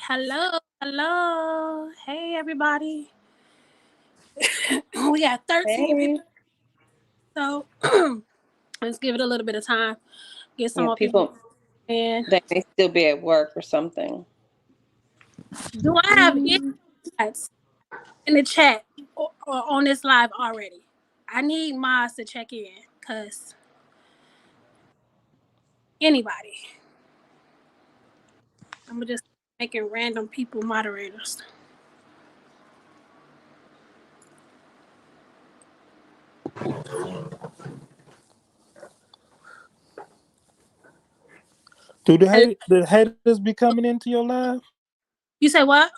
Hello, hello. Hey, everybody. We got 13 Hey. people, so let's give it a little bit of time. Get some Yeah, more people people, in. they may still be at work or something. Do I have insights in the chat or on this live already? I need Maz to check in because anybody. I'm just making random people moderators. Do the haters be coming into your live? You say what?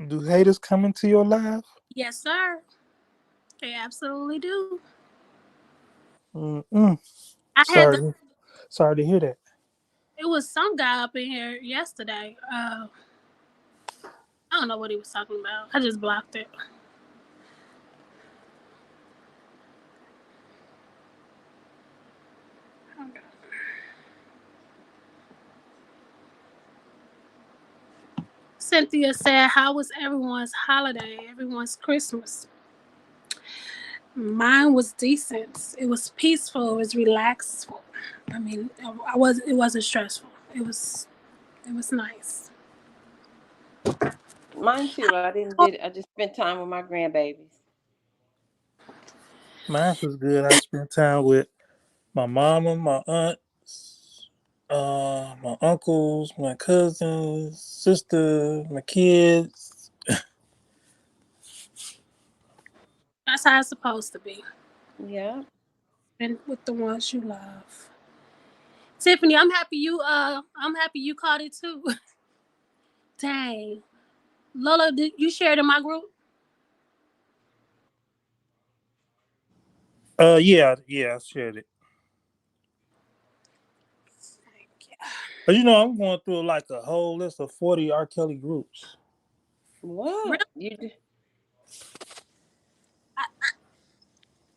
Do haters come into your live? Yes, sir. They absolutely do. Mm-mm. I had the, Sorry to hear that. it was some guy up in here yesterday. I don't know what he was talking about. I just blocked it. Okay. Cynthia said, "How was everyone's holiday? Everyone's Christmas? Mine was decent. It was peaceful. It was relaxed. I mean, It wasn't stressful. It was nice. Mine too. I just spent time with my grandbabies. Mine was good. I spent time with my mama, my aunts, my uncles, my cousins, sister, my kids. That's how it's supposed to be. Yeah. And with the ones you love." Tiffany, I'm happy you caught it too. Dang. Lola, did you share it in my group? Yeah, I shared it. Thank you. But I'm going through like a whole list of 40 R. Kelly groups. What? Really?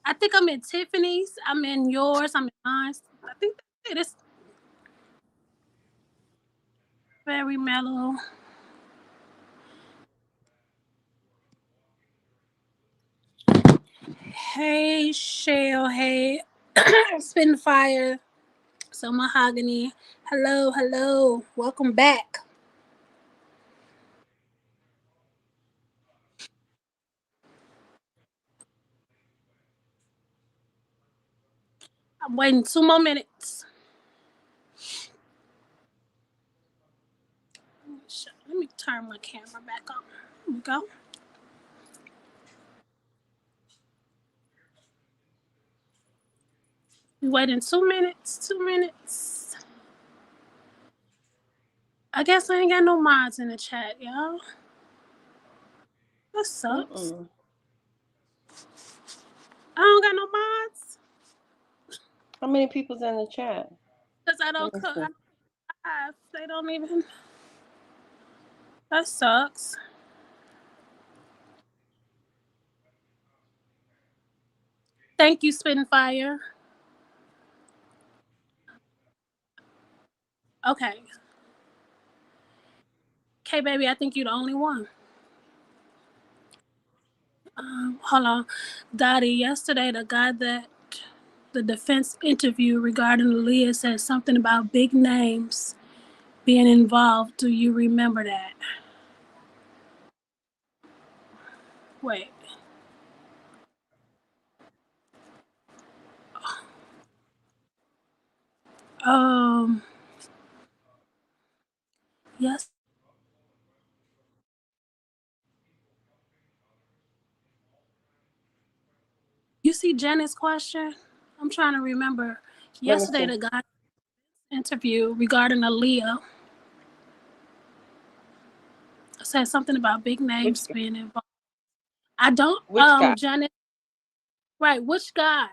I think I'm in Tiffany's. I'm in yours. I'm in mine. I think it is very mellow. Hey, Shale. Hey, Spin Fire. So Mahogany. Hello, hello. Welcome back. I'm waiting 2 more minutes. Let me turn my camera back on. Here we go. We waiting 2 minutes. 2 minutes. I guess I ain't got no mods in the chat, y'all. That sucks. Mm-mm. I don't got no mods How many people's in the chat? because I Let don't me cut. see. They don't even. That sucks. Thank you, Spitfire. Okay. Okay, baby, I think you're the only one. Hold on. Dottie, yesterday, the defense interview regarding Aaliyah said something about big names being involved. Do you remember that? Wait. Um, yes. You see Janet's question? I'm trying to remember. Let me Yesterday, see. the guy interview regarding Aaliyah said something about big Which names guy? being involved. I don't, Which guy? Janet, right, which guy?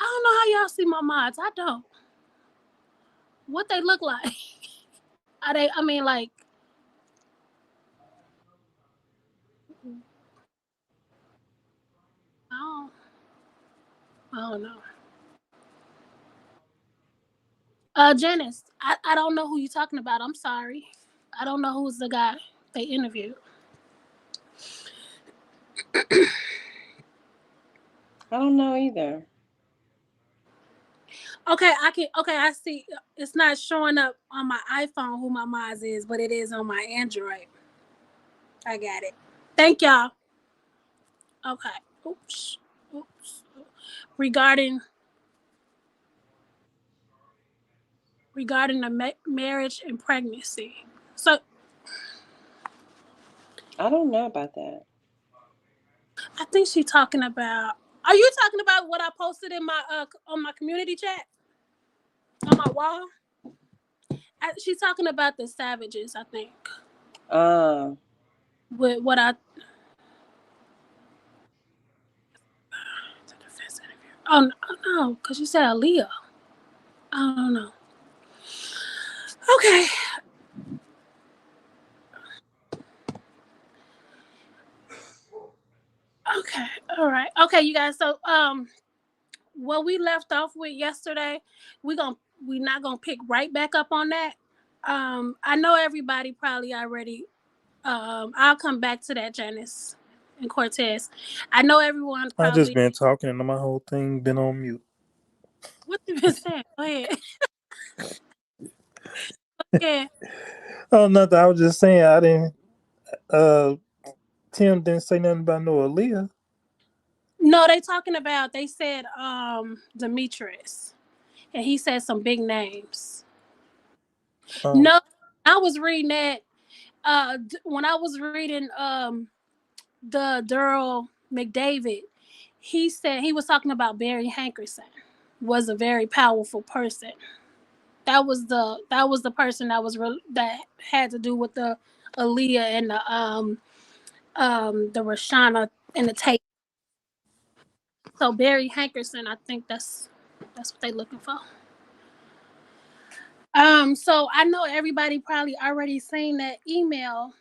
I don't know how y'all see my mods. I don't. What they look like? Are they, I mean, like, I don't, I don't know. Janice, I don't know who you're talking about. I'm sorry. I don't know who's the guy they interviewed. I don't know either. Okay, I can. Okay, I see. It's not showing up on my iPhone who my Maz is, but it is on my Android. I got it. Thank y'all. Okay. Oops. Oops. Regarding regarding the marriage and pregnancy. So I don't know about that. I think she's talking about. Are you talking about what I posted in my on my community chat on my wall? She's talking about the savages. I think Uh, with what I. Oh no, because you said Aaliyah. I don't know. Okay. Okay. All right. Okay, you guys. So what we left off with yesterday, we're not gonna pick right back up on that. I know everybody probably already. I'll come back to that, Janice and Cortez. I know everyone I just probably. been talking and my whole thing been on mute. What you been saying? Go ahead. Yeah. Oh, nothing. I was just saying I didn't. Uh, Tim didn't say nothing about no Aaliyah. No, they talking about. They said Demetrius, and he said some big names. Oh, No, I was reading that when I was reading the Daryl McDavid, he said he was talking about Barry Hankerson was a very powerful person. That was the person that that had to do with the Aaliyah and the Rashana and the Tate. So Barry Hankerson, I think that's what they looking for. So I know everybody probably already seen that email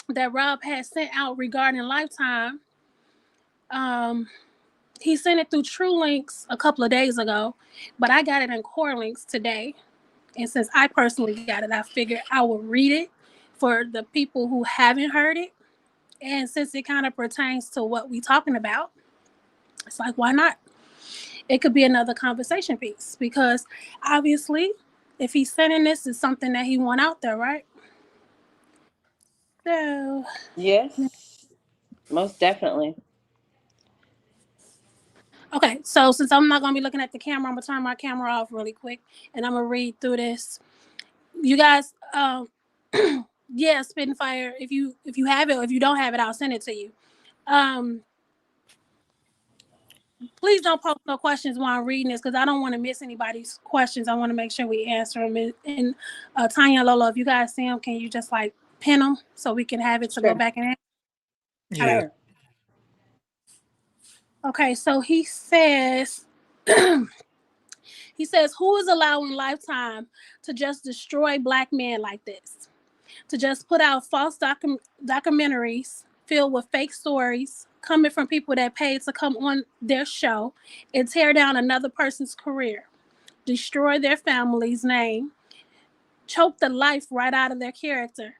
that Rob had sent out regarding Lifetime. Um, he sent it through True Links a couple of days ago, but I got it in Core Links today. And since I personally got it, I figured I would read it for the people who haven't heard it. And since it kind of pertains to what we talking about, it's like, why not? It could be another conversation piece because obviously, if he's sending this, it's something that he want out there, right? So, yes, most definitely. okay, so since I'm not gonna be looking at the camera, I'm gonna turn my camera off really quick, and I'm gonna read through this. You guys, yeah, Spitting Fire. If you have it, or if you don't have it, I'll send it to you. Um, please don't post no questions while I'm reading this because I don't want to miss anybody's questions. I want to make sure we answer them. And Tanya and Lola, if you guys see them, can you just like pin them so we can have it to go Sure, back and answer? All right. yeah. sure. Okay, so he says, who is allowing Lifetime to just destroy black men like this? To just put out false documentaries filled with fake stories coming from people that paid to come on their show and tear down another person's career, destroy their family's name, choke the life right out of their character,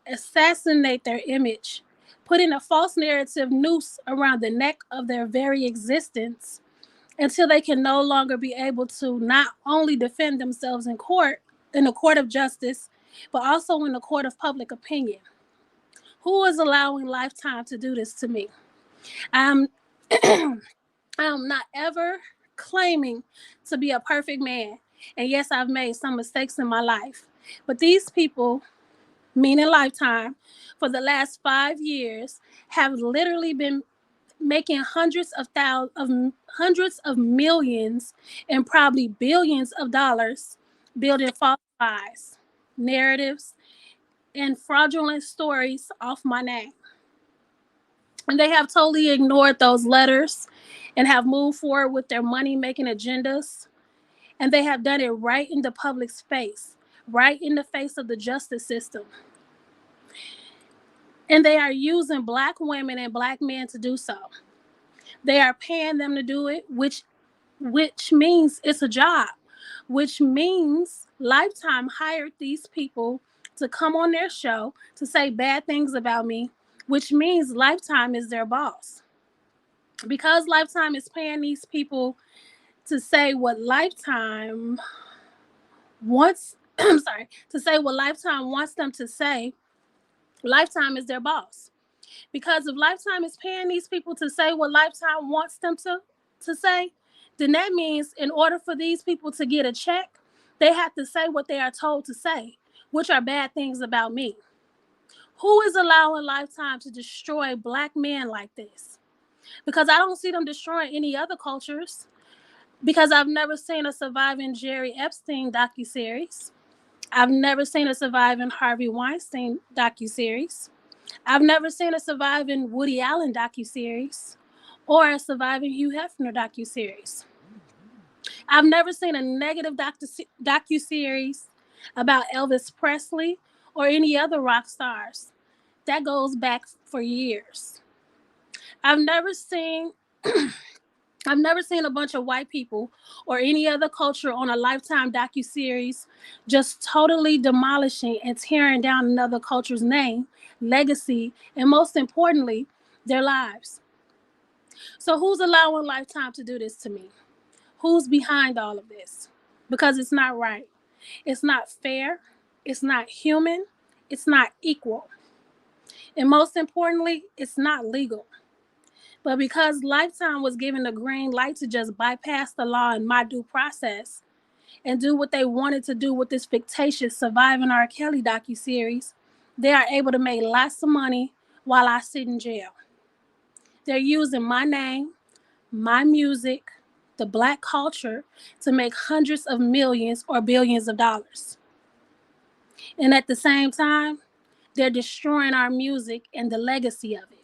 assassinate their image, putting a false narrative noose around the neck of their very existence until they can no longer be able to not only defend themselves in court, in the court of justice, but also in the court of public opinion. Who is allowing Lifetime to do this to me? I'm I'm not ever claiming to be a perfect man. And yes, I've made some mistakes in my life. But these people, meaning Lifetime, for the last 5 years, have literally been making hundreds of millions and probably billions of dollars building false lies, narratives, and fraudulent stories off my name. And they have totally ignored those letters and have moved forward with their money making agendas. And they have done it right in the public's face, right in the face of the justice system. And they are using black women and black men to do so. They are paying them to do it, which means it's a job. which means Lifetime hired these people to come on their show to say bad things about me, which means Lifetime is their boss. Because Lifetime is paying these people to say what Lifetime wants, I'm sorry, to say what Lifetime wants them to say, Lifetime is their boss. Because if Lifetime is paying these people to say what Lifetime wants them to say, then that means in order for these people to get a check, they have to say what they are told to say, which are bad things about me. Who is allowing Lifetime to destroy black men like this? Because I don't see them destroying any other cultures. Because I've never seen a surviving Jerry Epstein docuseries. I've never seen a surviving Harvey Weinstein docuseries. I've never seen a surviving Woody Allen docuseries or a surviving Hugh Hefner docuseries. I've never seen a negative docuseries about Elvis Presley or any other rock stars. That goes back for years. I've never seen I've never seen a bunch of white people or any other culture on a Lifetime docuseries just totally demolishing and tearing down another culture's name, legacy, and most importantly, their lives. So who's allowing Lifetime to do this to me? Who's behind all of this? Because it's not right. It's not fair. It's not human. It's not equal. And most importantly, it's not legal. But because Lifetime was given the green light to just bypass the law in my due process and do what they wanted to do with this fictitious Surviving R. Kelly docuseries, they are able to make lots of money while I sit in jail. They're using my name, my music, the black culture to make hundreds of millions or billions of dollars. And at the same time, they're destroying our music and the legacy of it.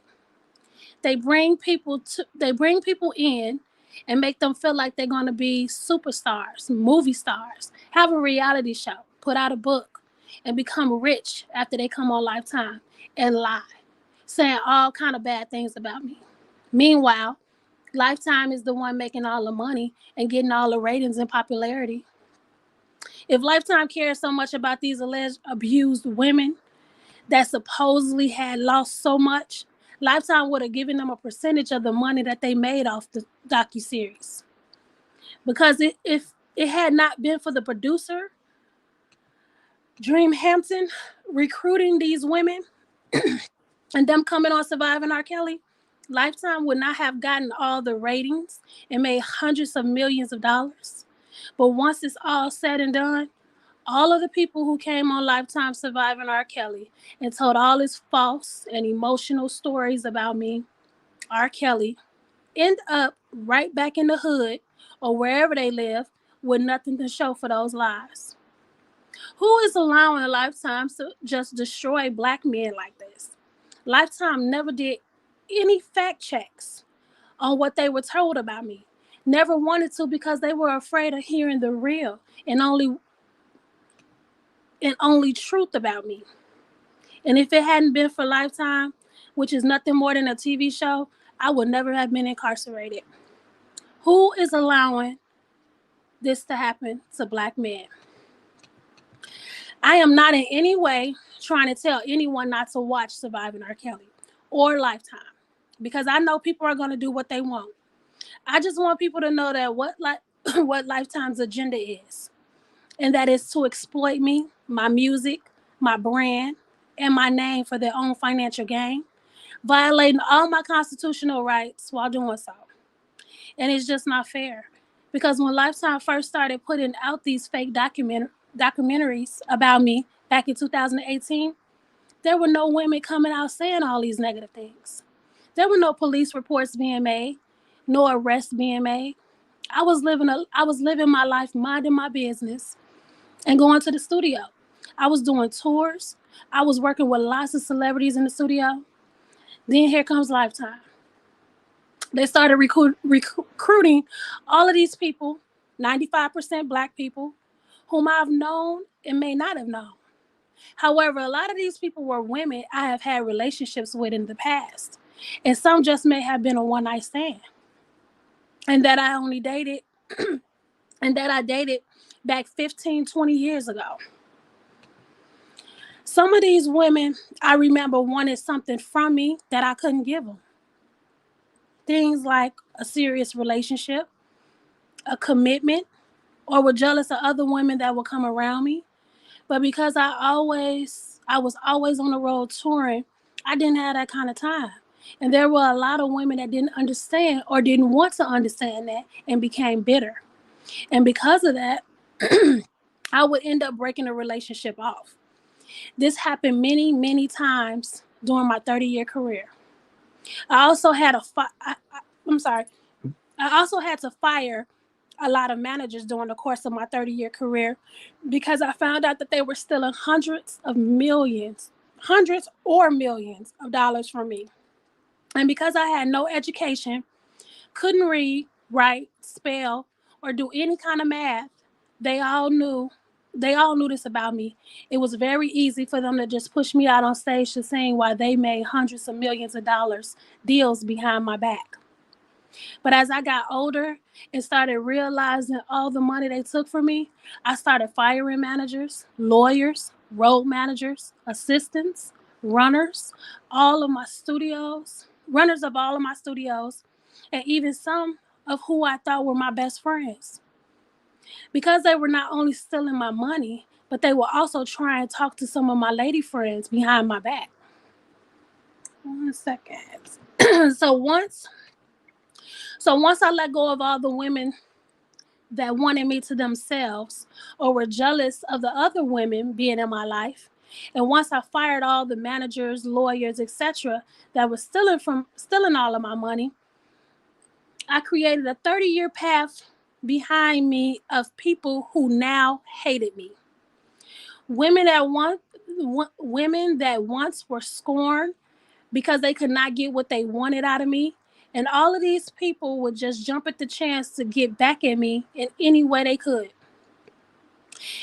They bring people in and make them feel like they're going to be superstars, movie stars, have a reality show, put out a book, and become rich after they come on Lifetime and lie, saying all kind of bad things about me. Meanwhile, Lifetime is the one making all the money and getting all the ratings and popularity. If Lifetime cares so much about these alleged abused women that supposedly had lost so much, Lifetime would have given them a percentage of the money that they made off the docuseries. Because if it had not been for the producer, Dream Hampton, recruiting these women and them coming on Surviving R. Kelly, Lifetime would not have gotten all the ratings and made hundreds of millions of dollars. But once it's all said and done, all of the people who came on Lifetime Surviving R. Kelly and told all his false and emotional stories about me, R. Kelly, end up right back in the hood or wherever they live with nothing to show for those lies. Who is allowing a Lifetime to just destroy black men like this? Lifetime never did any fact checks on what they were told about me. Never wanted to because they were afraid of hearing the real and only truth about me. And if it hadn't been for Lifetime, which is nothing more than a TV show, I would never have been incarcerated. Who is allowing this to happen to black men? I am not in any way trying to tell anyone not to watch Surviving R. Kelly or Lifetime because I know people are going to do what they want. I just want people to know that what Lifetime's agenda is, and that is to exploit me, my music, my brand, and my name for their own financial gain, violating all my constitutional rights while doing so. And it's just not fair. Because when Lifetime first started putting out these fake documentaries about me back in 2018, there were no women coming out saying all these negative things. There were no police reports being made, no arrests being made. I was living my life, minding my business, and going to the studio. I was doing tours. I was working with lots of celebrities in the studio. Then here comes Lifetime. They started recruiting all of these people, 95% black people, whom I've known and may not have known. However, a lot of these people were women I have had relationships with in the past. And some just may have been a one night stand. And that I only dated, and that I dated back 15, 20 years ago. Some of these women, I remember, wanted something from me that I couldn't give them. Things like a serious relationship, a commitment, or were jealous of other women that would come around me. But because I was always on the road touring, I didn't have that kind of time. And there were a lot of women that didn't understand or didn't want to understand that and became bitter. And because of that, I would end up breaking a relationship off. This happened many, many times during my 30-year career. I also had I'm sorry. I also had to fire a lot of managers during the course of my 30-year career because I found out that they were stealing hundreds or millions of dollars from me. And because I had no education, couldn't read, write, spell, or do any kind of math, they all knew they all knew this about me. It was very easy for them to just push me out on stage to sing while they made hundreds of millions of dollars deals behind my back. But as I got older and started realizing all the money they took from me, I started firing managers, lawyers, road managers, assistants, runners, all of my studios, runners of all of my studios, and even some of who I thought were my best friends. Because they were not only stealing my money, but they would also try and talk to some of my lady friends behind my back. 1 second. so once so once I let go of all the women that wanted me to themselves or were jealous of the other women being in my life, and once I fired all the managers, lawyers, etc., that were stealing all of my money, I created a 30-year path behind me of people who now hated me. Women that want women that once were scorned because they could not get what they wanted out of me. And all of these people would just jump at the chance to get back at me in any way they could.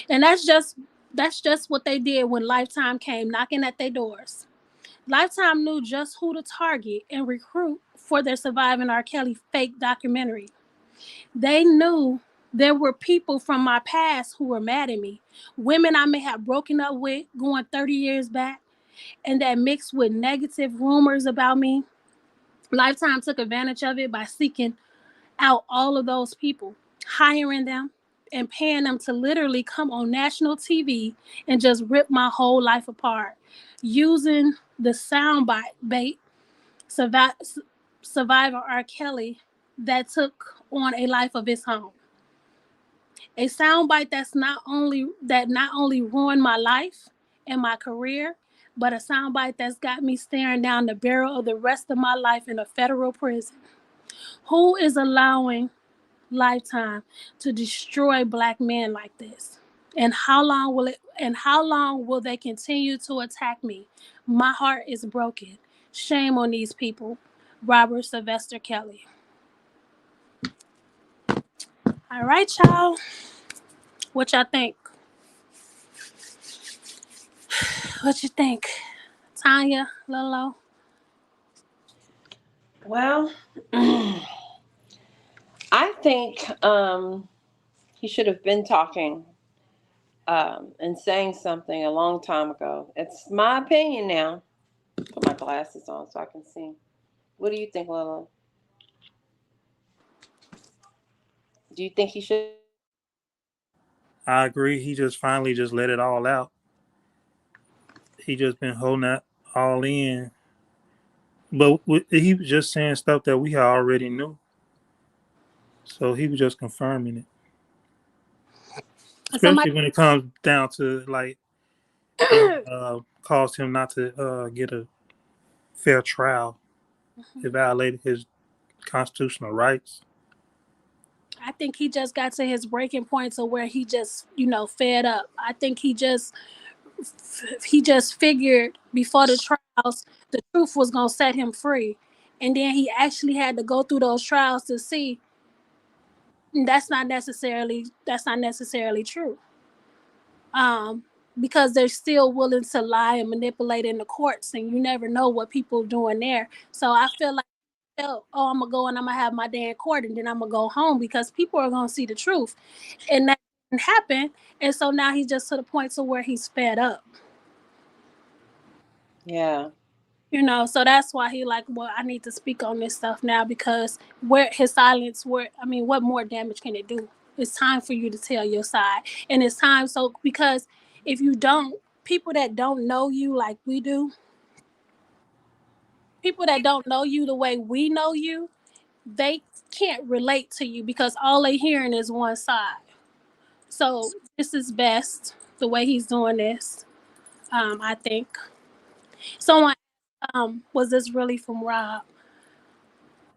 And that's just what they did when Lifetime came knocking at their doors. Lifetime knew just who to target and recruit for their Surviving R. Kelly fake documentary. They knew there were people from my past who were mad at me. Women I may have broken up with going 30 years back, and that mixed with negative rumors about me. Lifetime took advantage of it by seeking out all of those people, hiring them, and paying them to literally come on national TV and just rip my whole life apart, using the soundbite bait Survivor R. Kelly that took on a life of its own. A soundbite that not only ruined my life and my career, but a soundbite that's got me staring down the barrel of the rest of my life in a federal prison. Who is allowing Lifetime to destroy black men like this? And how long will they continue to attack me? My heart is broken. Shame on these people. Robert Sylvester Kelly. All right, y'all. What y'all think? What you think? Tanya, Lolo? Well, I think he should have been talking and saying something a long time ago. It's my opinion now. Put my glasses on so I can see. What do you think, Lolo? Do you think he should have been talking? I agree. He just finally just let it all out. He just been holding that all in, but he was just saying stuff that we already knew. So he was just confirming it, Somebody, especially when it comes down to like it caused him not to get a fair trial. It violated his constitutional rights. I think he just got to his breaking point to where he just, fed up. I think he just figured before the trials, the truth was gonna set him free, and then he actually had to go through those trials to see that's not necessarily true. Um, because they're still willing to lie and manipulate in the courts, and you never know what people are doing there. So I feel like, oh, I'm gonna go and I'm gonna have my day in court, and then I'm gonna go home because people are gonna see the truth, and that didn't happen, and so now he's just to the point to where he's fed up. Yeah. So that's why he like, well, I need to speak on this stuff now because where his silence, what more damage can it do? It's time for you to tell your side, and it's time. So because if you don't, people that don't know you like we do, people that don't know you the way we know you, they can't relate to you because all they hearing is one side. So this is best the way he's doing this. I think someone was this really from Rob?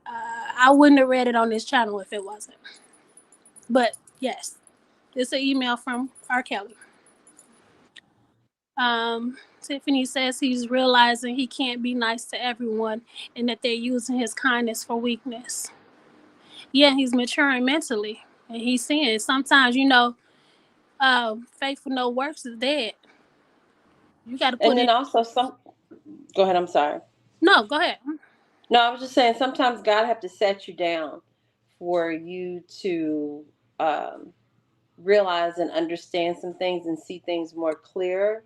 I wouldn't have read it on this channel if it wasn't. But yes, it's an email from R. Kelly. Tiffany says he's realizing he can't be nice to everyone and that they're using his kindness for weakness. Yeah, he's maturing mentally. And he's seeing sometimes, faith with no works is dead. You got to And put then in. also go ahead, I'm sorry. No, go ahead. No, I was just saying sometimes God have to set you down for you to um, realize and understand some things and see things more clear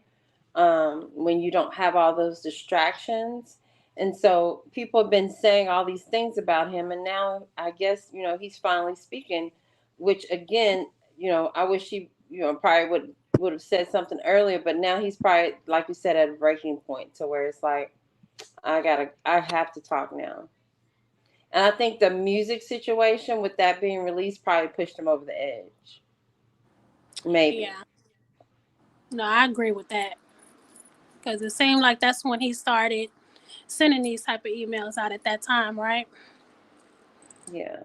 when you don't have all those distractions. And so people have been saying all these things about him, and now I guess he's finally speaking. Which again, I wish he probably would have said something earlier, but now he's probably, like you said, at a breaking point to where it's like I have to talk now. And I think the music situation with that being released probably pushed him over the edge. Maybe. Yeah. No, I agree with that. Because it seemed like that's when he started sending these type of emails out at that time, right? Yeah.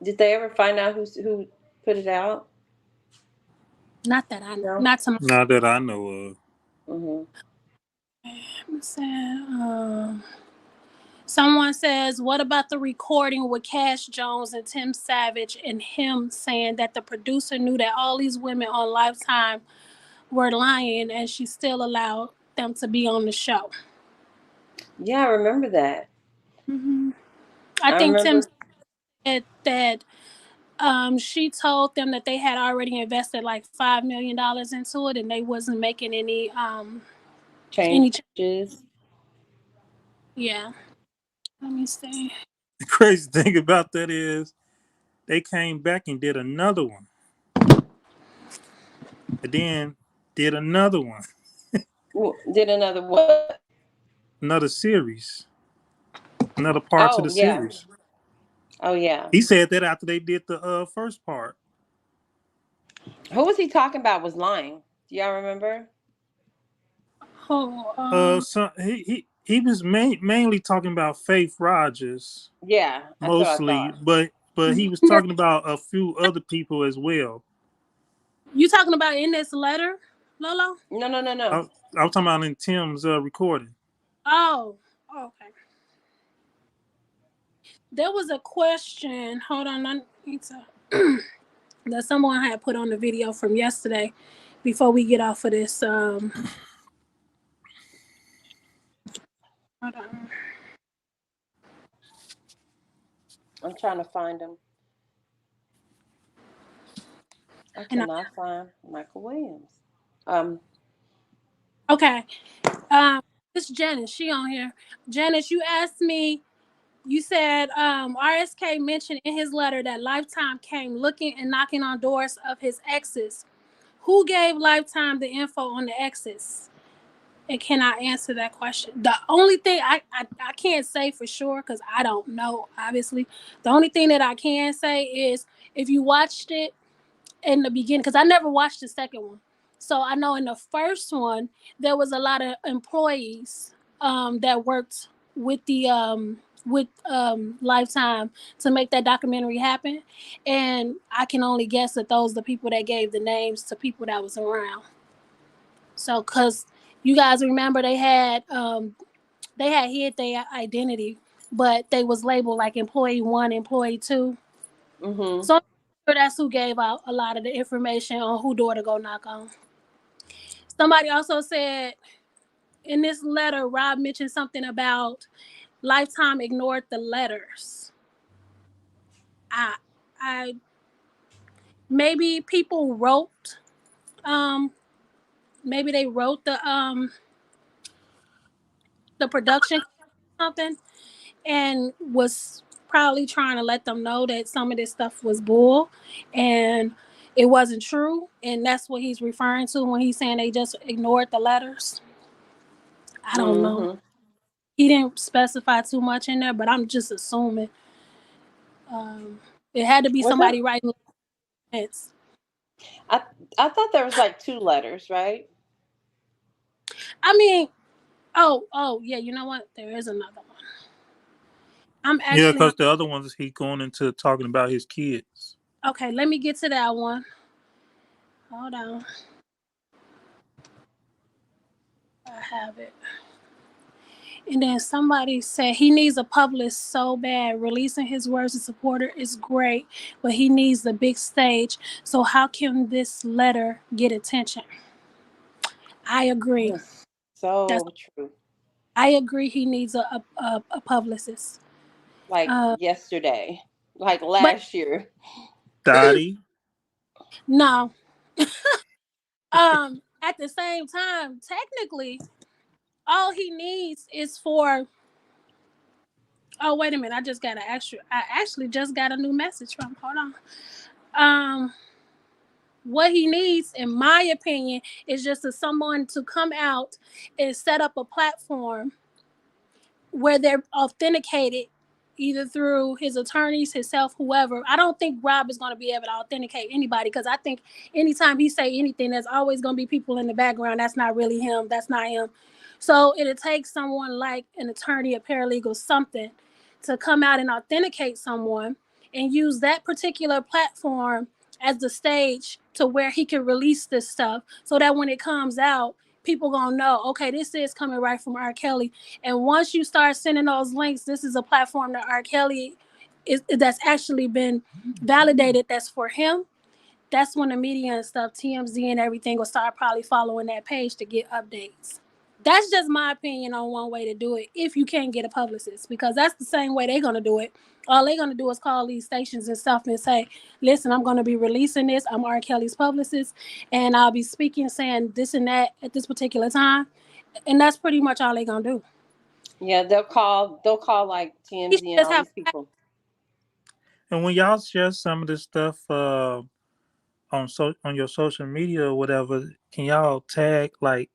Did they ever find out who put it out? Not that I, No. not to. Not that I know of. Mhm. Someone says, what about the recording with Cash Jones and Tim Savage and him saying that the producer knew that all these women on Lifetime were lying and she still allowed them to be on the show? Yeah, I remember that. hmm I I think Tim remember. said that she told them that they had already invested like $5 million into it and they wasn't making any. Changes. Yeah. Let me see. The crazy thing about that is they came back and did another one, and then did another one, Did another what? another series, another part to Oh the yeah. series. Oh yeah. He said that after they did the first part. Who was he talking about was lying? Do y'all remember? Oh, So he was mainly talking about Faith Rogers Yeah, that's what I mostly, thought. but he was talking about a few other people as well. you talking about in this letter, Lolo? No, no, no, I, no. I was talking about in Tim's recording. Oh, okay. There was a question. Hold on, I need to. That someone had put on the video from yesterday. Before we get off of this, hold on. I'm trying to find him. I And cannot find Michael Williams. Um, okay, this Janice, she on here. Janice, you asked me. You said RSK mentioned in his letter that Lifetime came looking and knocking on doors of his exes. Who gave Lifetime the info on the exes? And can I answer that question? The only thing I can't say for sure because I don't know, obviously. The only thing that I can say is if you watched it in the beginning, because I never watched the second one. So I know in the first one, there was a lot of employees that worked with Lifetime to make that documentary happen. And I can only guess that those are the people that gave the names to people that was around. So, because you guys remember they had hid their identity, but they was labeled like employee one, employee two. mm-hmm. So that's who gave out a lot of the information on who door to go knock on. Somebody also said in this letter, Rob mentioned something about Lifetime ignored the letters. I, I maybe people wrote, um, maybe they wrote the production something and was probably trying to let them know that some of this stuff was bull and it wasn't true, and that's what he's referring to when he's saying they just ignored the letters. I don't know. Mm-hmm. He didn't specify too much in there, but I'm just assuming um, it had to be Was that? somebody writing comments. I I thought there was like two letters, right? I mean, oh yeah, you know what? There is another one. I'm Yeah, actually because the other ones he going into talking about his kids. okay. Let me get to that one. Hold on, I have it. And then somebody said he needs a publicist so bad. Releasing his words to supporter is great, but he needs the big stage. So how can this letter get attention? I agree. Yes. That's So true. I agree. He needs a publicist. Like Uh, yesterday, like but last year. Dottie. no. At the same time, technically, all he needs is for. Oh wait a minute! I just got an extra. I actually just got a new message from. Hold on. Um, what he needs, in my opinion, is just for someone to come out and set up a platform where they're authenticated either through his attorneys, himself, whoever. I don't think Rob is going to be able to authenticate anybody because I think anytime he say anything, there's always going to be people in the background. That's not really him. That's not him. So it'll take someone like an attorney, a paralegal, something to come out and authenticate someone and use that particular platform as the stage to where he can release this stuff so that when it comes out, people gonna know, okay, this is coming right from R. Kelly. And once you start sending those links, this is a platform that R. Kelly is that's actually been validated. That's for him. That's when the media and stuff, TMZ and everything, will start probably following that page to get updates. That's just my opinion on one way to do it if you can't get a publicist, because that's the same way they're gonna do it. All they're gonna do is call these stations and stuff and say, listen, I'm gonna be releasing this. I'm R. Kelly's publicist, and I'll be speaking, saying this and that at this particular time. And that's pretty much all they're gonna do. Yeah, they'll call like He should TMZ and just all have these people. And when y'all share some of this stuff on your social media or whatever, can y'all tag like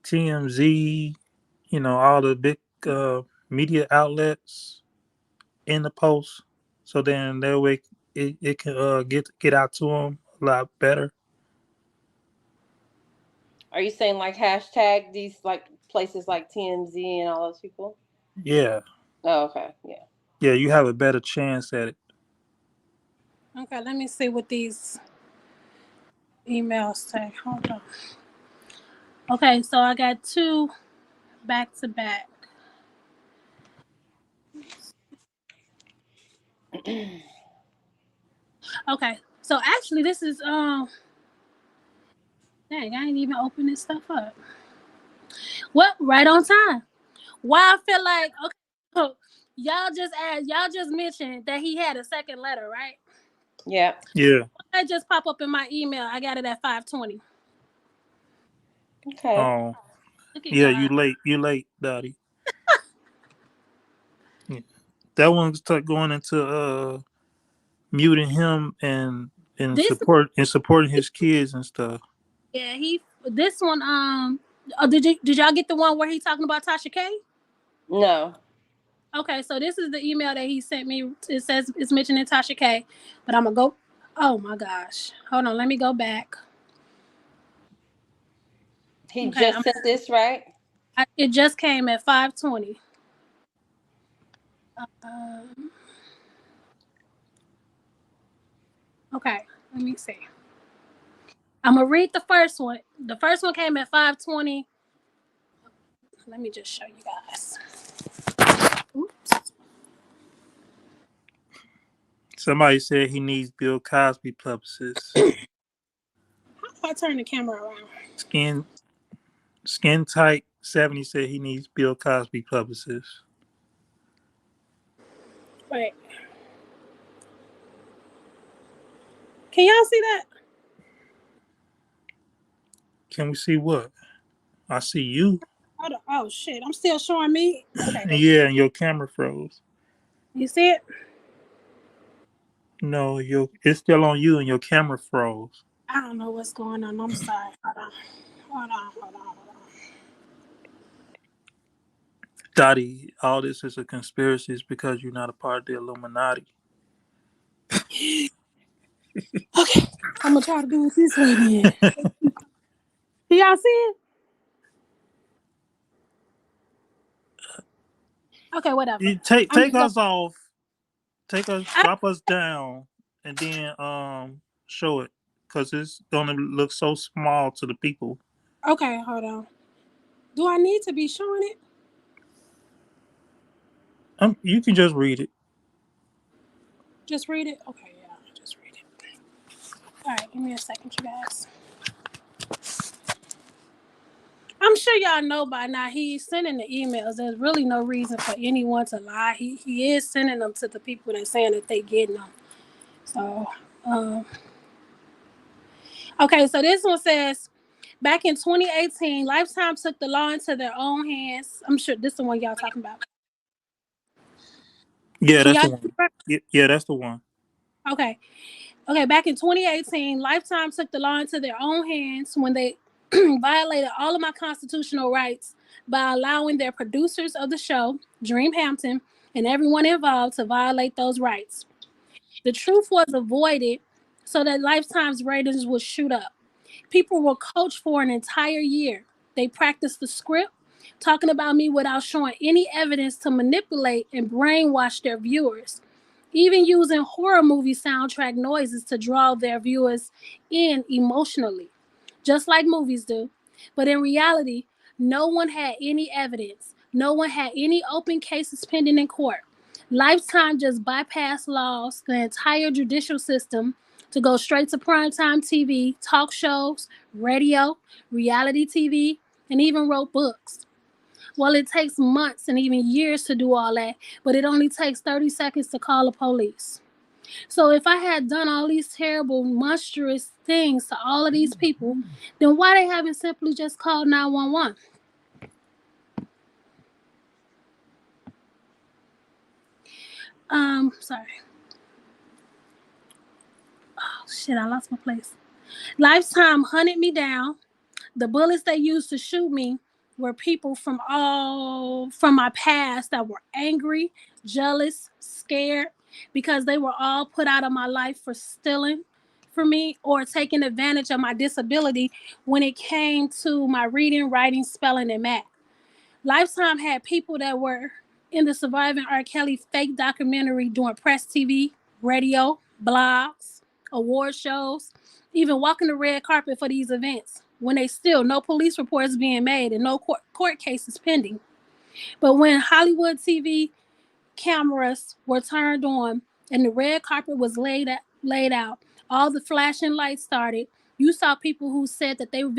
TMZ, all the big media outlets in the post, so then that way it can get out to them a lot better. Are you saying like hashtag these like places like TMZ and all those people? Yeah, Oh, okay. Yeah. yeah, you have a better chance at it. Okay, let me see what these emails say. Hold on. Okay, so I got two back to back. Okay, so actually this is dang, I ain't even open this stuff up. Well, right on time. Why I feel like okay, so y'all just mentioned that he had a second letter, right? Yeah. Yeah. That just pop up in my email. I got it at 5:20. Okay. Oh, Look at yeah. God. You late, Dottie. Yeah. That one's going into muting him and This supporting his kids and stuff. yeah, he this one oh, did y'all get the one where he talking about Tasha K? No. Okay, so this is the email that he sent me. It says it's mentioning Tasha K, but I'm gonna go. Oh my gosh, hold on, let me go back. He Okay, just sent this, right? it just came at 5:20. Um, okay, let me see. I'm gonna read the first one. The first one came at 5:20. Let me just show you guys. Oops. Somebody said he needs Bill Cosby publicists. How do I turn the camera around? Skin Skin Tight 70 said he needs Bill Cosby publicists. Wait. Can y'all see that? Can we see what? I see you. Hold on. Oh shit! I'm still showing me. Okay, there. Yeah, and your camera froze. You see it? No, it's still on you and your camera froze. I don't know what's going on. I'm sorry. Hold on. Hold on. Hold on. Hold Dottie, all this is a conspiracy. It's because you're not a part of the Illuminati. on. Okay, I'm gonna try to do it this way then. Do y'all see it? Okay, whatever. You take I'm take just gonna. us off. Drop us down, and then show it, cause it's gonna look so small to the people. Okay, hold on. Do I need to be showing it? You can just read it. Just read it? Okay, yeah, just read it. Alright, give me a second, you guys. I'm sure y'all know by now he's sending the emails. There's really no reason for anyone to lie. He is sending them to the people that's saying that they getting them. So, okay, so this one says, back in 2018, Lifetime took the law into their own hands. I'm sure this is the one y'all talking about. Yeah, Can that's the y'all? one. Yeah, that's the one. Okay. Okay, back in 2018, Lifetime took the law into their own hands when they violated all of my constitutional rights by allowing their producers of the show, Dream Hampton, and everyone involved to violate those rights. The truth was avoided so that Lifetime's ratings would shoot up. People were coached for an entire year. They practiced the script, talking about me without showing any evidence to manipulate and brainwash their viewers, even using horror movie soundtrack noises to draw their viewers in emotionally, just like movies do. But in reality, no one had any evidence. No one had any open cases pending in court. Lifetime just bypassed laws, the entire judicial system, to go straight to primetime TV, talk shows, radio, reality TV, and even wrote books. Well, it takes months and even years to do all that, but it only takes 30 seconds to call the police. So if I had done all these terrible, monstrous things to all of these people, then why they haven't simply just called 911? Sorry. Oh, shit, I lost my place. Lifetime hunted me down. The bullets they used to shoot me were people from my past that were angry, jealous, scared, because they were all put out of my life for stealing from me or taking advantage of my disability when it came to my reading, writing, spelling, and math. Lifetime had people that were in the Surviving R. Kelly fake documentary doing press TV, radio, blogs, award shows, even walking the red carpet for these events when they still no police reports being made and no court cases pending. But when Hollywood TV cameras were turned on and the red carpet was laid out, all the flashing lights started. You saw people who said that they were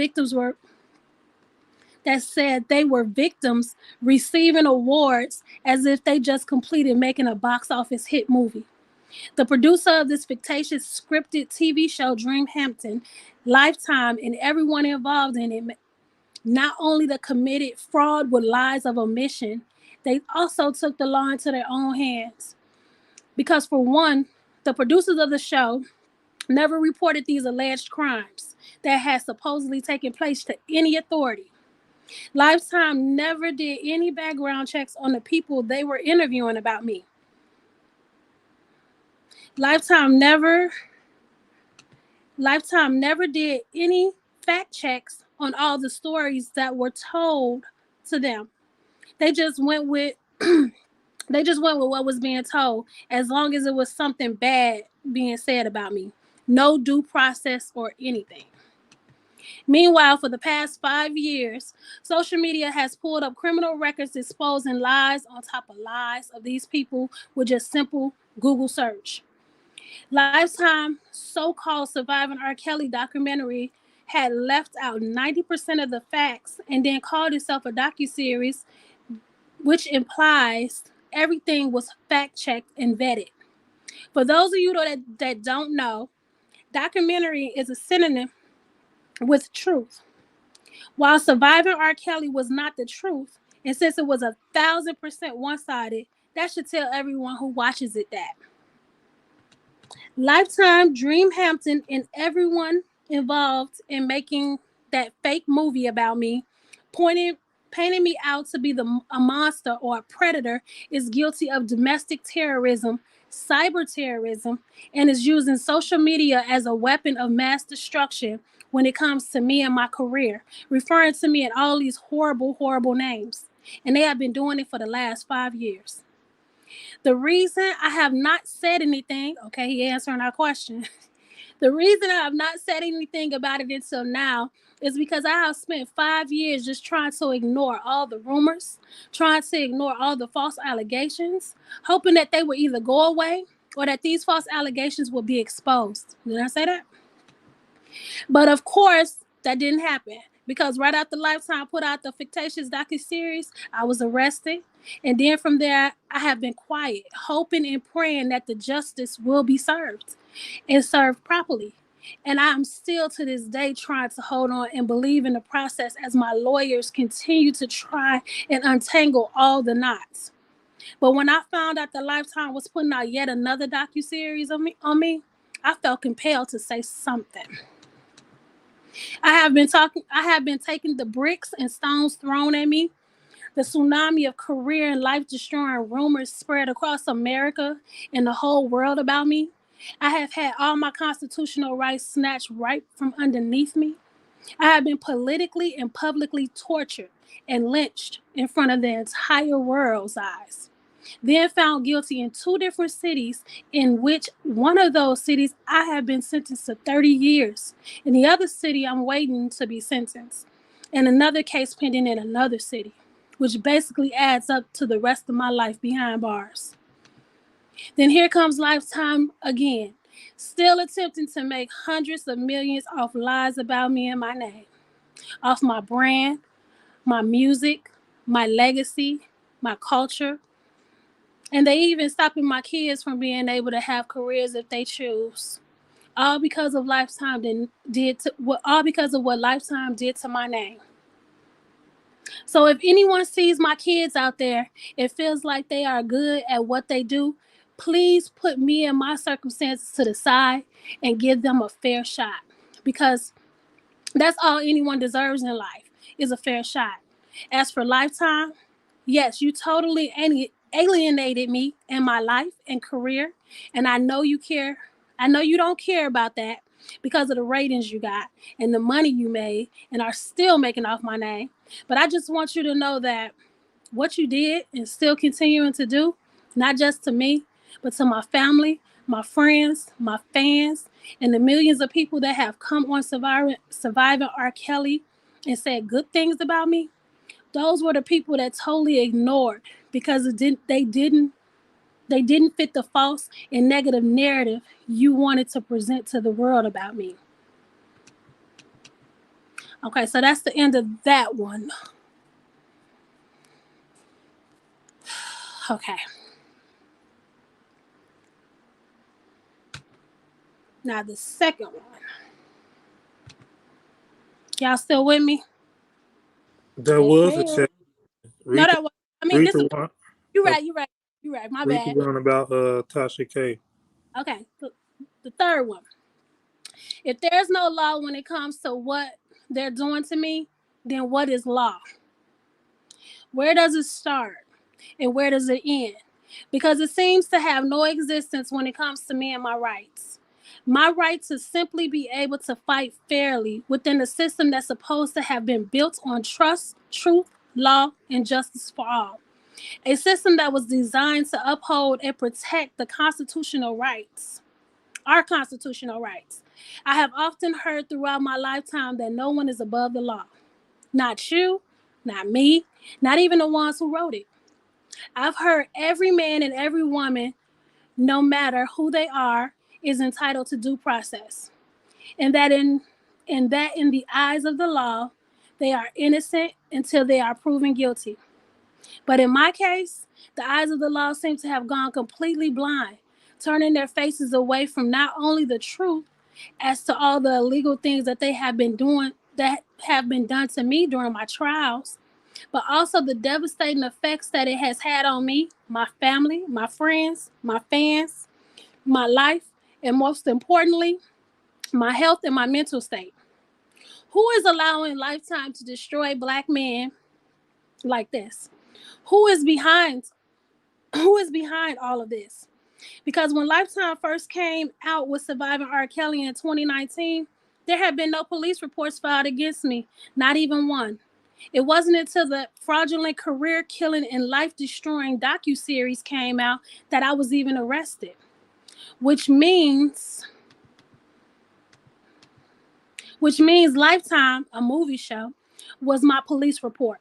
victims receiving awards as if they just completed making a box office hit movie. The producer of this fictitious scripted TV show, Dream Hampton, Lifetime, and everyone involved in it, not only the committed fraud with lies of omission, they also took the law into their own hands. Because, for one, the producers of the show never reported these alleged crimes that had supposedly taken place to any authority. Lifetime never did any background checks on the people they were interviewing about me. Lifetime never Lifetime never did any fact checks on all the stories that were told to them. They just went with what was being told as long as it was something bad being said about me. No due process or anything. Meanwhile, for the past 5 years, social media has pulled up criminal records exposing lies on top of lies of these people with just simple Google search. Lifetime so-called Surviving R. Kelly documentary had left out 90% of the facts and then called itself a docuseries, which implies everything was fact-checked and vetted. For those of you that don't know, Documentary is a synonym with truth. While surviving R. Kelly was not the truth, and since it was 1,000% one-sided, that should tell everyone who watches it that. Lifetime, Dreamhampton, and everyone involved in making that fake movie about me, pointing, painting me out to be a monster or a predator, is guilty of domestic terrorism, cyber terrorism, and is using social media as a weapon of mass destruction when it comes to me and my career, referring to me in all these horrible, horrible names. And they have been doing it for the last 5 years. The reason I have not said anything, okay, he answering our question. The reason I have not said anything about it until now is because I have spent 5 years just trying to ignore all the rumors, trying to ignore all the false allegations, hoping that they would either go away or that these false allegations would be exposed. Did I say that? But of course, that didn't happen because right after Lifetime put out the fictitious docuseries, I was arrested. And then from there, I have been quiet, hoping and praying that the justice will be served and served properly. And I'm still to this day trying to hold on and believe in the process as my lawyers continue to try and untangle all the knots. But when I found out that Lifetime was putting out yet another docuseries on me, I felt compelled to say something. I have been taking the bricks and stones thrown at me, the tsunami of career and life destroying rumors spread across America and the whole world about me. I have had all my constitutional rights snatched right from underneath me. I have been politically and publicly tortured and lynched in front of the entire world's eyes. Then found guilty in two different cities, in which one of those cities I have been sentenced to 30 years. In the other city, I'm waiting to be sentenced. And another case pending in another city, which basically adds up to the rest of my life behind bars. Then here comes Lifetime again, still attempting to make hundreds of millions off lies about me and my name, off my brand, my music, my legacy, my culture, and they even stopping my kids from being able to have careers if they choose. All because of all because of what Lifetime did to my name. So if anyone sees my kids out there, it feels like they are good at what they do, please put me and my circumstances to the side and give them a fair shot. Because that's all anyone deserves in life is a fair shot. As for Lifetime, yes, you totally alienated me in my life and career, and I know you care. I know you don't care about that because of the ratings you got and the money you made and are still making off my name. But I just want you to know that what you did and still continuing to do, not just to me, but to my family, my friends, my fans, and the millions of people that have come on surviving R. Kelly and said good things about me. Those were the people that totally ignored because they didn't fit the false and negative narrative you wanted to present to the world about me. Okay, so that's the end of that one. Okay. Now the second one. Y'all still with me? That Yes, was a ma'am. check. No, Read the that was. I mean, read this the is. one. You Uh, right. You right. You right. My read the bad. one about Tasha K. Okay. The third one. If there's no law when it comes to what they're doing to me, then what is law? Where does it start and where does it end? Because it seems to have no existence when it comes to me and my rights. My right to simply be able to fight fairly within a system that's supposed to have been built on trust, truth, law, and justice for all. A system that was designed to uphold and protect the constitutional rights, our constitutional rights. I have often heard throughout my lifetime that no one is above the law. Not you, not me, not even the ones who wrote it. I've heard every man and every woman, no matter who they are, is entitled to due process. And that in the eyes of the law, they are innocent until they are proven guilty. But in my case, the eyes of the law seem to have gone completely blind, turning their faces away from not only the truth, as to all the illegal things that they have been doing, that have been done to me during my trials, but also the devastating effects that it has had on me, my family, my friends, my fans, my life, and most importantly, my health and my mental state. Who is allowing Lifetime to destroy black men like this? Who is behind who is behind all of this? Because when Lifetime first came out with Surviving R. Kelly in 2019, there had been no police reports filed against me, not even one. It wasn't until the fraudulent career killing and life destroying docuseries came out that I was even arrested, which means Lifetime, a movie show, was my police report.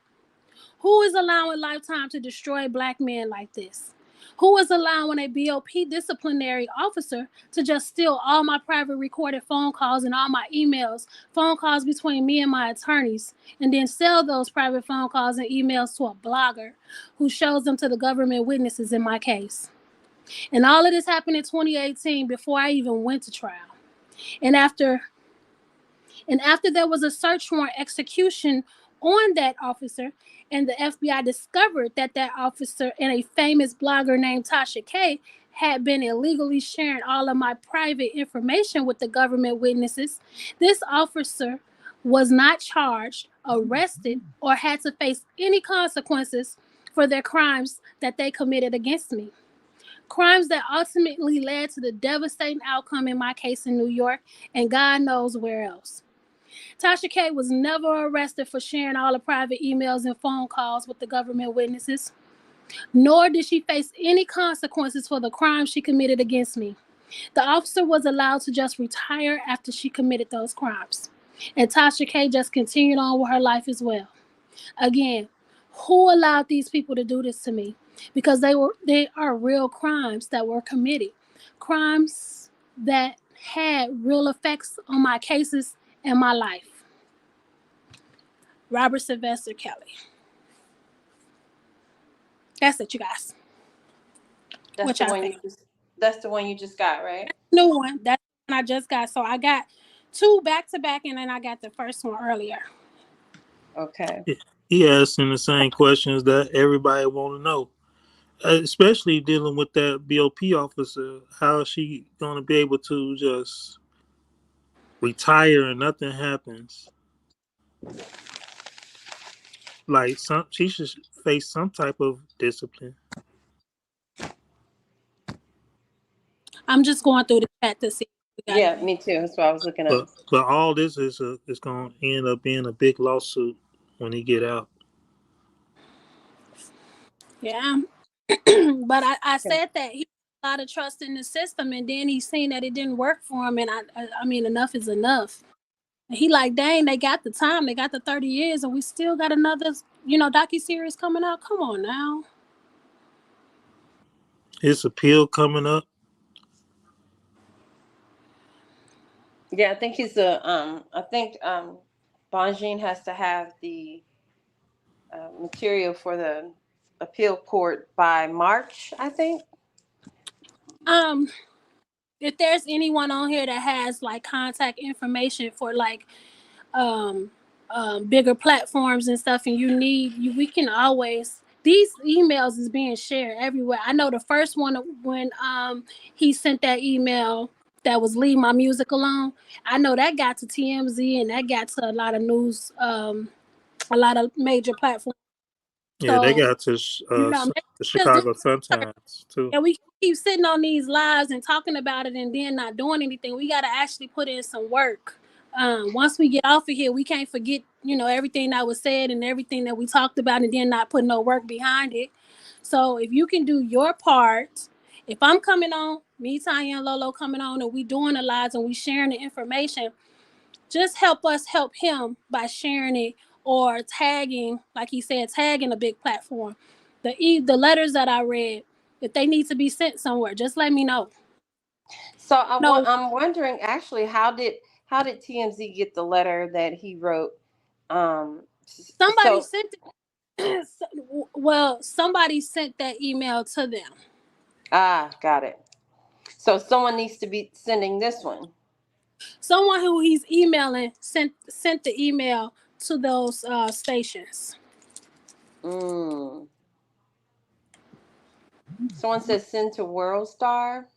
Who is allowing Lifetime to destroy black men like this? Who is allowing a BOP disciplinary officer to just steal all my private recorded phone calls and all my emails, phone calls between me and my attorneys, and then sell those private phone calls and emails to a blogger who shows them to the government witnesses in my case? And all of this happened in 2018 before I even went to trial. And after there was a search warrant execution on that officer, and the FBI discovered that that officer and a famous blogger named Tasha K had been illegally sharing all of my private information with the government witnesses, this officer was not charged, arrested, or had to face any consequences for their crimes that they committed against me. Crimes that ultimately led to the devastating outcome in my case in New York and God knows where else. Tasha K was never arrested for sharing all the private emails and phone calls with the government witnesses, nor did she face any consequences for the crimes she committed against me. The officer was allowed to just retire after she committed those crimes. And Tasha K just continued on with her life as well. Again, who allowed these people to do this to me? Because they are real crimes that were committed. Crimes that had real effects on my cases and my life. Robert Sylvester Kelly. That's it, you guys. That's What the y'all one think? that's the one you just got, right? New one. That's the one I just got. So I got two back to back, and then I got the first one earlier. Okay. He asking the same questions that everybody want to know, especially dealing with that BOP officer. How is she going to be able to just retire and nothing happens? Like she should face some type of discipline. I'm just going through the chat to see if we got Yeah, any. me too. That's what I was looking up. But all this is going to end up being a big lawsuit when he get out. Yeah. But I said that he had a lot of trust in the system, and then he seen that it didn't work for him, and I mean, enough is enough. And he like, dang, they got the time, they got the 30 years, and we still got another, docuseries coming out. Come on now. His appeal coming up. Yeah, I think I think Bonjean has to have the material for the appeal court by March, I think. Um, if there's anyone on here that has like contact information for like um, bigger platforms and stuff, and we can always. These emails is being shared everywhere. I know the first one when he sent that email that was "Leave My Music Alone." I know that got to TMZ and that got to a lot of news, a lot of major platforms. Yeah, they So got to the Chicago Sun-Times too. and we keep sitting on these lives and talking about it and then not doing anything. We got to actually put in some work. Once we get off of here, we can't forget, everything that was said and everything that we talked about and then not put no work behind it. So if you can do your part, if I'm coming on, me, Tanya, and Lolo coming on, and we doing the lives and we sharing the information, just help us help him by sharing it or tagging, like he said, tagging a big platform. The letters that I read, if they need to be sent somewhere, just let me know. So No, I'm wondering actually how did TMZ get the letter that he wrote? somebody So sent it. Well, somebody sent that email to them. got it. So someone needs to be sending this one. someone who he's emailing sent the email to those stations. Mm. Someone says send to World Star.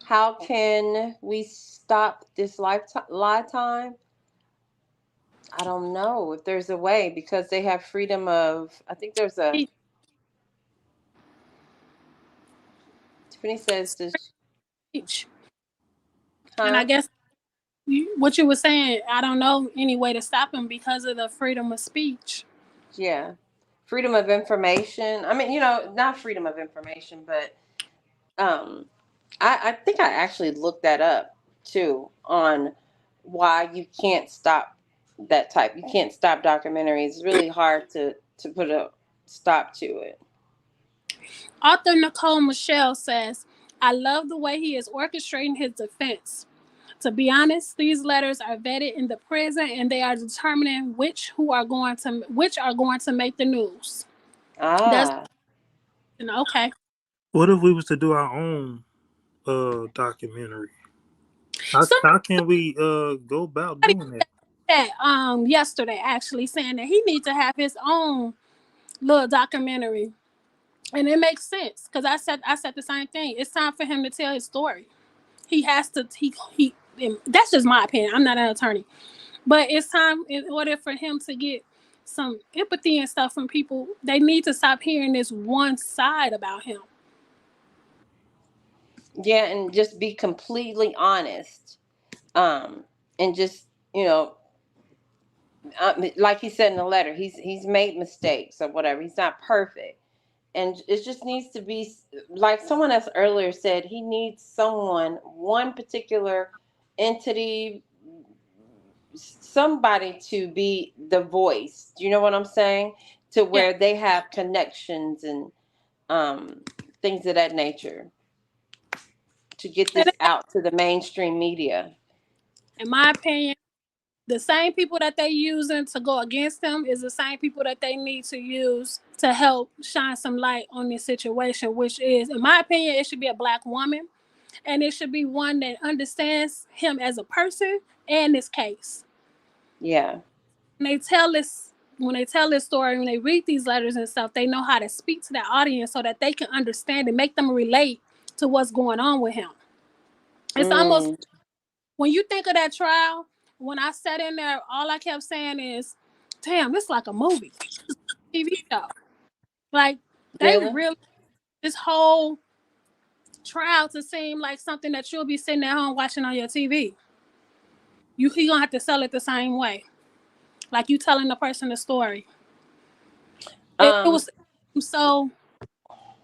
How can we stop this lie time? I don't know if there's a way because they have freedom of. I think there's a. Tiffany says this. Speech. And I Huh? guess what you were saying, I don't know any way to stop him because of the freedom of speech. Yeah. Freedom of information. I mean, not freedom of information, but um, I think I actually looked that up too on why you can't stop that type. You can't stop documentaries. It's really hard to put a stop to it. Author Nicole Michelle says, I love the way he is orchestrating his defense. To be honest, these letters are vetted in the prison and they are determining which are going to make the news. That's Ah, okay. What if we was to do our own documentary? How Somebody can we go about doing that? said yesterday actually saying that he needs to have his own little documentary. And it makes sense because I said the same thing. It's time for him to tell his story. He has to he that's just my opinion. I'm not an attorney. But it's time in order for him to get some empathy and stuff from people. They need to stop hearing this one side about him. yeah, and just be completely honest. Um, and just like he said in the letter, he's made mistakes or whatever. He's not perfect, and it just needs to be like someone else earlier said. He needs someone, one particular entity, somebody to be the voice. Do you know what I'm saying? To Yeah. where they have connections and um, things of that nature to get And this out to the mainstream media. in my opinion, the same people that they using to go against them is the same people that they need to use to help shine some light on this situation, which is, in my opinion, it should be a black woman and it should be one that understands him as a person and this case. Yeah. When they tell this story, when they read these letters and stuff, they know how to speak to that audience so that they can understand and make them relate to what's going on with him. It's almost Mm, when you think of that trial, when I sat in there, all I kept saying is, damn, this is like a movie, TV show. Like they really? really this whole trial to seem like something that you'll be sitting at home watching on your TV. He gonna have to sell it the same way. Like you telling the person the story. It Um, was so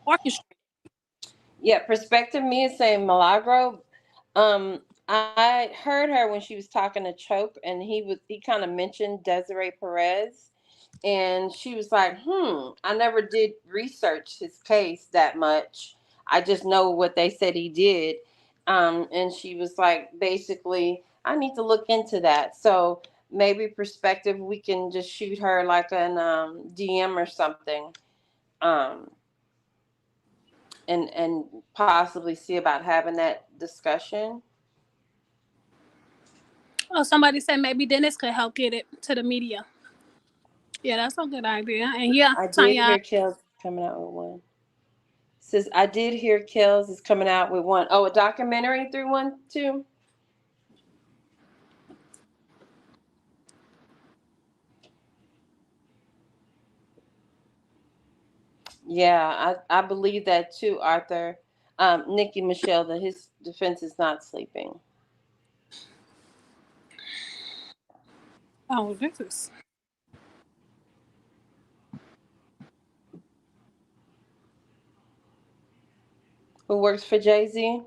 orchestrated. yeah, Perspective Me is saying Milagro. I heard her when she was talking to Chope, and he kind of mentioned Desiree Perez, and she was like, I never did research his case that much. I just know what they said he did. And she was like, basically, I need to look into that. So maybe Perspective, we can just shoot her like an DM or something. Um, and possibly see about having that discussion. Oh, somebody said maybe Dennis could help get it to the media. Yeah, that's a good idea. And yeah, I did Tanya, hear Kells coming out with one. Says I did hear Kells is coming out with one. Oh, a documentary through one too. Yeah, I believe that too, Arthur. Nikki Michelle, that his defense is not sleeping. oh, this is Who works for Jay Z?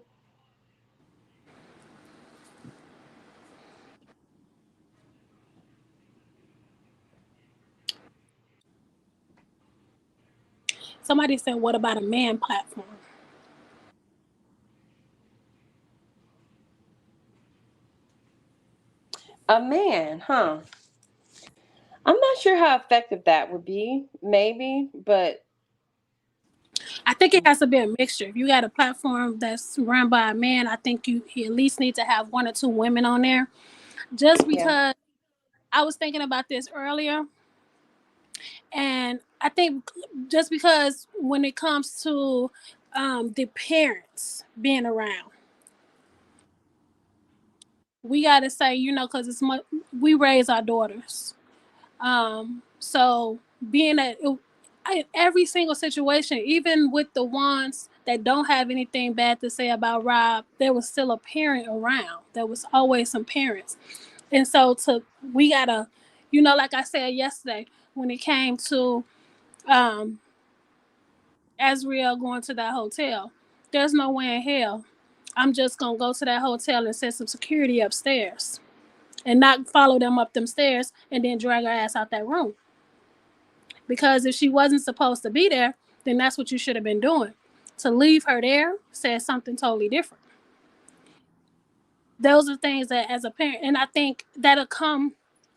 somebody said, what about a man platform? A man, huh? I'm not sure how effective that would be. Maybe, but I think it has to be a mixture. If you got a platform that's run by a man, I think you at least need to have one or two women on there. Just Yeah. because I was thinking about this earlier, and I think just because when it comes to the parents being around, we got to say, because we raise our daughters. So being at every single situation, even with the ones that don't have anything bad to say about Rob, there was still a parent around. There was always some parents. And so we gotta, like I said yesterday, when it came to um Azriel going to that hotel, there's no way in hell I'm just gonna go to that hotel and set some security upstairs and not follow them up them stairs and then drag her ass out that room. Because if she wasn't supposed to be there, then that's what you should have been doing. To leave her there says something totally different. Those are things that, as a parent, and I think that'll come.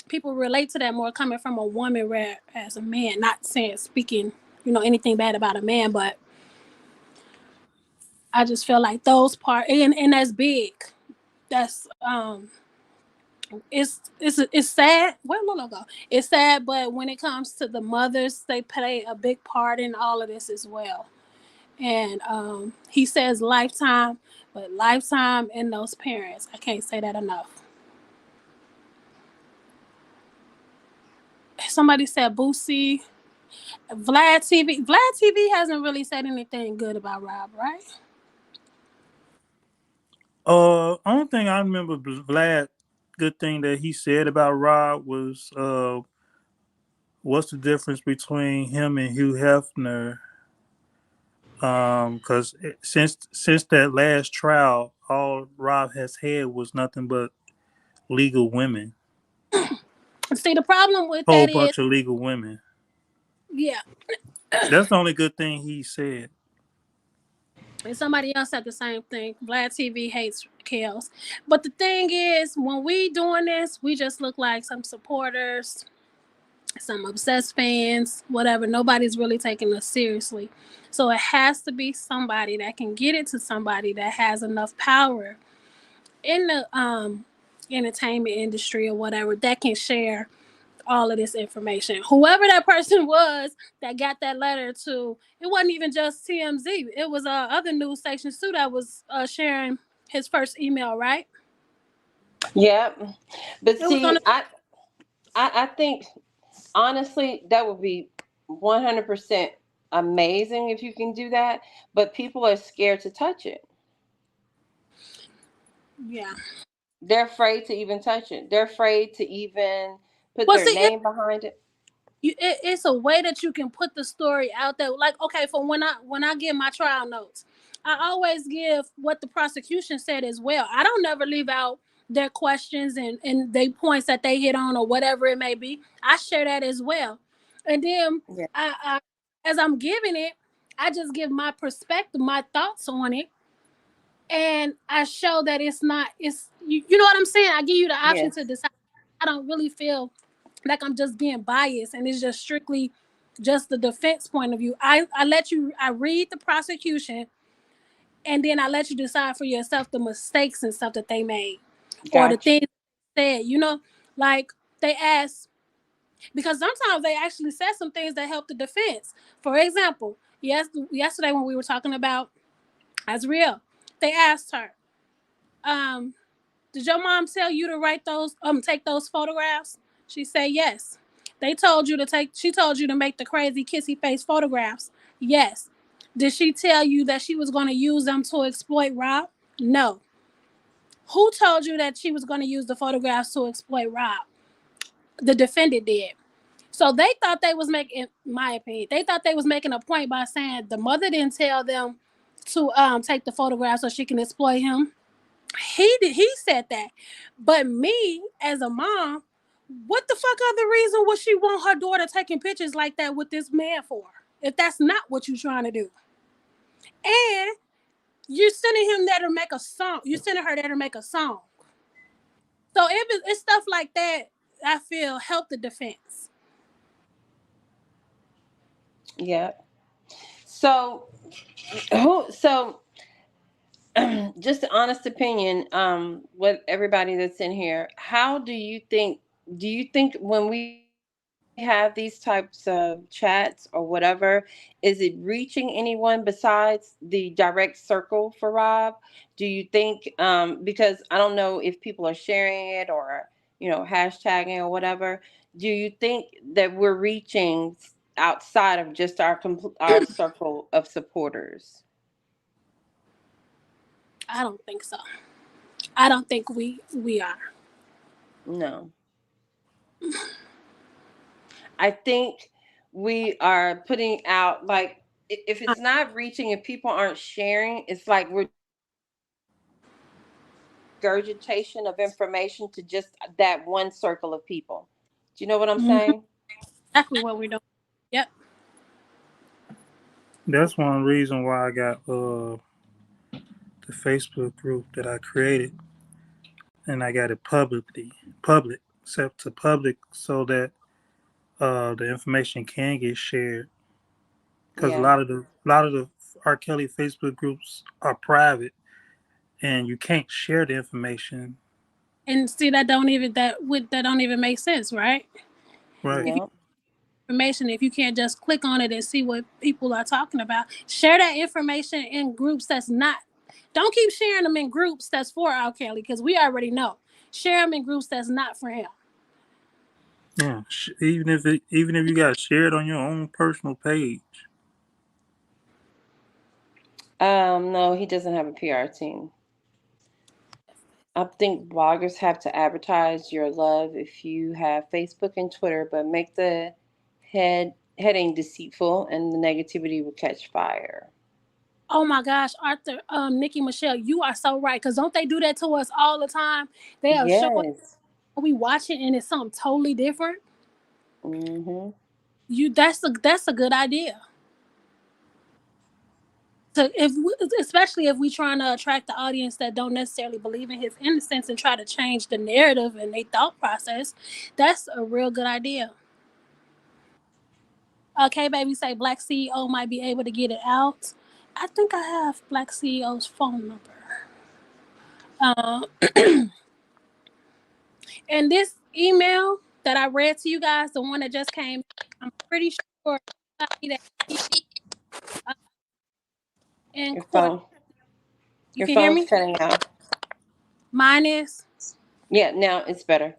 People relate to that more coming from a woman, where as a man, not saying speaking, anything bad about a man, but I just feel like those part, and that's big. That's it's sad. Well, no, go. It's sad, but when it comes to the mothers, they play a big part in all of this as well. And he says Lifetime, but Lifetime and those parents, I can't say that enough. Somebody said Boosie, Vlad TV hasn't really said anything good about Rob, right? Only thing I remember Vlad good thing that he said about Rob was what's the difference between him and Hugh Hefner? Because since that last trial, all Rob has had was nothing but legal women, See, the problem with whole that is, bunch of legal women. yeah, That's the only good thing he said. and somebody else said the same thing. Vlad TV hates Kels, but the thing is, when we doing this, we just look like some supporters, some obsessed fans, whatever. Nobody's really taking us seriously. So it has to be somebody that can get it to somebody that has enough power in the entertainment industry or whatever that can share all of this information. Whoever that person was that got that letter to, it wasn't even just TMZ. It was other news stations too that was sharing his first email, right? Yep. But It was on. see, I think honestly that would be 100% amazing if you can do that. But people are scared to touch it. Yeah. They're afraid to even touch it. They're afraid to even put Well, their see, name behind it. it's a way that you can put the story out there. Like, okay, for when I give my trial notes, I always give what the prosecution said as well. I don't never leave out their questions and they points that they hit on or whatever it may be. I share that as well. And then Yeah. I as I'm giving it, I just give my perspective, my thoughts on it, and I show that it's not. You know what I'm saying. I give you the option to Yes. decide. I don't really feel like I'm just being biased and it's just strictly just the defense point of view. I read the prosecution and then I let you decide for yourself the mistakes and stuff that they made or the Gotcha. things they said, like they asked, because sometimes they actually said some things that help the defense. For example, yesterday when we were talking about Azriel, they asked her, um, did your mom tell you to take those photographs? She said yes. She told you to make the crazy kissy face photographs. Yes. Did she tell you that she was going to use them to exploit Rob? No. Who told you that she was going to use the photographs to exploit Rob? The defendant did. So they thought they was making, in my opinion, they thought they was making a point by saying the mother didn't tell them to take the photographs so she can exploit him. He said that. But me as a mom, what the fuck other reason would she want her daughter taking pictures like that with this man for, if that's not what you're trying to do? And you're sending him there to make a song. You're sending her there to make a song. So it's stuff like that I feel help the defense. Yep. So, so just an honest opinion, with everybody that's in here, how do you think when we have these types of chats or whatever, is it reaching anyone besides the direct circle for Rob? Do you think, because I don't know if people are sharing it or, hashtagging or whatever, do you think that we're reaching outside of just our circle of supporters? I don't think so. I don't think we are. No. I think we are putting out, like, if it's not reaching, if people aren't sharing, it's like we're doing regurgitation of information to just that one circle of people. Do you know what I'm Mm-hmm. saying? Exactly what we're doing. Yep. That's one reason why I got the Facebook group that I created, and I got it public, set to public, so that the information can get shared. Because Yeah. a lot of the R. Kelly Facebook groups are private, and you can't share the information. And see, that don't even make sense, right? Right. If you No. information, if you can't just click on it and see what people are talking about, share that information in groups that's not. Don't keep sharing them in groups that's for R. Kelly, because we already know. Share them in groups that's not for him. Yeah. Even if you got shared on your own personal page. No, he doesn't have a PR team. I think bloggers have to advertise your love if you have Facebook and Twitter, but make the heading deceitful and the negativity will catch fire. Oh my gosh, Arthur, Nikki Michelle, you are so right. Because don't they do that to us all the time? They'll show us, Yes. we watch it and it's something totally different. Mhm. That's a good idea. So especially if we trying to attract the audience that don't necessarily believe in his innocence and try to change the narrative and their thought process, that's a real good idea. Okay, baby, say Black CEO might be able to get it out. I think I have Black CEO's phone number. Uh, and this email that I read to you guys, the one that just came, I'm pretty sure that he, uh, in Your court. phone You your can hear phone's me? cutting out. Mine is. Yeah, now it's better.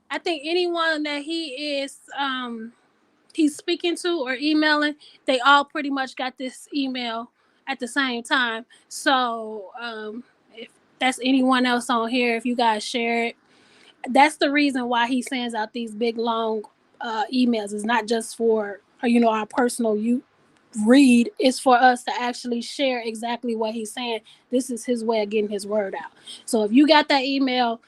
I think anyone that he's speaking to or emailing, they all pretty much got this email at the same time. So if that's anyone else on here, if you guys share it, that's the reason why he sends out these big long emails. It's not just for our personal read. It's for us to actually share exactly what he's saying. This is his way of getting his word out. So if you got that email,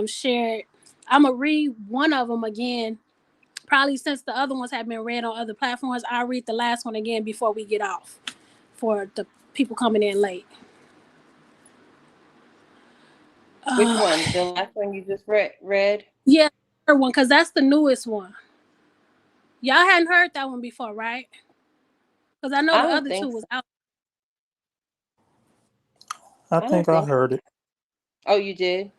share it. I'm gonna read one of them again. Probably since the other ones have been read on other platforms, I'll read the last one again before we get off for the people coming in late. Which Uh, one? The last one you just read? yeah, third one, because that's the newest one. Y'all hadn't heard that one before, right? Because I know I the don't other think two so. was out. I I don't think I think. heard it. Oh, you did?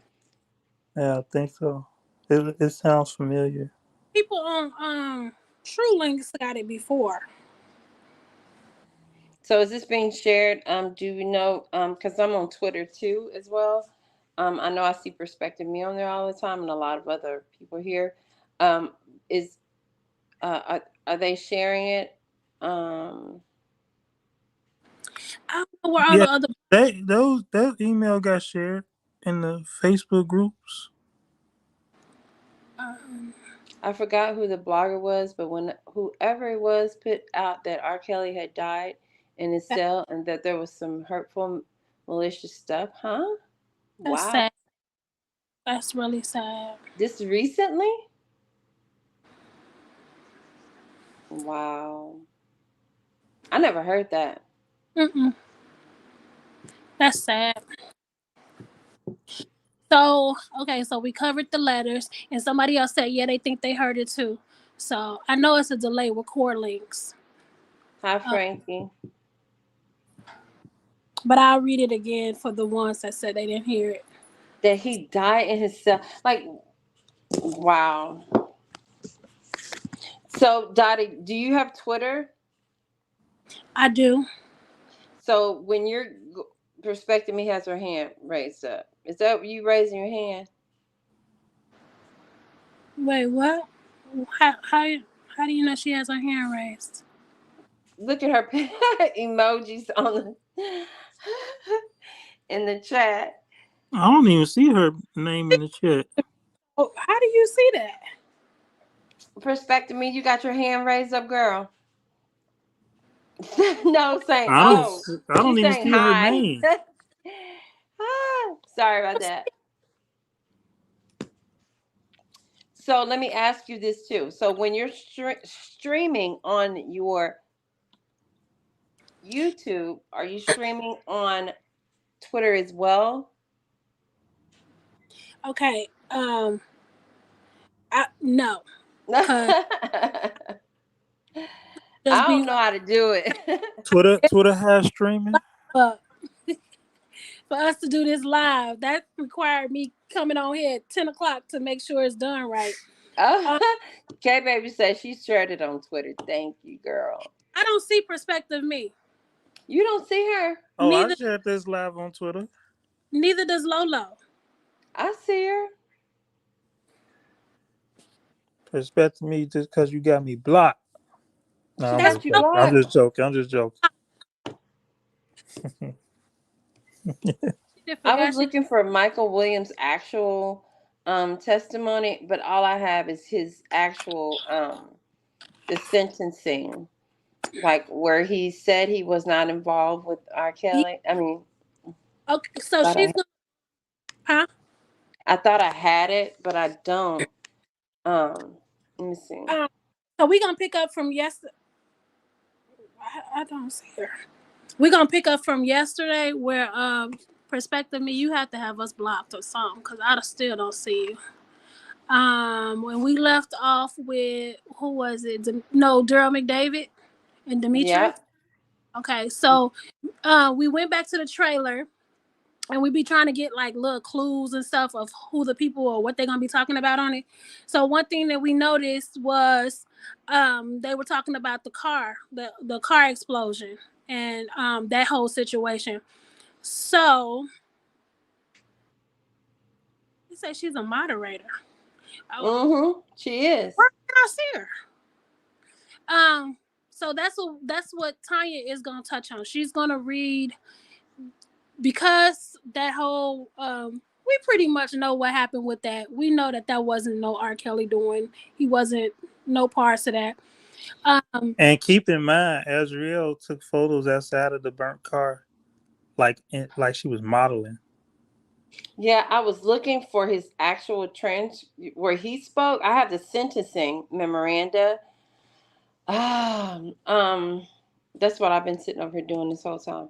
Yeah, I think so. It sounds familiar. People on True Links got it before. So is this being shared? Do you know? Because I'm on Twitter too as well. I know I see Perspective Me on there all the time, and a lot of other people here. Um, is are they sharing it? I don't know where all Yeah, the other. that email got shared in the Facebook groups. Um, I forgot who the blogger was, but when whoever it was put out that R. Kelly had died in his that, cell and that there was some hurtful, malicious stuff, huh? that's Wow. sad. That's really sad. This recently? Wow. I never heard that. Mm-mm, that's sad. So okay, so we covered the letters, and somebody else said, yeah, they think they heard it too. So I know it's a delay with core links. Hi, Frankie. But I'll read it again for the ones that said they didn't hear it. That he died in his cell. Like, wow. So, Dottie, do you have Twitter? I do. So, when you're Perspective Me has her hand raised up. Is that you raising your hand? Wait, what? How, how, how do you know she has her hand raised? Look at her emojis on the in the chat. I don't even see her name in the chat. Oh, how do you see that? Perspective Me, you got your hand raised up, girl. No, saying, I don't. oh, I don't she's even saying see her hi. name. Sorry about that. So let me ask you this too. So when you're streaming on your YouTube, are you streaming on Twitter as well? Okay. No, cause I just be don't know how to do it. Twitter has streaming. uh, for us to do this live. That required me coming on here at 10 o'clock to make sure it's done right. Oh, Uh, K Baby says she shared it on Twitter. Thank you, girl. I don't see Perspective Me. You don't see her? Oh, I Neither shared this live on Twitter. neither does Lolo. I see her. Respect me just because you got me blocked. No, She I'm That's just got you joking. I'm blocked. just joking. I'm just joking. she I was forgot she. looking for Michael Williams' actual testimony, but all I have is his actual the sentencing, like where he said he was not involved with R. Yeah, Kelly. I mean, okay, so thought she's gonna. Huh? I thought I had it, but I don't. Let me see. Um, so we gonna pick up from yesterday. I don't see her. We're gonna pick up from yesterday where Perspective Me, you have to have us blocked or something because I still don't see you. When we left off with who was it? No, Daryl McDavid and Demetri. Yeah. Okay, so we went back to the trailer and we be trying to get like little clues and stuff of who the people or what they're gonna be talking about on it. So one thing that we noticed was they were talking about the car explosion and that whole situation. So you say she's a moderator. Oh, She is. where can I see her? Um, so that's what Tanya is gonna touch on. She's gonna read because that whole we pretty much know what happened with that. We know that that wasn't no R. Kelly doing. He wasn't no parts of that. And keep in mind, Azriel took photos outside of the burnt car, like she was modeling. Yeah, I was looking for his actual where he spoke. I have the sentencing memoranda. Um, um, that's what I've been sitting over here doing this whole time.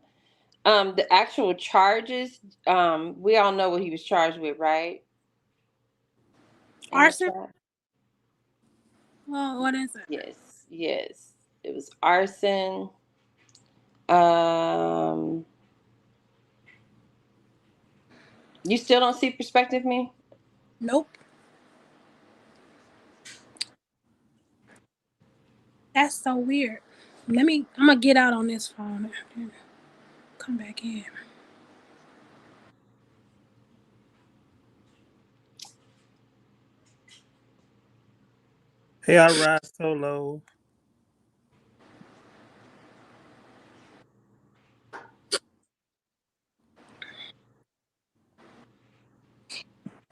The actual charges, we all know what he was charged with, right? In the Arson. chat. Well, what is it? Yes, yes. It was arson. Um, you still don't see Perspective Me? Nope. That's so weird. I'm gonna get out on this phone and come back in. Hey, I ride solo.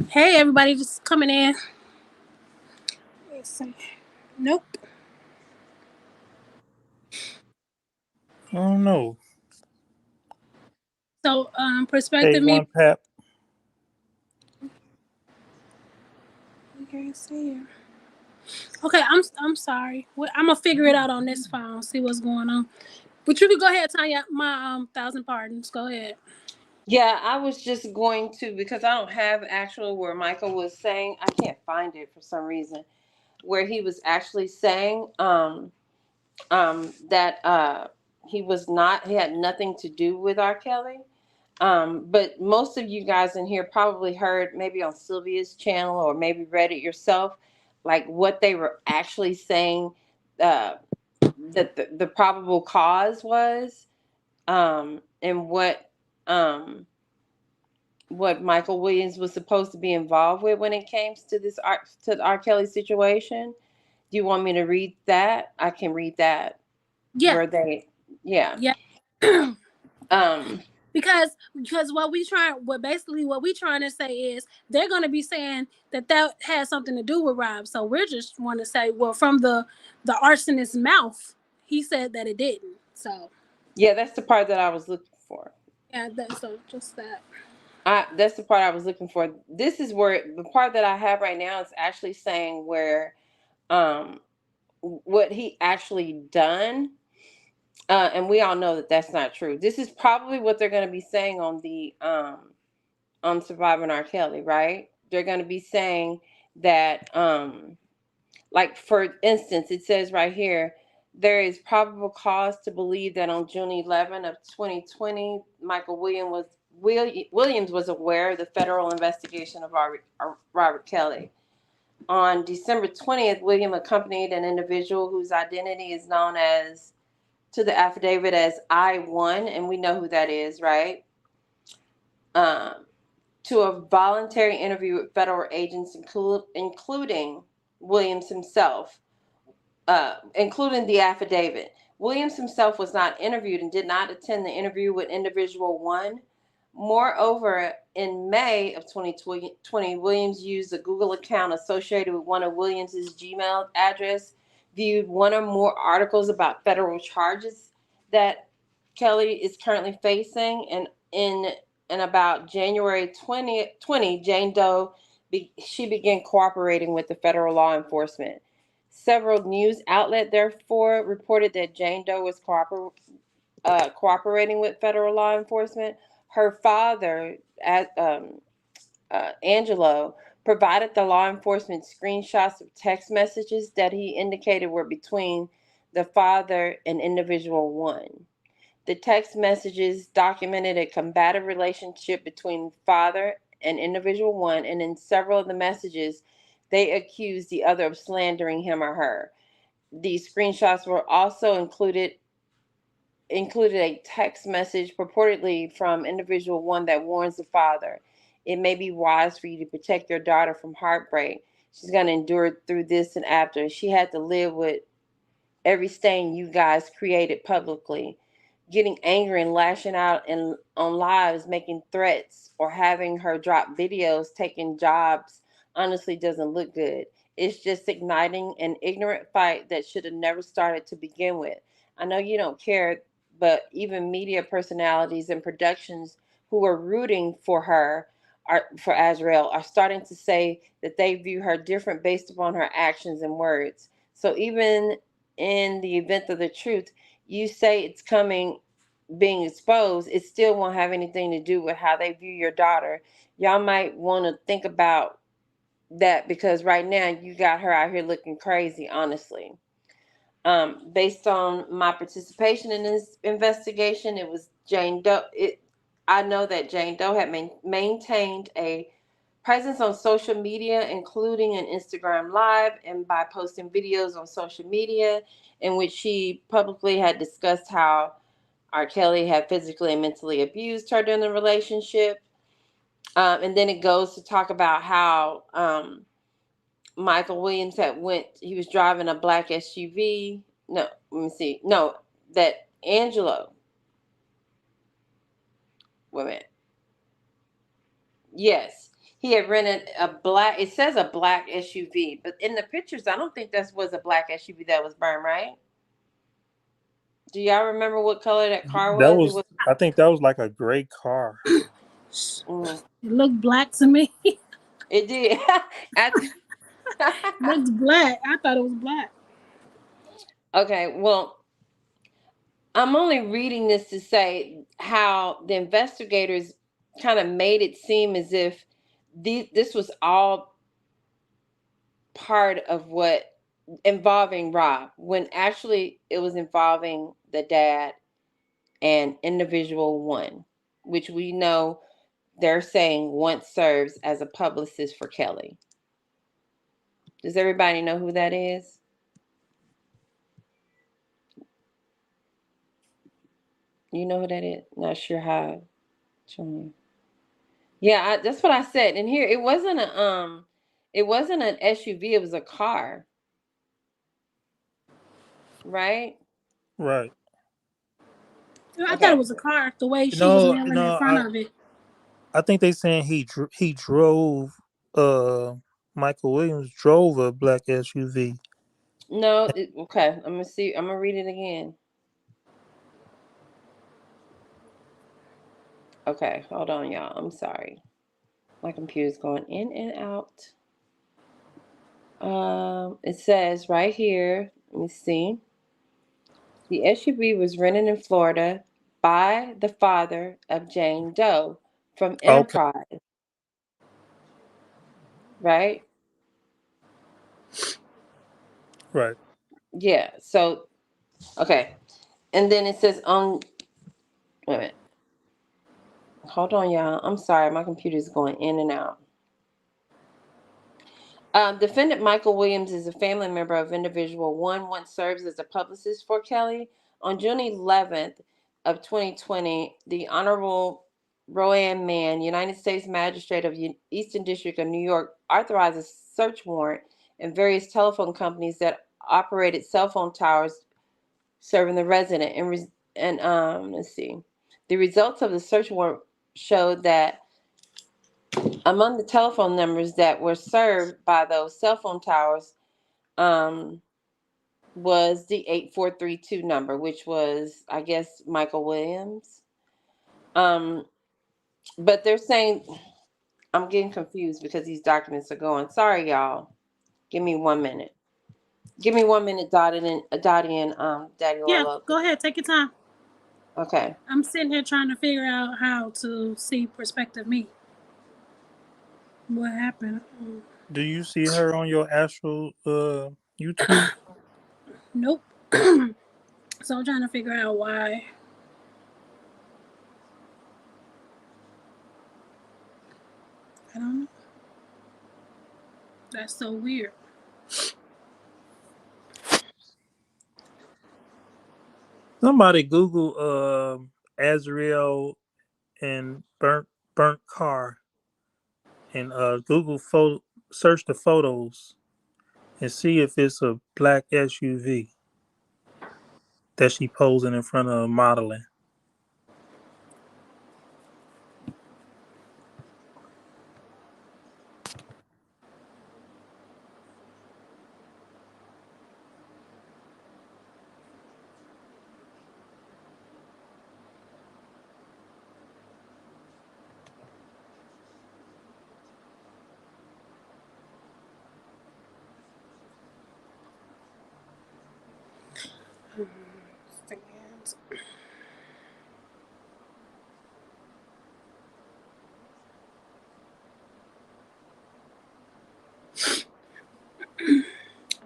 Hey, everybody, just coming in. Let's see. Nope. I don't know. So, Hey, Perspective Me. one pap. You can't see her. Okay, I'm sorry. I'm gonna figure it out on this phone. See what's going on. But you can go ahead, Tanya. My thousand pardons. Go ahead. Yeah, I was just going to, because I don't have actual where Michael was saying, I can't find it for some reason, where he was actually saying, that he had nothing to do with R. Kelly. But most of you guys in here probably heard maybe on Sylvia's channel or maybe read it yourself, like what they were actually saying that the probable cause was, and what Michael Williams was supposed to be involved with when it came to to the R. Kelly situation. Do you want me to read that? I can read that. Yeah. Where they, yeah. Yeah. Um, because what we trying to say is they're going to be saying that has something to do with Rob. So we're just want to say, well, from the arsonist's mouth, he said that it didn't. So yeah, that's the part that I was looking for. yeah, so just that. That's the part I was looking for. This is where the part that I have right now is actually saying where um, what he actually done. And we all know that that's not true. This is probably what they're going to be saying on the on Surviving R. Kelly, right? They're going to be saying that, like for instance, it says right here, there is probable cause to believe that on June 11 of 2020, Williams was aware of the federal investigation of Robert Kelly. On December 20th, William accompanied an individual whose identity is known as to the affidavit as I-1, and we know who that is, right? To a voluntary interview with federal agents, including Williams himself, including the affidavit. Williams himself was not interviewed and did not attend the interview with individual one. Moreover, in May of 2020, Williams used a Google account associated with one of Williams's Gmail address, viewed one or more articles about federal charges that Kelly is currently facing, and in about January 2020, Jane Doe she began cooperating with the federal law enforcement. Several news outlets, therefore, reported that Jane Doe was cooperating with federal law enforcement. Her father, Angelo, provided the law enforcement screenshots of text messages that he indicated were between the father and individual one. The text messages documented a combative relationship between father and individual one, and in several of the messages, they accused the other of slandering him or her. These screenshots were also included a text message purportedly from individual one that warns the father, it may be wise for you to protect your daughter from heartbreak. She's going to endure through this and after. She had to live with every stain you guys created publicly. Getting angry and lashing out on lives, making threats, or having her drop videos, taking jobs, honestly doesn't look good. It's just igniting an ignorant fight that should have never started to begin with. I know you don't care, but even media personalities and productions who are rooting for her, for Azrael, are starting to say that they view her different based upon her actions and words. So even in the event of the truth, you say it's coming, being exposed, it still won't have anything to do with how they view your daughter. Y'all might want to think about that, because right now you got her out here looking crazy, honestly. Based on my participation in this investigation, it was Jane Doe. I know that Jane Doe had maintained a presence on social media, including an Instagram Live, and by posting videos on social media in which she publicly had discussed how R. Kelly had physically and mentally abused her during the relationship. And then it goes to talk about how Michael Williams he was driving a black SUV. No, let me see. No, that Angelo. Wait a minute. Yes. He had rented it says a black SUV, but in the pictures, I don't think that was a black SUV that was burned, right? Do y'all remember what color that car That was? It was, was. I think that was like a gray car. Mm, It looked black to me. it did. Looked black. I thought it was black. Okay, well, I'm only reading this to say how the investigators kind of made it seem as if this was all part of what involving Rob, when actually it was involving the dad and individual one, which we know they're saying once serves as a publicist for Kelly. Does everybody know who that is? You know who that is? Not sure how. Show me. Yeah, that's what I said. And here it wasn't an SUV. It was a car, right? Right. I thought it Okay. was a car, the way she was No, kneeling in no. front of it. I think they saying he drove. Michael Williams drove a black SUV. No. Okay. I'm gonna see. I'm gonna read it again. Okay. Hold on, y'all. I'm sorry. My computer's going in and out. It says right here. Let me see. The SUV was rented in Florida by the father of Jane Doe from Okay. Enterprise, right? Right. Yeah. So okay. And then it says on. Wait a minute. Hold on, y'all. I'm sorry. My computer's going in and out. Defendant Michael Williams is a family member of individual one. Once serves as a publicist for Kelly. On June 11th of 2020, the Honorable Roanne Mann, United States Magistrate of Eastern District of New York, authorized a search warrant and various telephone companies that operated cell phone towers serving the resident. And let's see, the results of the search warrant showed that among the telephone numbers that were served by those cell phone towers um, was the 8432 number, which was, I guess, Michael Williams. Um, but they're saying, I'm getting confused because these documents are going. Sorry, y'all. Give me 1 minute. Give me 1 minute, Dottie and Daddy Yeah, Lolo. go ahead, take your time. Okay. I'm sitting here trying to figure out how to see perspective me. What happened? Do you see her on your actual YouTube? Nope. So I'm trying to figure out why. I don't know. That's so weird. Somebody Google Azrael and burnt car and Google photo search the photos and see if it's a black SUV that she posing in front of modeling.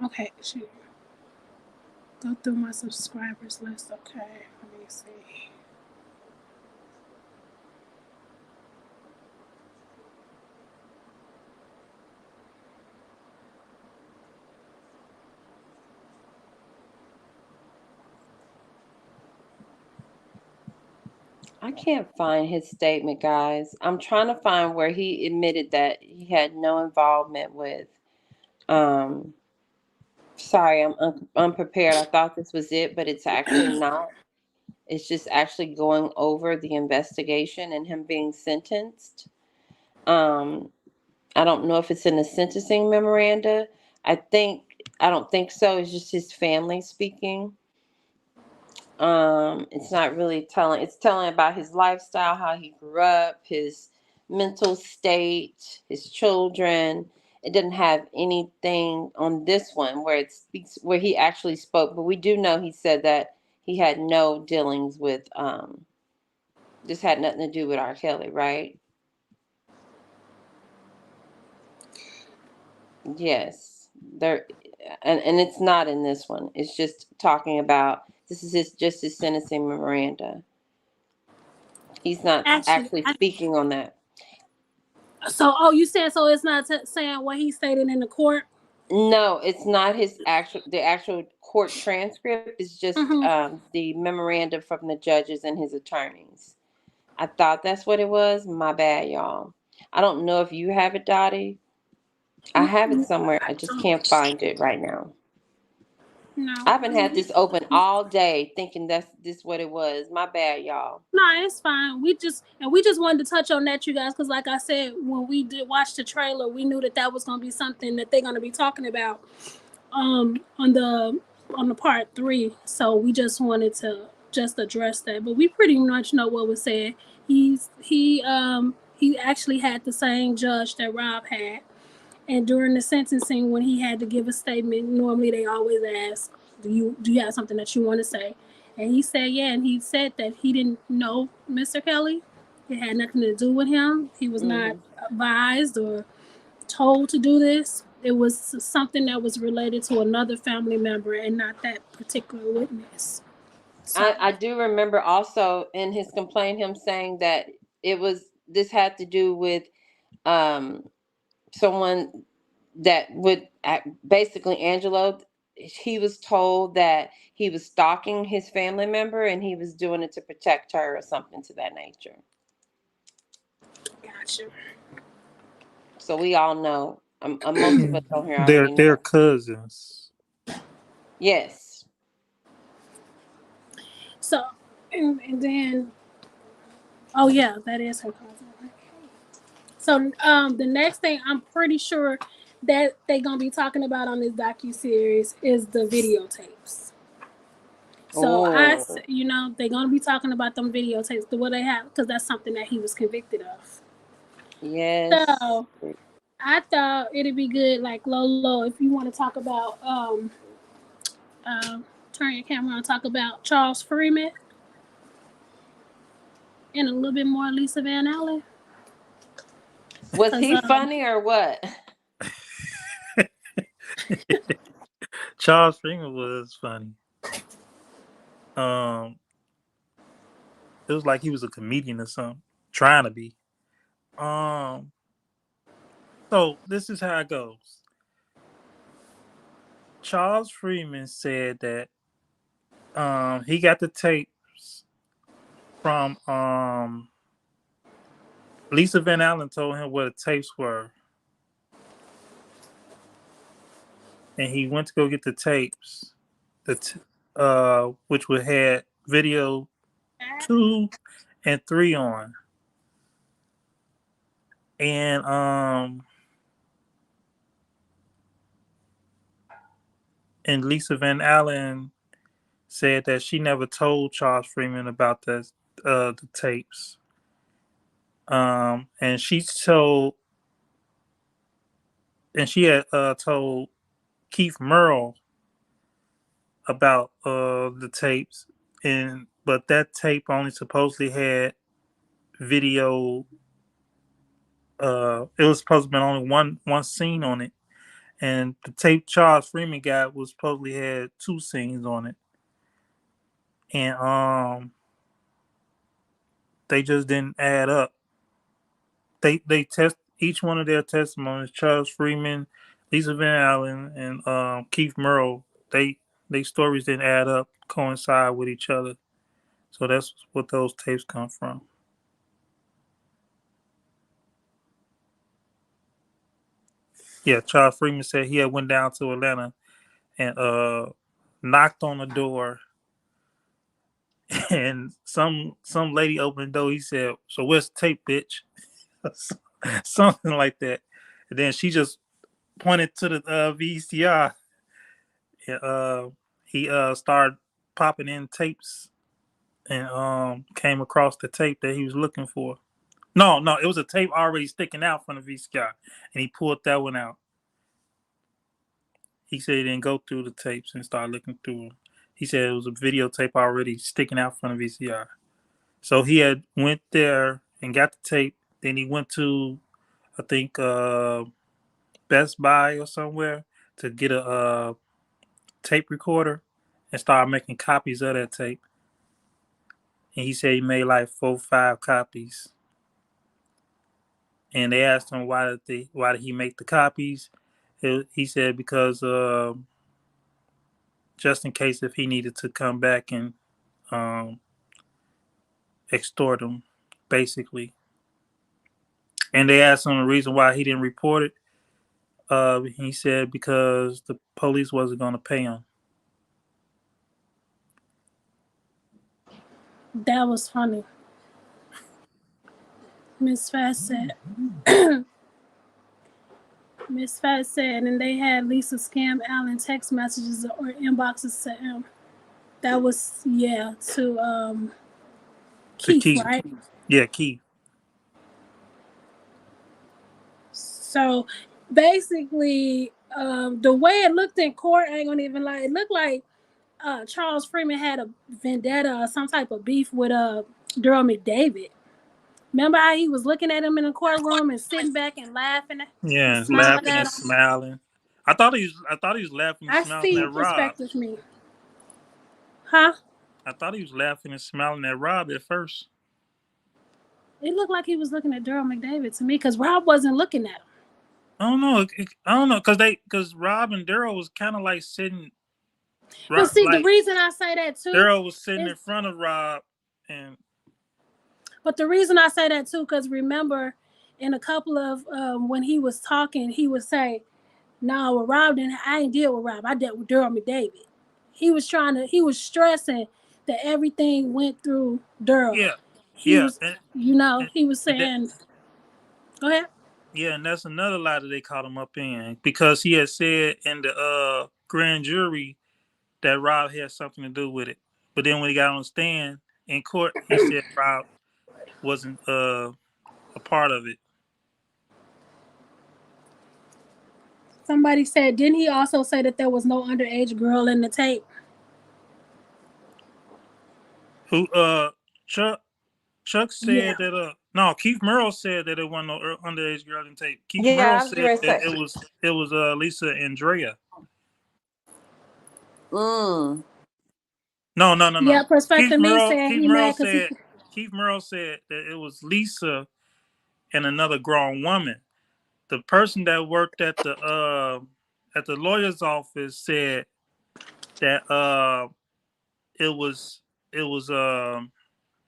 Okay, shoot. Go through my subscribers list. Okay, let me see. I can't find his statement, guys. I'm trying to find where he admitted that he had no involvement with. Um, Sorry, I'm unprepared. I thought this was it, but it's actually not. It's just actually going over the investigation and him being sentenced. Um, I don't know if it's in the sentencing memoranda. I don't think so. It's just his family speaking. It's not really telling. It's telling about his lifestyle, how he grew up, his mental state, his children. It didn't have anything on this one where it speaks where he actually spoke, but we do know he said that he had no dealings with this had nothing to do with R. Kelly, right? Yes. There and it's not in this one. It's just talking about this is just his sentencing memoranda. He's not Actually, actually speaking on that. you said so? It's not saying what he stated in the court. No, it's not his actual court transcript. It's just Mm-hmm. the memoranda from the judges and his attorneys. I thought that's what it was. My bad, y'all. I don't know if you have it, Dottie. I have it somewhere. I just can't find it right now. No. I haven't had this open all day thinking that's this what it was. My bad, y'all. No, it's fine. We just wanted to touch on that, you guys, because like I said, when we did watch the trailer, we knew that was going to be something that they're going to be talking about on the part 3. So we just wanted to just address that. But we pretty much know what was said. He actually had the same judge that Rob had, and during the sentencing, when he had to give a statement, normally they always ask, "Do you have something that you want to say?" And he said, "Yeah." And he said that he didn't know Mr. Kelly. It had nothing to do with him. He was not Hmm. advised or told to do this. It was something that was related to another family member and not that particular witness. So, I do remember also in his complaint him saying that this had to do with um someone that would basically Angelo. He was told that he was stalking his family member and he was doing it to protect her or something to that nature. gotcha. So we all know. Most of us on here they're already they're know. cousins. Yes. So, and then, oh yeah, that is her cousin. So the next thing I'm pretty sure that they gonna be talking about on this docu series is the videotapes. So Oh, they're gonna be talking about them videotapes, the what they have, because that's something that he was convicted of. yes. So I thought it'd be good, like Lolo, if you want to talk about turn your camera on, talk about Charles Freeman and a little bit more Lisa Van Allen, Was because he funny or what? Charles Freeman was funny. Um, it was like he was a comedian or something, trying to be. Um, so this is how it goes. Charles Freeman said that he got the tapes from Lisa Van Allen told him where the tapes were, and he went to go get the tapes, which would had video 2 and 3 on, and Lisa Van Allen said that she never told Charles Freeman about the tapes. And she had told Keith Merle about the tapes, but that tape only supposedly had video. It was supposed to be only one scene on it, and the tape Charles Freeman got was supposedly had 2 scenes on it, and they just didn't add up. They test each one of their testimonies. Charles Freeman, Lisa Van Allen, and Keith Merle. They stories didn't add up, coincide with each other. So that's what those tapes come from. Yeah, Charles Freeman said he had went down to Atlanta and knocked on the door, and some lady opened the door. He said, "So where's the tape, bitch?" Something like that. And then she just pointed to the VCR. uh, he started popping in tapes and came across the tape that he was looking for. No, it was a tape already sticking out from the VCR, and he pulled that one out. He said he didn't go through the tapes and start looking through them. He said it was a videotape already sticking out from the VCR. So he had went there and got the tape. Then he went to, I think, Best Buy or somewhere to get a tape recorder and start making copies of that tape. And he said he made like 4, 5 copies. And they asked him why did he make the copies? He said because just in case if he needed to come back and um, extort him, basically. And they asked him the reason why he didn't report it. He said because the police wasn't going to pay him. That was funny. Miss Fat said, Miss Fat said, and they had Lisa scam Alan text messages or inboxes to him. That was, yeah, to Keith, Keith. right? Yeah, Keith. So basically, the way it looked in court, I ain't gonna even lie, it looked like Charles Freeman had a vendetta or some type of beef with Daryl McDavid. Remember how he was looking at him in the courtroom and sitting back and laughing and Yeah, smiling laughing at and him? smiling. I thought he was laughing and I smiling see at Rob. perspective me. Huh? I thought he was laughing and smiling at Rob at first. It looked like he was looking at Daryl McDavid to me because Rob wasn't looking at him. I don't know, because Rob and Daryl was kind of like sitting. But see, the Like reason I say that too Daryl was sitting is, in front of Rob, and but the reason I say that too, because remember, in a couple of when he was talking, he would say, "No, with Rob, I ain't deal with Rob. I dealt with Daryl McDavid." He was stressing that everything went through Daryl. yeah, He yeah, was, you know, and, he was and that, saying, "Go ahead." yeah, and that's another lie that they caught him up in because he had said in the grand jury that Rob had something to do with it, but then when he got on the stand in court, he said Rob wasn't a part of it. Somebody said, didn't he also say that there was no underage girl in the tape? Who Chuck Chuck Yeah. said that no, Keith Merle said that it wasn't no underage girl in tape. Keith Yeah, Merle I was said going to that say. it was Lisa Andrea. Mm. No. Yeah, Perspective Me said Keith he Merle mad because he. said that it was Lisa and another grown woman. The person that worked at the lawyer's office said that it was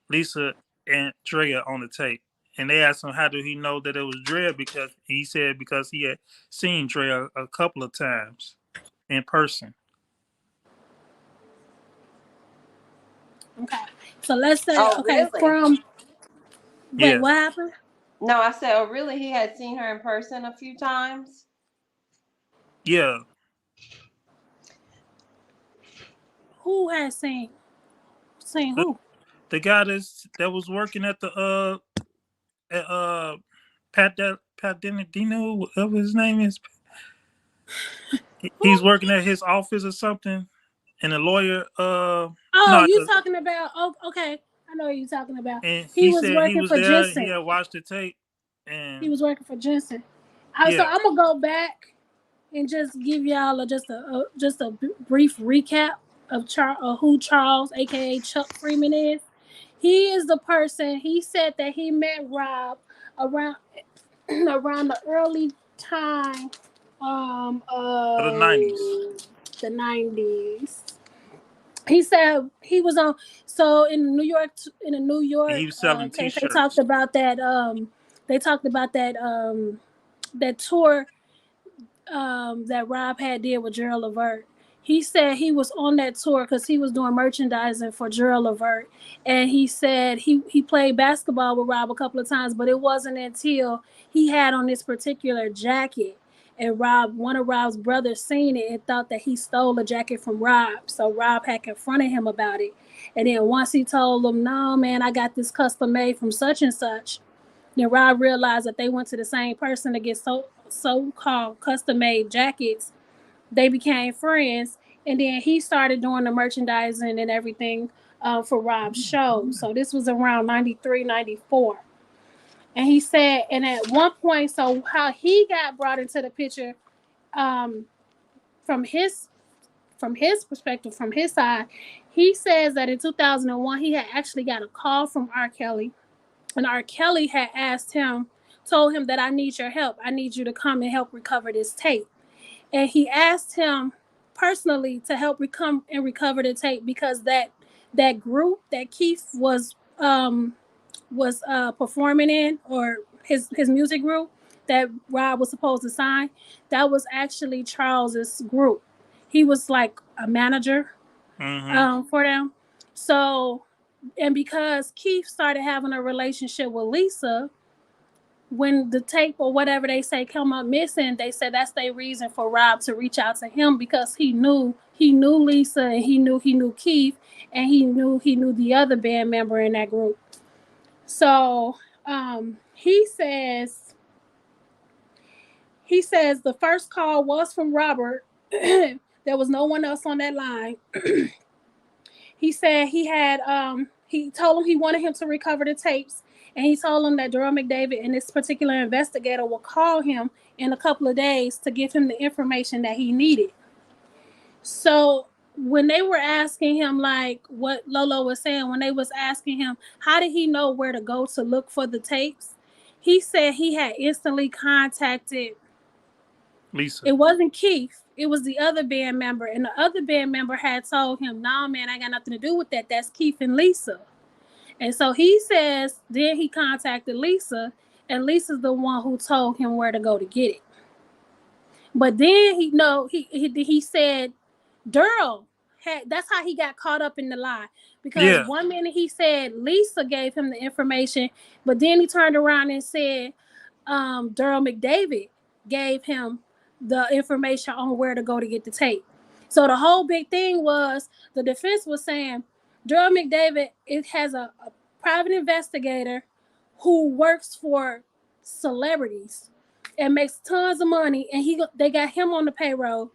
Lisa and Drea on the tape. And they asked him how did he know that it was Drea because he said because he had seen Drea a couple of times in person. Okay. So let's say, Oh, okay, really? wait, Yeah. what happened? No, I said, oh, really? He had seen her in person a few times? Yeah. Who has seen The, who? the guy that was working at the at, Pat Dino, whatever his name is. Who? He's working at his office or something. And the lawyer Oh, no, you talking about? Oh, okay. I know what you're talking about. and He he was said he working was for there, he Jensen. had watched the tape He and was working for Jensen. So yeah. I'm gonna go back and just give y'all just a brief recap of who Charles, aka Chuck Freeman, is. He is the person. He said that he met Rob around around the early time Of the of 90s. the 90s. He said he was on. So in the New And he York was selling case, they talked t-shirts. about that. They talked about that tour that Rob had did with Gerald Levert. He said he was on that tour because he was doing merchandising for Gerald Levert, and he said he played basketball with Rob a couple of times, but it wasn't until he had on this particular jacket, and one of Rob's brothers, seen it and thought that he stole a jacket from Rob. So Rob had confronted him about it, and then once he told him, "No, man, I got this custom made from such and such," then Rob realized that they went to the same person to get so-called custom-made jackets. They became friends, and then he started doing the merchandising and everything for Rob's show. So this was around 93, 94. And he said, and at one point, so how he got brought into the picture, um, from his perspective, from his side, he says that in 2001 he had actually got a call from R. Kelly, and R. Kelly had told him that I need your help. I need you to come and help recover this tape. And he asked him personally to help recover the tape because that group that Keith was performing in, or his music group that Rob was supposed to sign, that was actually Charles's group. He was like a manager for them. So, and because Keith started having a relationship with Lisa, when the tape or whatever they say come up missing, they said that's their reason for Rob to reach out to him, because he knew Lisa, and he knew Keith, and he knew the other band member in that group. So he says the first call was from Robert. There was no one else on that line. He said he told him he wanted him to recover the tapes, and he told him that Daryl McDavid and this particular investigator will call him in a couple of days to give him the information that he needed. So when they were asking him, like what Lolo was saying, when they was asking him how did he know where to go to look for the tapes, he said he had instantly contacted Lisa. It wasn't Keith. It was the other band member. And the other band member had told him, "Nah, man, I got nothing to do with that. That's Keith and Lisa." And so he says, then he contacted Lisa, and Lisa's the one who told him where to go to get it. But then he said Daryl that's how he got caught up in the lie. Because one minute he said Lisa gave him the information, but then he turned around and said Daryl McDavid gave him the information on where to go to get the tape. So the whole big thing was the defense was saying Daryl McDavid, it has a private investigator who works for celebrities and makes tons of money, and they got him on the payroll.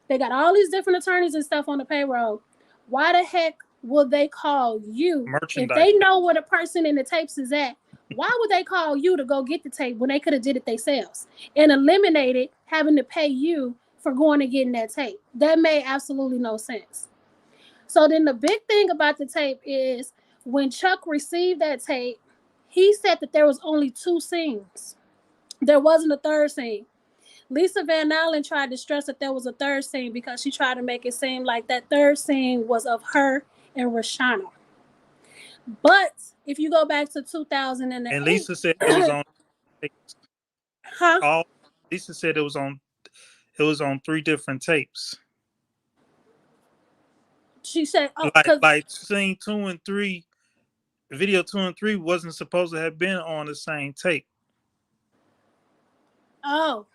They got all these different attorneys and stuff on the payroll. Why the heck will they call you if they know where the person in the tapes is at? Why would they call you to go get the tape when they could have did it themselves and eliminated having to pay you for going and getting that tape? That made absolutely no sense. So then the big thing about the tape is when Chuck received that tape, he said that there was only 2 scenes. There wasn't a third scene. Lisa Van Allen tried to stress that there was a third scene because she tried to make it seem like that third scene was of her and Rashana. But if you go back to 2008, and Lisa said it was on. huh? Lisa said it was on 3 different tapes. She said, "Oh, like scene 2 and 3, video 2 and 3 wasn't supposed to have been on the same tape." Oh,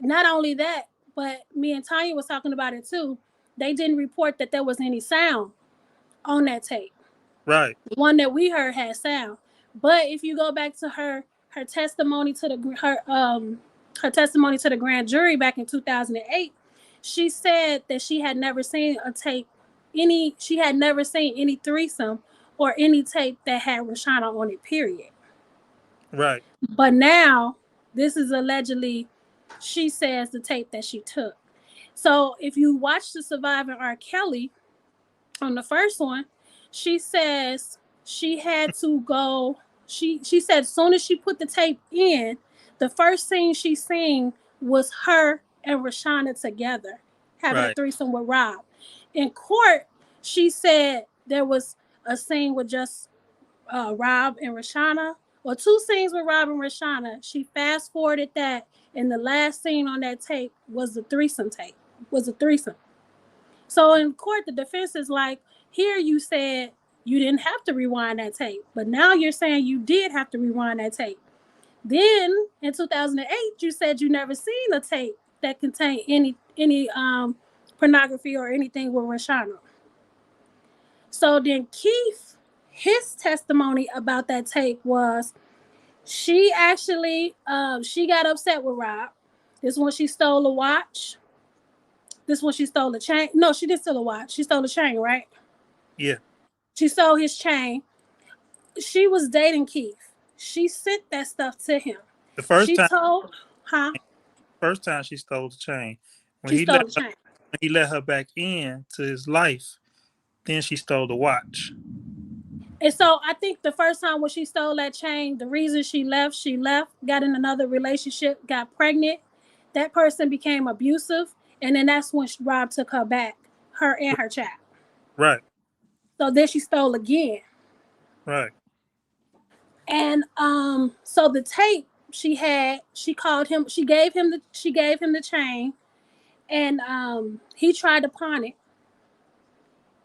not only that, but me and Tanya was talking about it too. They didn't report that there was any sound on that tape. Right. The one that we heard had sound. But if you go back to her testimony to her testimony to the grand jury back in 2008, she said that she had never seen she had never seen any threesome or any tape that had Rashana on it, period. Right. But now this is allegedly, she says, the tape that she took. So if you watch the Surviving R. Kelly on the first one, she says she had to go. She said as soon as she put the tape in, the first scene she seen was her and Rashana together having a threesome with Rob. In court, she said there was a scene with just Rob and Rashana, or 2 scenes with Rob and Rashana. She fast forwarded that, and the last scene on that tape was the threesome tape. Was a threesome. So in court, the defense is like, here you said you didn't have to rewind that tape, but now you're saying you did have to rewind that tape. Then in 2008, you said you never seen a tape that contained any pornography or anything with Rashana. So then Keith, his testimony about that tape was she actually she got upset with Rob. This one she stole a watch. This one she stole a chain. No, she didn't steal a watch. She stole a chain, right? Yeah. She stole his chain. She was dating Keith. She sent that stuff to him. The first she time, told, huh? first time she stole the chain, When She he stole let the chain. he let her back in to his life, then she stole the watch. And so I think the first time when she stole that chain, the reason she left, got in another relationship, got pregnant. That person became abusive, and then that's when Rob took her back, her and her child. Right. So then she stole again. Right. And so the tape she called him, she gave him the chain, and he tried to pawn it.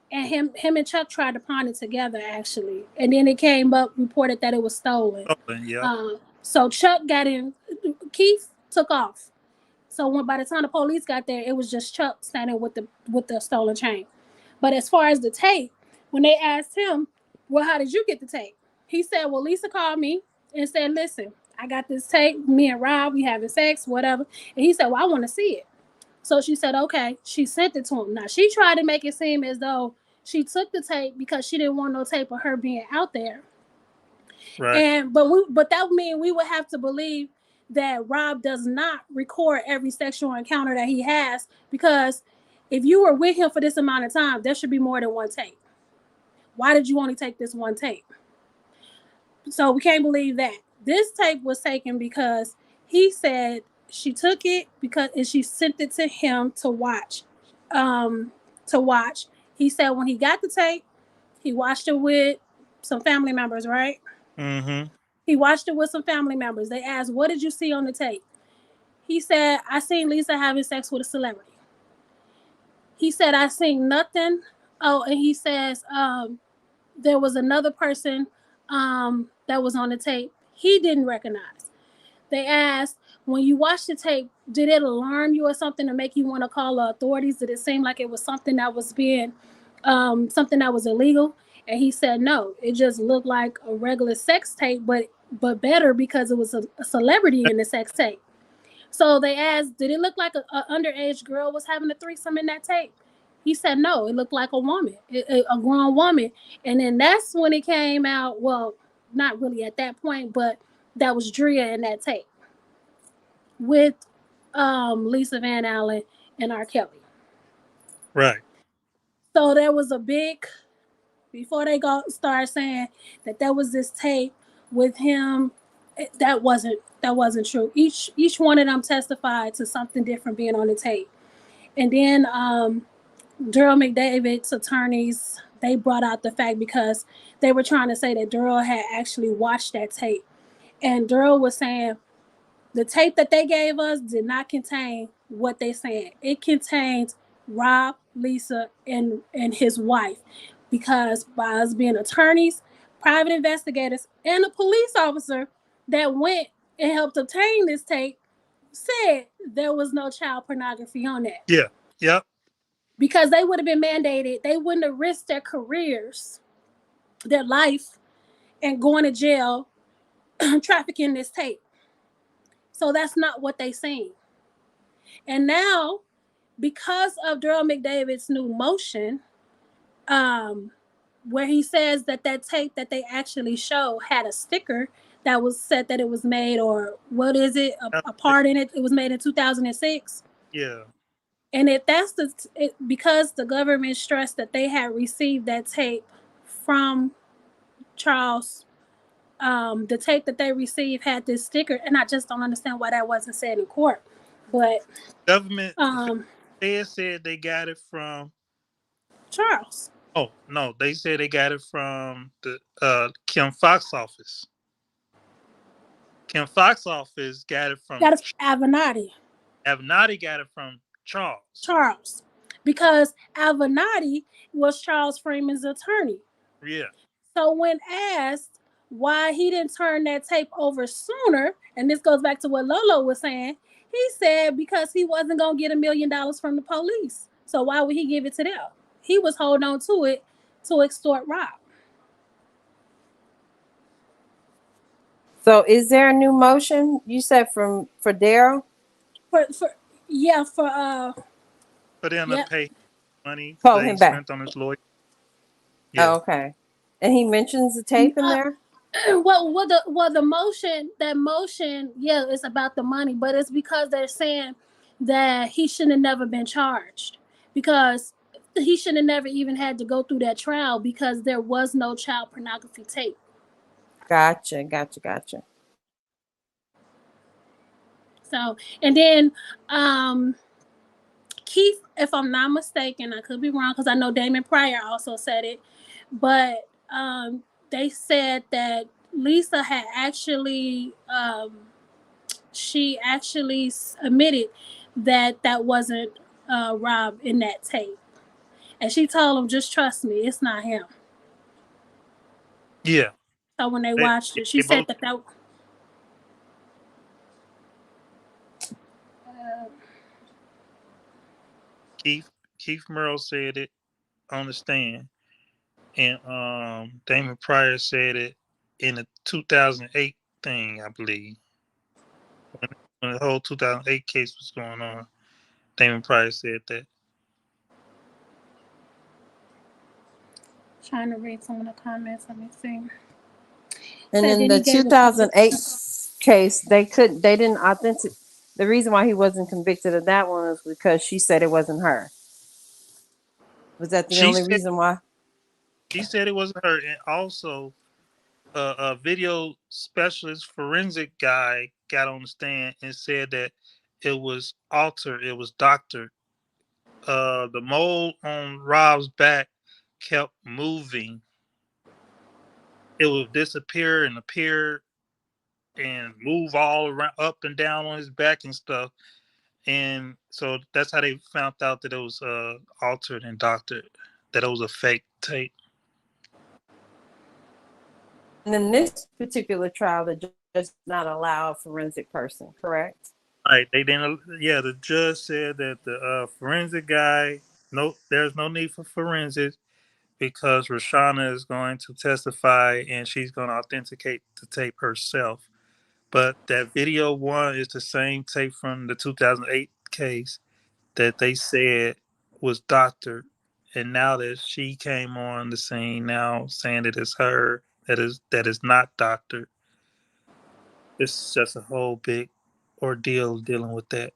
And him and Chuck tried to pawn it together actually. And then it came up reported that it was stolen. Stolen, yeah. So Chuck got in, Keith took off. So when by the time the police got there, it was just Chuck standing with the stolen chain. But as far as the tape, when they asked him, well, how did you get the tape? He said, well, Lisa called me and said, listen, I got this tape. Me and Rob, we having sex, whatever. And he said, well, I want to see it. So she said, okay. She sent it to him. Now, she tried to make it seem as though she took the tape because she didn't want no tape of her being out there. Right. And but that would mean we would have to believe that Rob does not record every sexual encounter that he has, because if you were with him for this amount of time, there should be more than one tape. Why did you only take this one tape? So we can't believe that. This tape was taken because he said she took it because and she sent it to him to watch. To watch. He said when he got the tape, he watched it with some family members, right? Mm-hmm. He watched it with some family members. They asked, what did you see on the tape? He said, I seen Lisa having sex with a celebrity. He said, I seen nothing. Oh, and he says, there was another person that was on the tape he didn't recognize. They asked, when you watched the tape, did it alarm you or something to make you want to call the authorities? Did it seem like it was something that was being, something that was illegal? And he said, no, it just looked like a regular sex tape, but better because it was a celebrity in the sex tape. So they asked, did it look like a underage girl was having a threesome in that tape? He said, no, it looked like a woman, a grown woman. And then that's when it came out. Well, not really at that point, but that was Drea in that tape with Lisa Van Allen and R. Kelly. Right. So there was a big, before they start saying that there was this tape with him, that wasn't true. Each one of them testified to something different being on the tape. And then Daryl McDavid's attorneys, they brought out the fact because they were trying to say that Daryl had actually watched that tape. And Daryl was saying the tape that they gave us did not contain what they said. It contained Rob, Lisa, and his wife. Because by us being attorneys, private investigators, and a police officer that went and helped obtain this tape said there was no child pornography on that. Yeah. Yep. Because they would have been mandated, they wouldn't have risked their careers, their life, and going to jail trafficking this tape. So that's not what they seen. And now, because of Daryl McDavid's new motion, where he says that tape that they actually show had a sticker that was said that it was made, or what is it, a part in it, it was made in 2006. Yeah. And if that's because the government stressed that they had received that tape from Charles, the tape that they received had this sticker, and I just don't understand why that wasn't said in court. But government they said they got it from Charles. Oh no, they said they got it from the Kim Fox office. Kim Fox office got it from Avenatti. Avenatti got it from Charles. Because Avenatti was Charles Freeman's attorney. Yeah. So when asked why he didn't turn that tape over sooner, and this goes back to what Lolo was saying, he said because he wasn't going to get $1 million from the police. So why would he give it to them? He was holding on to it to extort Rob. So is there a new motion you said for Daryl? For them to pay money Call that him he back. spent on his lawyer. Yeah. Oh, okay. And he mentions the tape in there? The motion, yeah, it's about the money, but it's because they're saying that he shouldn't have never been charged, because he shouldn't have never even had to go through that trial, because there was no child pornography tape. Gotcha. So, and then Keith, if I'm not mistaken, I could be wrong because I know Damon Pryor also said it, but they said that Lisa had actually, she actually admitted that that wasn't Rob in that tape. And she told him, just trust me, it's not him. Yeah, So when they they, watched it, she they said both. that. Uh, Keith Keith Merle said it on the stand, and Damon Pryor said it in the 2008 thing, I believe, when, when the whole 2008 case was going on. Damon Pryor said that. Trying to read some of the comments. Let me see. And Said in that he the gave a public. 2008 case, they didn't authentic. The reason why he wasn't convicted of that one was because she said it wasn't her. Was that the She only said reason why? she said it wasn't her, and also a video specialist forensic guy got on the stand and said that it was altered, it was doctored. The mole on Rob's back kept moving. It would disappear and appear and move all around, up and down on his back and stuff. And so that's how they found out that it was altered and doctored, that it was a fake tape. And in this particular trial, the judge did not allow a forensic person, correct? Right? They didn't. Yeah, the judge said that the forensic guy, no, there's no need for forensics because Rashana is going to testify and she's going to authenticate the tape herself. But that video one is the same tape from the 2008 case that they said was doctored. And now that she came on the scene, now saying that it's her that is not doctored, it's just a whole big ordeal dealing with that.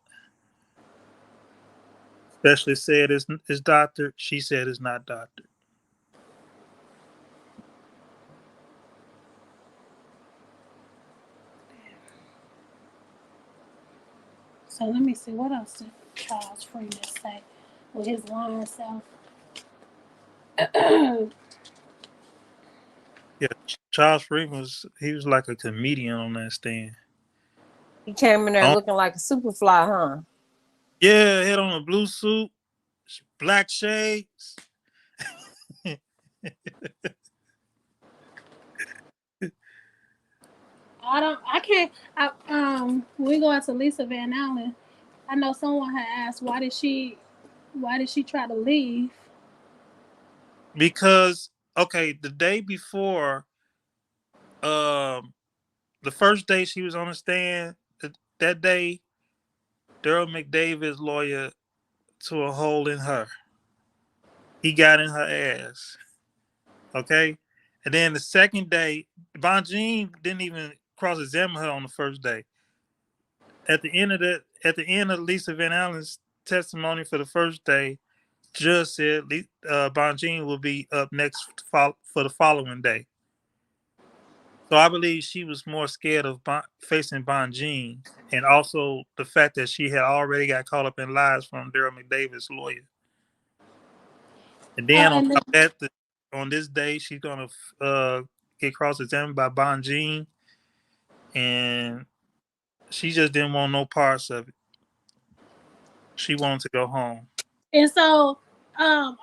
Especially said it's doctored. She said it's not doctored. So let me see, what else did Charles Freeman say with his lying self? Yeah, Charles Freeman was like a comedian on that stand. He came in there Oh, looking like a superfly, huh? yeah, had on a blue suit, black shades. I can't, when we go out to Lisa Van Allen, I know someone had asked, why did she try to leave? Because okay, the day before, um, the first day she was on the stand, that day, Daryl McDavid's lawyer to a hole in her. He got in her ass. Okay, and then the second day, Bonjean didn't even cross-examine her on the first day. At the end of Lisa Van Allen's testimony for the first day, judge said Bonjean will be up next for the following day. So I believe she was more scared of facing Bonjean, and also the fact that she had already got caught up in lies from Daryl McDavid's lawyer. And then on And top of that, on this day, she's gonna get cross-examined by Bonjean, and she just didn't want no parts of it. She wanted to go home. so,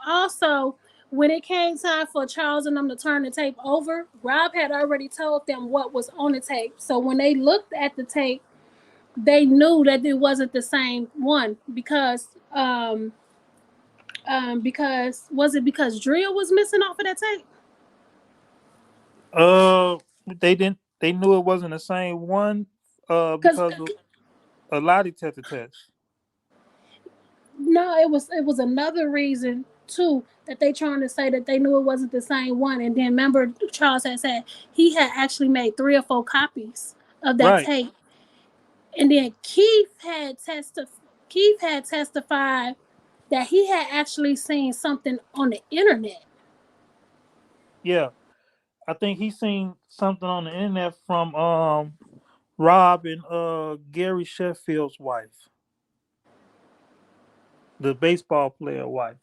also, when it came time for Charles and them to turn the tape over, Rob had already told them what was on the tape. So when they looked at the tape, they knew that it wasn't the same one, because was it because Drill was missing off of that tape? They didn't. They knew it wasn't the same one. Because Because of a lie detector test. no, it was another reason too that they trying to say that they knew it wasn't the same one. And then remember, Charles had said he had actually made 3 or 4 copies of that Right. tape. And then Keith had tested. Keith had testified that he had actually seen something on the internet. Yeah, I think he seen something on the internet from Rob and Gary Sheffield's wife, the baseball player wife.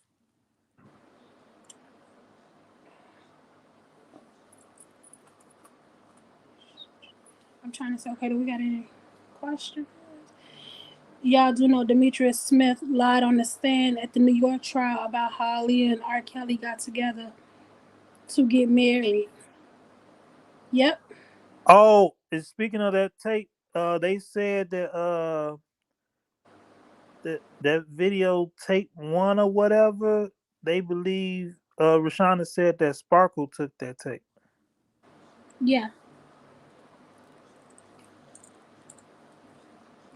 I'm trying to say, okay, do we got any questions? Y'all do know Demetrius Smith lied on the stand at the New York trial about how Aaliyah and R. Kelly got together to get married. Yep. Oh, and speaking of that tape, they said that video tape one or whatever. They believe Rashana said that Sparkle took that tape. Yeah.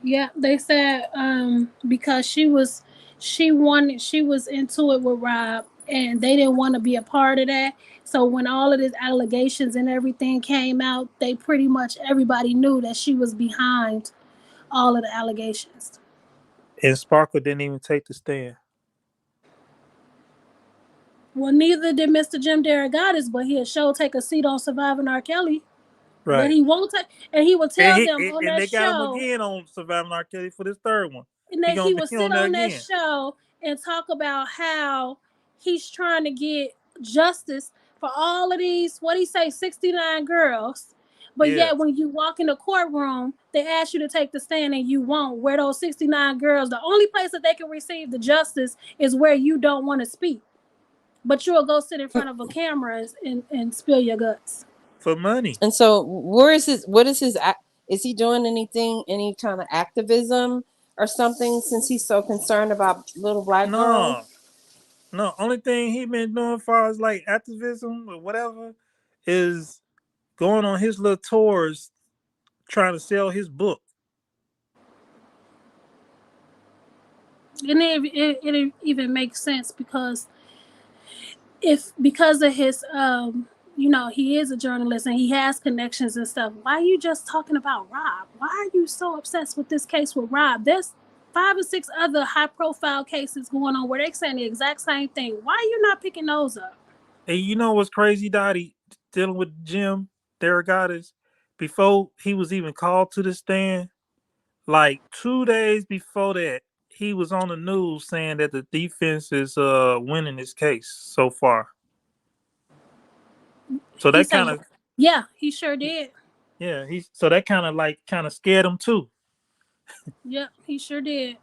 Yeah. They said because she was into it with Rob and they didn't want to be a part of that. So when all of these allegations and everything came out, they pretty much everybody knew that she was behind all of the allegations. And Sparkle didn't even take the stand. Well, neither did Mr. Jim Derogatis, but he'll show take a seat on Surviving R. Kelly. But Right. he won't take, and he will And tell them on and that they got him show, again on Surviving R. Kelly for this third one. and He that he gonna will be on sit there on that again. show and talk about how he's trying to get justice for all of these, what he say, 69 girls. But Yeah. yet when you walk in the courtroom, they ask you to take the stand and you won't. Where those 69 girls, the only place that they can receive the justice is where you don't want to speak. But you'll go sit in front of a camera and spill your guts. For money. And so, where is his? What is his? Is he doing anything? Any kind of activism or something? Since he's so concerned about little black girls. No. No. Only thing he been doing as far as like activism or whatever is going on his little tours trying to sell his book. And it even makes sense because if because of his he is a journalist and he has connections and stuff, why are you just talking about Rob? Why are you so obsessed with this case with Rob? There's 5 or 6 other high profile cases going on where they're saying the exact same thing. Why are you not picking those up? And you know what's crazy, Dottie, dealing with Jim Derogatis? Before he was even called to the stand, like 2 days before that, he was on the news saying that the defense is winning this case so far. So He that said, kind of yeah, he sure did. yeah, that kind of scared him too. Yep, he sure did.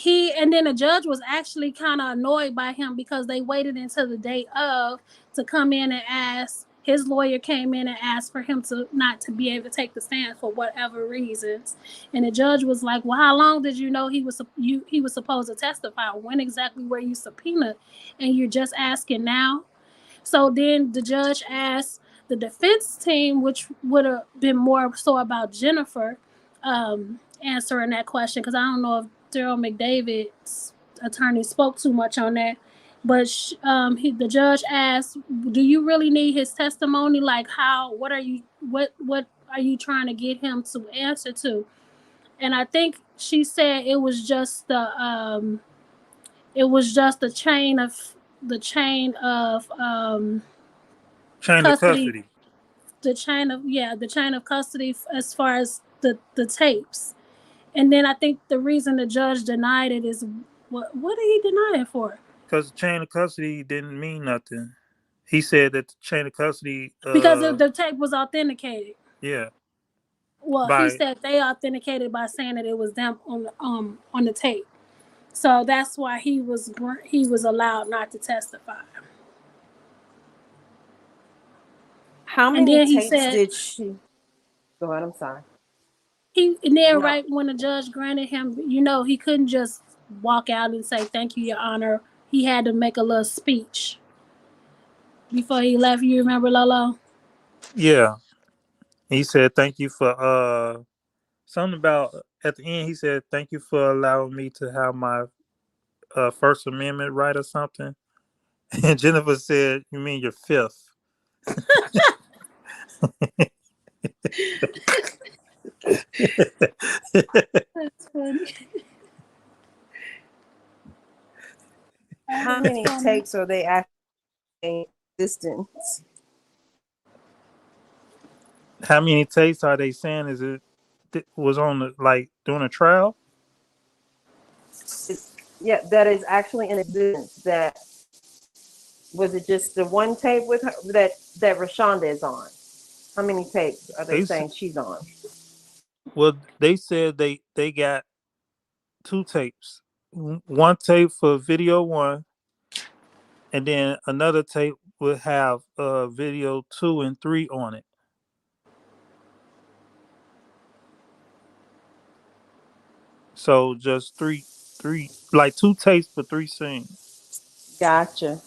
And then the judge was actually kind of annoyed by him because they waited until the day of to come in and ask. His lawyer came in and asked for him to not to be able to take the stand for whatever reasons, and the judge was like, "Well, how long did you know he was supposed to testify? When exactly were you subpoenaed? And you're just asking now?" So then the judge asked the defense team, which would have been more so about Jennifer answering that question, because I don't know if Daryl McDavid's attorney spoke too much on that. But the judge asked, "Do you really need his testimony? Like, what are you trying to get him to answer to?" And I think she said it was just the chain of Chain of custody, custody. the chain of custody as far as the tapes. And then I think the reason the judge denied it is what did he deny it for? Because the chain of custody didn't mean nothing. He said that the chain of custody, Because the tape was authenticated. yeah, Well, he by said they authenticated by saying that it was them on the tape. So that's why he was allowed not to testify. How And many then he tapes said did she? Go ahead. I'm sorry. and then No. right when the judge granted him, he couldn't just walk out and say thank you, Your Honor. He had to make a little speech before he left. You remember, Lolo? yeah. He said thank you for something about at the end. He said thank you for allowing me to have my First Amendment right or something. And Jennifer said, "You mean your fifth?" That's funny. how many tapes are they actually in existence? How many tapes are they saying is it was on the like doing a trial? Yeah, that is actually in existence. That was it. Just the one tape with her that Rashonda is on. How many tapes are they They saying she's on? well they said they got two tapes. One tape for video one, and then another tape would have video 2 and 3 on it. So just three like two tapes for 3 scenes. Gotcha.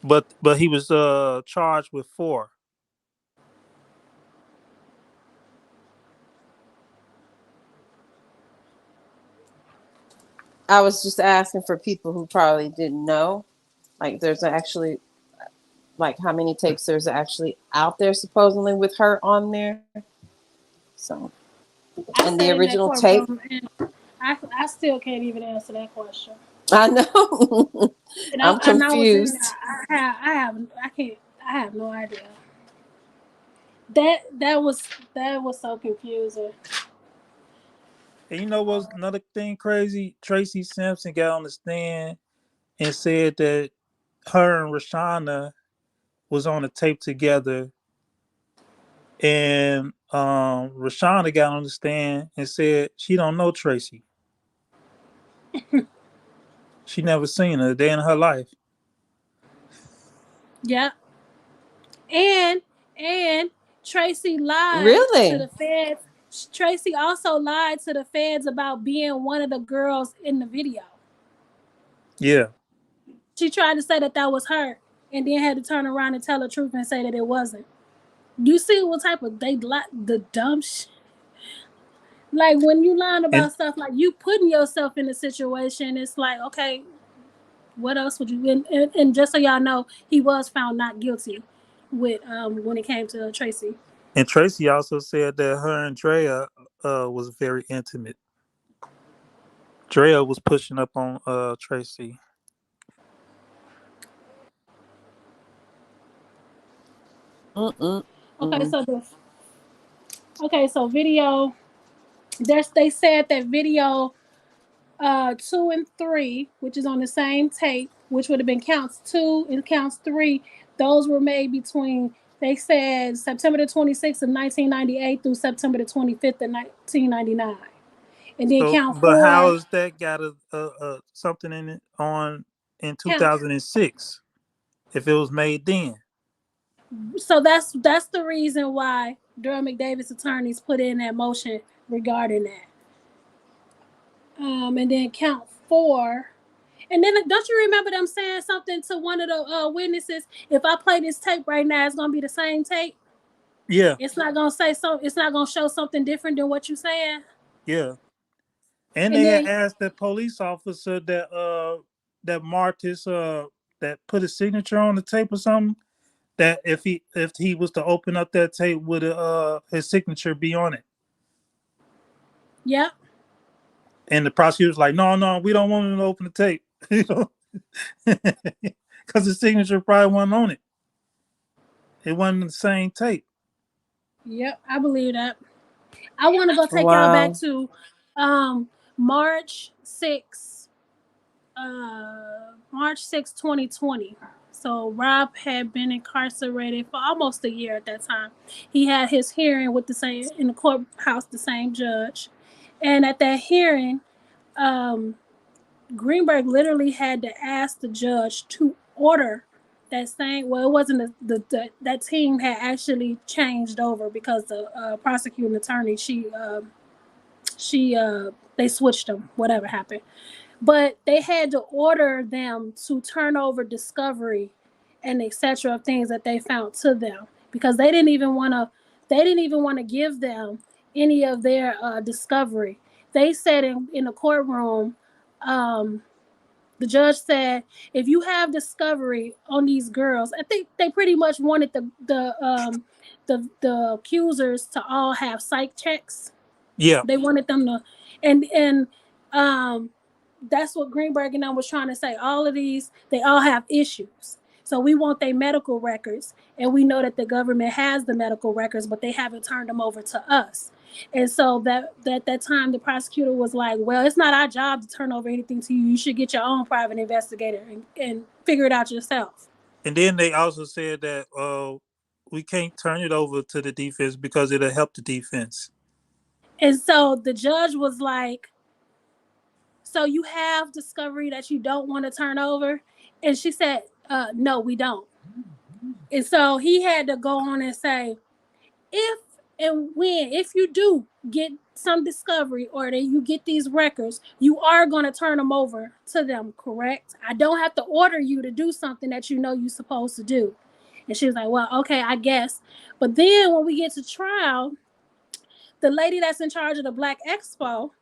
But he was charged with 4. I was just asking for people who probably didn't know. Like, there's actually like how many tapes there's actually out there supposedly with her on there. So, I and the sat in that original tape. courtroom and I still can't even answer that question. I know. And I'm I was in there. confused. I have no idea. That was so confusing. And you know what's another thing crazy? Tracy Simpson got on the stand and said that her and Rashana was on a tape together, and Rashana got on the stand and said she don't know Tracy. She never seen her a day in her life. Yeah. And and Tracy lied to Really? the feds. Tracy also lied to the feds about being one of the girls in the video. Yeah. She tried to say that that was her, and then had to turn around and tell the truth and say that it wasn't. You see what type of they the dumb shit. Like when you lying And about stuff, like you putting yourself in a situation. It's like, okay, what else would you? And just so y'all know, he was found not guilty with when it came to Tracy. and Tracy also said that her and Drea was very intimate. Drea was pushing up on Tracy. Mm-mm. Okay, so so video. They said that video 2 and 3, which is on the same tape, which would have been counts 2 and counts 3. Those were made between, they said, September the 26th of 1998 through September the 25th of 1999. And then So, count but how 4, is that got a something in it on in count. 2006 if it was made then? So that's the reason why Durham McDavid's attorneys put in that motion regarding that. And then count 4. And then don't you remember them saying something to one of the witnesses? If I play this tape right now, it's gonna be the same tape. Yeah, It's not gonna say so. It's not gonna show something different than what you're saying. yeah. And And they had then asked the police officer that marked his that put his signature on the tape or something, that if he was to open up that tape, would his signature be on it? yeah, And the prosecutor was like, no, we don't want him to open the tape, you know, because the signature probably wasn't on it. It wasn't the same tape. yep, I believe that. I want to go take y'all back Wow. to um March 6th, March 6th, 2020. So Rob had been incarcerated for almost a year at that time. He had his hearing with the same in the courthouse, the same judge, and at that hearing, um, Greenberg literally had to ask the judge to order that same. Well, it wasn't that team had actually changed over because the prosecuting attorney she they switched them. Whatever happened, but they had to order them to turn over discovery and etc. of things that they found to them because they didn't even want to give them any of their discovery. They said in the courtroom. The judge said, if you have discovery on these girls, I think they pretty much wanted the accusers to all have psych checks. Yeah, They wanted them to, and um that's what Greenberg and I was trying to say. All of these, they all have issues. So we want their medical records, and we know that the government has the medical records, but they haven't turned them over to us. And so that time, the prosecutor was like, "Well, it's not our job to turn over anything to you. You should get your own private investigator and figure it out yourself." And then they also said that we can't turn it over to the defense because it'll help the defense. And so the judge was like, "So you have discovery that you don't want to turn over?" And she said, "No, we don't." And so he had to go on and say, if and when, if you do get some discovery or that you get these records, you are going to turn them over to them, correct? I don't have to order you to do something that you know you're supposed to do. And she was like, well, okay, I guess. But then when we get to trial, the lady that's in charge of the Black Expo,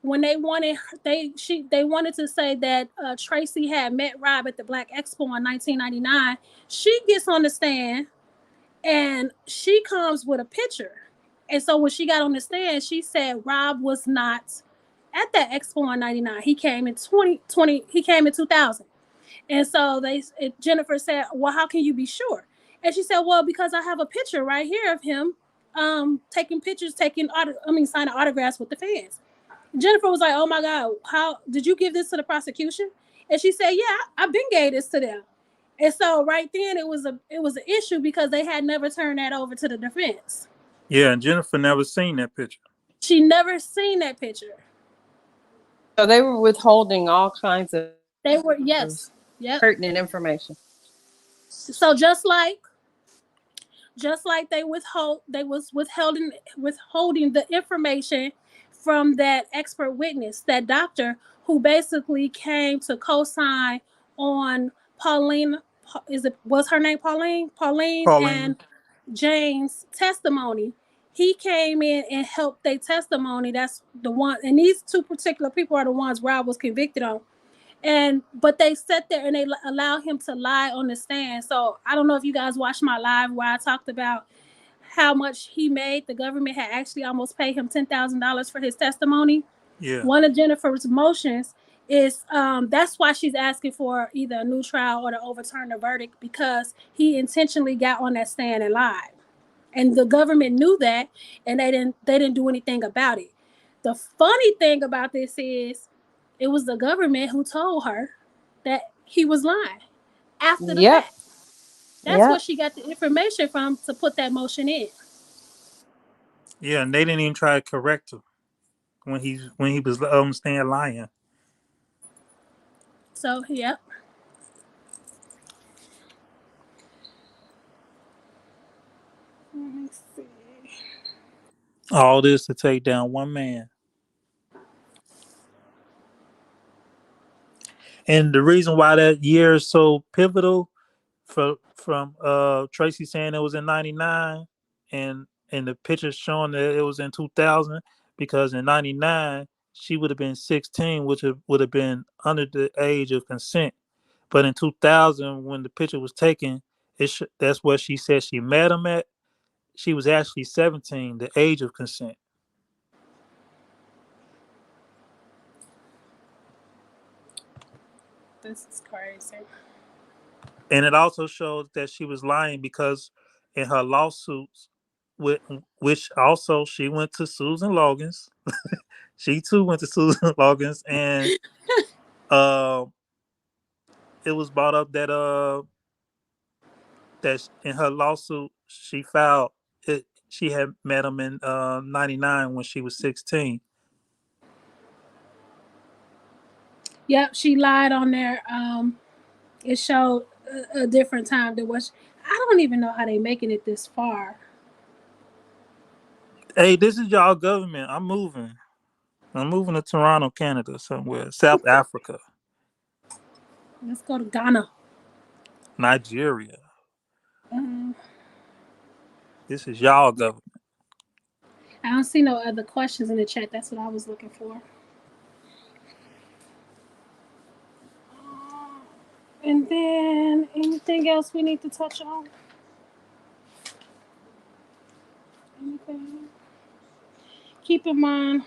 when they wanted to say that Tracy had met Rob at the Black Expo in 1999, she gets on the stand and she comes with a picture. And so when she got on the stand, she said Rob was not at that expo in 99. He came in 2020, he came in 2000. And so Jennifer said, well, how can you be sure? And she said, well, because I have a picture right here of him taking pictures, signing autographs with the fans. Jennifer was like, oh my God, how did you give this to the prosecution? And she said, yeah, I've been gave this to them. And so right then it was an issue because they had never turned that over to the defense. Yeah, and Jennifer never seen that picture. She never seen that picture. So they were withholding all kinds of They were, yes, yep. pertinent information. So just like they was withholding the information from that expert witness, that doctor who basically came to co-sign on Pauline, was her name Pauline Pauline. and James' testimony. He came in and helped their testimony. That's the one, and these two particular people are the ones Rob was convicted on. But they sat there and they allowed him to lie on the stand. So I don't know if you guys watched my live where I talked about how much he made. The government had actually almost paid him $10,000 for his testimony. Yeah. One of Jennifer's motions is that's why she's asking for either a new trial or to overturn the verdict, because he intentionally got on that stand and lied. And the government knew that, and they didn't do anything about it. The funny thing about this is it was the government who told her that he was lying after the Yep. fact. That's where Yep. she got the information from to put that motion in. Yeah, and they didn't even try to correct him when he was stand lying. So, yep. Let me see. All this to take down one man. And the reason why that year is so pivotal from Tracy saying it was in 99 and the pictures showing that it was in 2000, because in 99 she would have been 16, which would have been under the age of consent. But in 2000, when the picture was taken, that's where she said she met him at. She was actually 17, the age of consent. This is crazy. And it also shows that she was lying because in her lawsuits, which also she went to Susan Logan's. She too went to Susan Logan's, and uh, it was brought up that in her lawsuit she filed it. She had met him in 99 when she was 16. Yep, she lied on there. It showed a different time than what I don't even know how they making it this far. Hey, this is y'all government. I'm moving. I'm moving to Toronto, Canada, somewhere. South Africa. Let's go to Ghana. Nigeria. Um, This is y'all government. I don't see no other questions in the chat. That's what I was looking for. And then anything else we need to touch on? Anything? Keep in mind,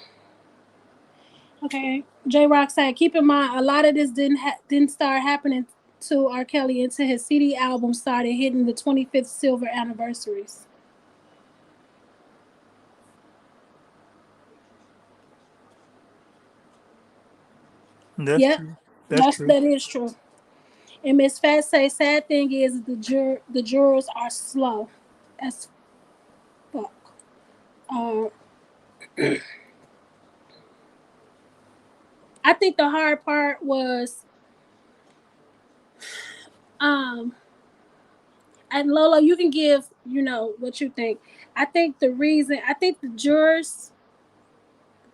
Okay. J Rock said, keep in mind, a lot of this didn't start happening to R. Kelly until his CD album started hitting the 25th silver anniversaries. That's Yep, true. That's true. that is true. And Miss Fat say, sad thing is the jurors are slow as fuck. Uh, I think the hard part was, um, and Lola, you can give what you think. I think the jurors,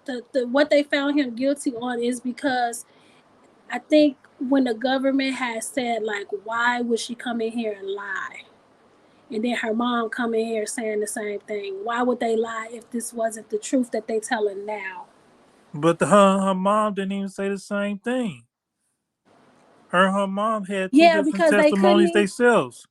the what they found him guilty on is because I think when the government has said like, why would she come in here and lie? And then her mom come in here saying the same thing. Why would they lie if this wasn't the truth that they telling now? But her mom didn't even say the same thing. Her mom had two Yeah, different because they testimonies couldn't. themselves.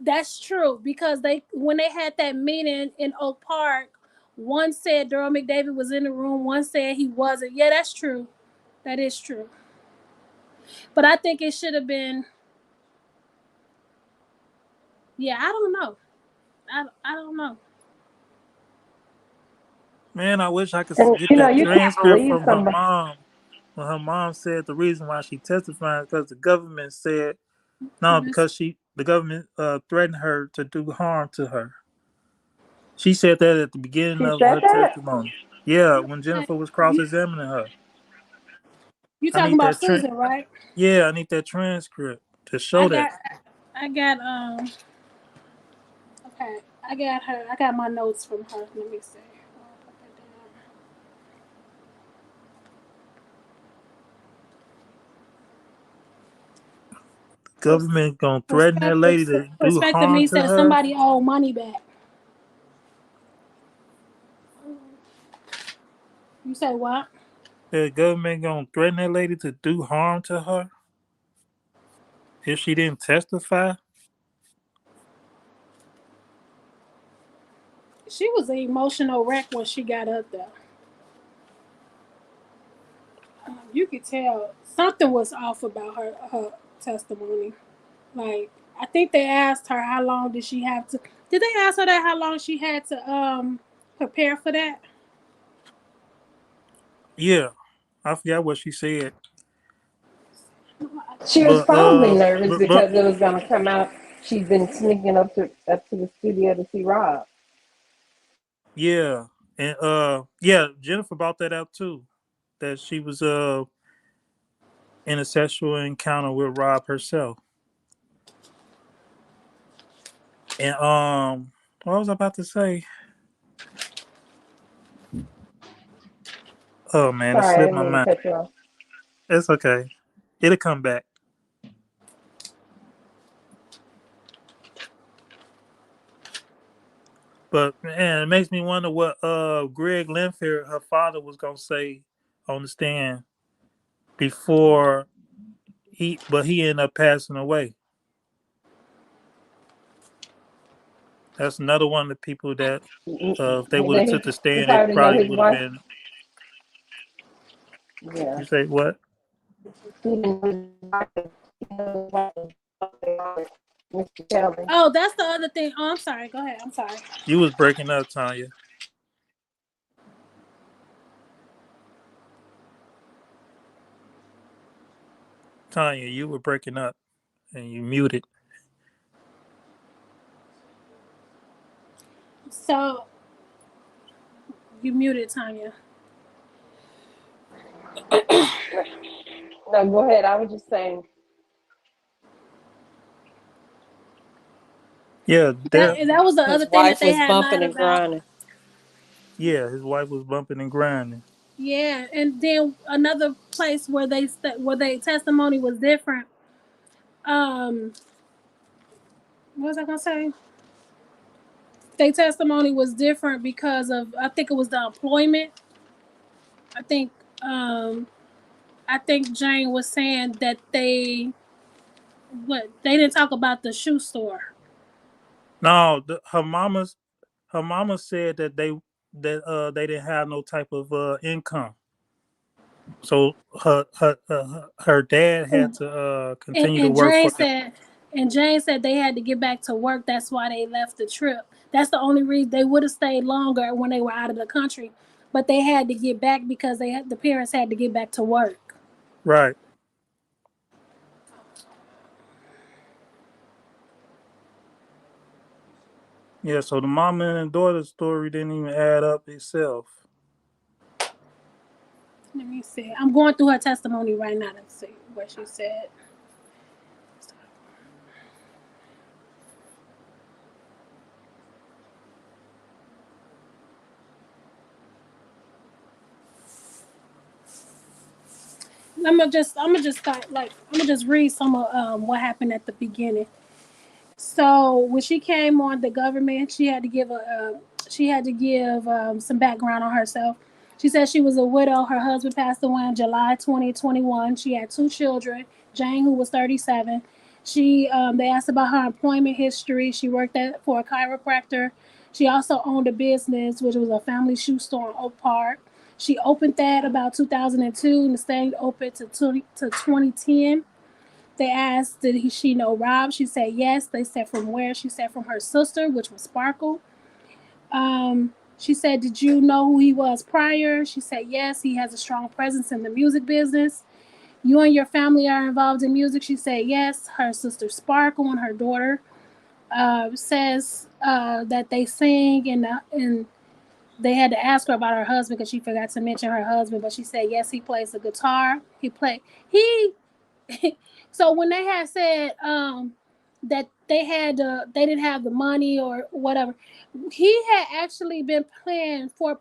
That's true because they when they had that meeting in Oak Park, one said Daryl McDavid was in the room, one said he wasn't. Yeah, that's true. That is true. But I think it should have been. Yeah, I don't know. I don't know. Man, I wish I could And get you know, that you can't transcript believe from her somebody. mom when her mom said the reason why she testified because the government said no This, because the government threatened her to do harm to her. She said that at the beginning She of said her that. testimony. Yeah, when okay. Jennifer was cross-examining her. You I talking need about that Susan, right? yeah, I need that transcript to I show that. got I got okay. I got my notes from her. Let me see. Government gonna threaten that Perspective lady to do perspective harm means to that her. somebody owe money back. You say what? The government gonna threaten that lady to do harm to her if she didn't testify. She was an emotional wreck when she got up there. You could tell something was off about her testimony. Like I think they asked her how long did she have to. Did they ask her that how long she had to prepare for that? Yeah, I forgot what she said, She was but probably nervous but because it was gonna come out. She's been sneaking up to the studio to see Rob. yeah, and yeah, Jennifer brought that out too, that she was in a sexual encounter with Rob herself, and what was I about to say? Oh man, it Sorry, I slipped didn't my mean to mind. cut you off. It's okay, it'll come back. But man, it makes me wonder what Greg Linfield, her father, was gonna say on the stand before he ended up passing away. That's another one of the people that if they would have took the He stand, it probably know probably his would have wife. been. Yeah, You say what? he didn't know his wife. He knows his wife, Mr. Kelly. Oh, that's the other thing. Oh, I'm sorry. Go ahead. I'm sorry. You was breaking up, Tanya. Tanya, you were breaking up, and you muted. So you muted Tanya. No, go ahead. I was just saying. Yeah, That there. that was the His other thing that wife they was had bumping lied and about. grinding. Yeah, his wife was bumping and grinding. Yeah, and then another place where where they testimony was different. Um, what was I gonna say? Their testimony was different because of I think it was the employment. I think um I think Jane was saying that they didn't talk about the shoe store. No, her mama said that they didn't have no type of income. So her dad had And, to and, continue to and work Jane for them. said, and Jane said they had to get back to work. That's why they left the trip. That's the only reason they would have stayed longer when they were out of the country, but they had to get back because the parents had to get back to work. Right. Yeah. So the mama and daughter story didn't even add up itself. Let me see. I'm going through her testimony right now to see what she said. I'm gonna just read some of what happened at the beginning. So when she came on the government, she had to give some background on herself. She said she was a widow. Her husband passed away in July 2021. She had two children, Jane, who was 37. They asked about her employment history. She worked for a chiropractor. She also owned a business, which was a family shoe store in Oak Park. She opened that about 2002 and stayed open to 2010. They asked, she know Rob? She said yes. They said from where? She said from her sister, which was Sparkle. She said, did you know who he was prior? She said yes. He has a strong presence in the music business. You and your family are involved in music? She said yes. Her sister Sparkle and her daughter says that they sing and they had to ask her about her husband because she forgot to mention her husband, but she said yes, he plays the guitar. He so when they had said that they didn't have the money or whatever, he had actually been playing for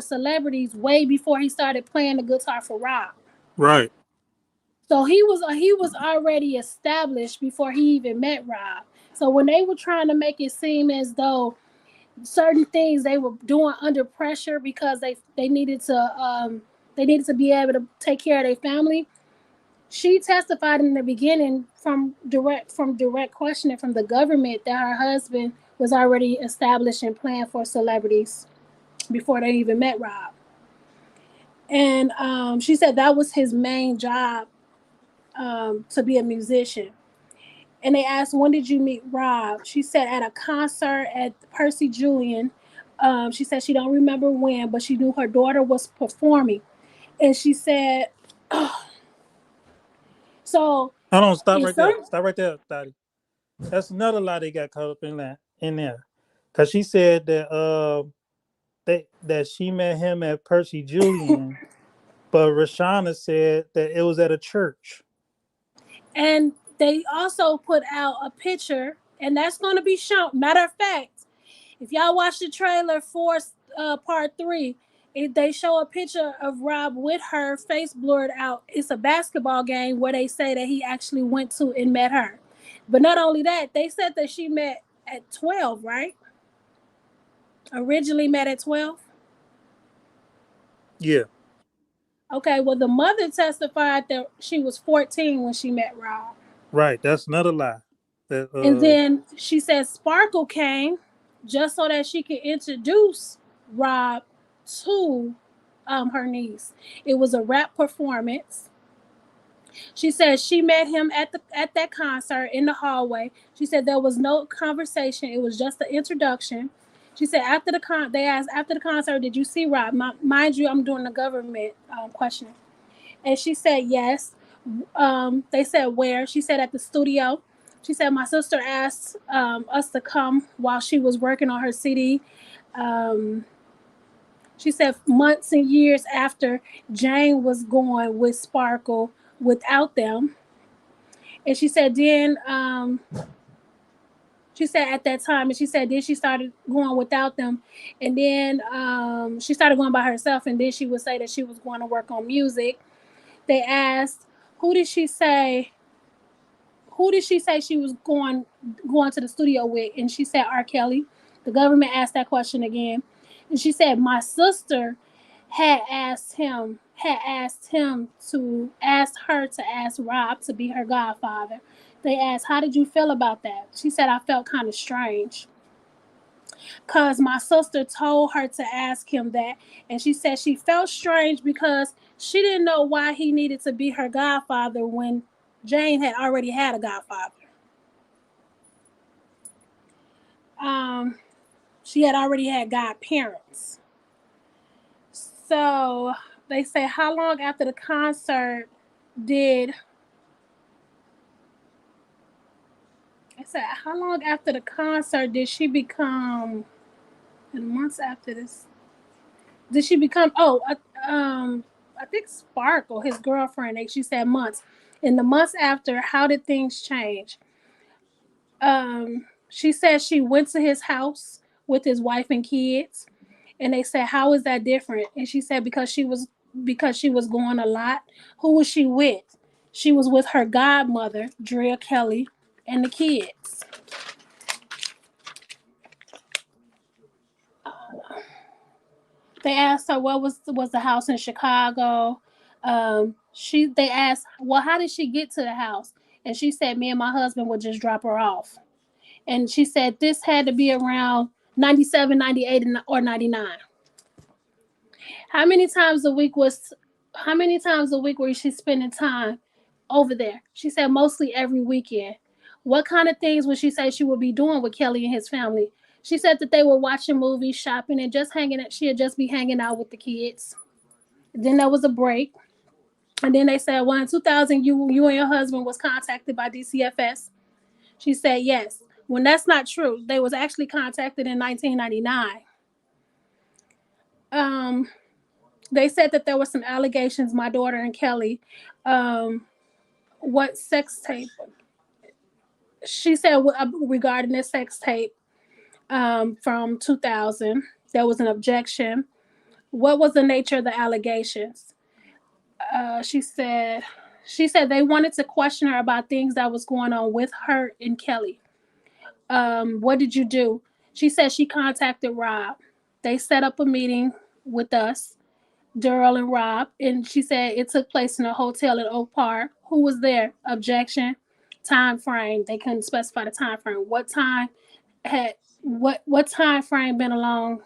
celebrities way before he started playing the guitar for Rob. Right. So he was already established before he even met Rob. So when they were trying to make it seem as though certain things they were doing under pressure because they needed to be able to take care of their family. She testified in the beginning from direct questioning from the government that her husband was already established and planned for celebrities before they even met Rob. And she said that was his main job, to be a musician. And they asked, when did you meet Rob? She said at a concert at Percy Julian. She said she don't remember when, but she knew her daughter was performing. And she said, so Hold on. Stop in right there. some Stop right there, Dottie. That's another lie they got caught up in that in there, because she said that that she met him at Percy Julian, but Rashana said that it was at a church. and they also put out a picture, and that's going to be shown. Matter of fact, if y'all watch the trailer for part three, they show a picture of Rob with her face blurred out. It's a basketball game where they say that he actually went to and met her. But not only that, they said that she met at 12, right? Originally met at 12. Yeah. Okay, well, the mother testified that she was 14 when she met Rob. Right. That's another lie. That And then she said Sparkle came just so that she could introduce Rob to her niece. It was a rap performance. She said she met him at that concert in the hallway. She said there was no conversation. It was just the introduction. She said they asked after the concert, did you see Rob? Mind you, I'm doing the government questioning. And she said yes. They said where? She said at the studio. She said my sister asked us to come while she was working on her CD. Um, she said months and years after Jane was going with Sparkle without them. And she said at that time, and she said then she started going without them, and then she started going by herself, and then she would say that she was going to work on music. They asked, who did she say who did she say she was going to the studio with? And she said R. Kelly. The government asked that question again. And she said, my sister had asked him to ask her to ask Rob to be her godfather. They asked, how did you feel about that? She said, I felt kind of strange. because my sister told her to ask him that. And she said she felt strange because she didn't know why he needed to be her godfather when Jane had already had a godfather. Um, she had already had godparents. So they say, how long after the concert did I said, how long after the concert did she become? And months after this, did she become? I think Sparkle, his girlfriend. She said months. In the months after, how did things change? She said she went to his house with his wife and kids, and they said, how is that different? And she said because she was going a lot. Who was she with? She was with her godmother, Drea Kelly, and the kids. They asked her what was the house in Chicago. They asked, well, how did she get to the house? And she said, me and my husband would just drop her off. And she said this had to be around 97, 98, or 99. How many times a week was how many times a week were she spending time over there? She said mostly every weekend. What kind of things would she say she would be doing with Kelly and his family? She said that they were watching movies, shopping, and just hanging out. She'd just be hanging out with the kids. Then there was a break. And then they said, well, in 2000, you and your husband was contacted by DCFS. She said, yes. When that's not true, they was actually contacted in 1999. Um, they said that there were some allegations, my daughter and Kelly. What sex tape? She said regarding this sex tape from 2000, there was an objection. What was the nature of the allegations? She said they wanted to question her about things that was going on with her and Kelly. What did you do? She said she contacted Rob. They set up a meeting with us, Daryl and Rob, and she said it took place in a hotel in Oak Park. Who was there? Objection. Time frame. They couldn't specify the time frame. What time frame been along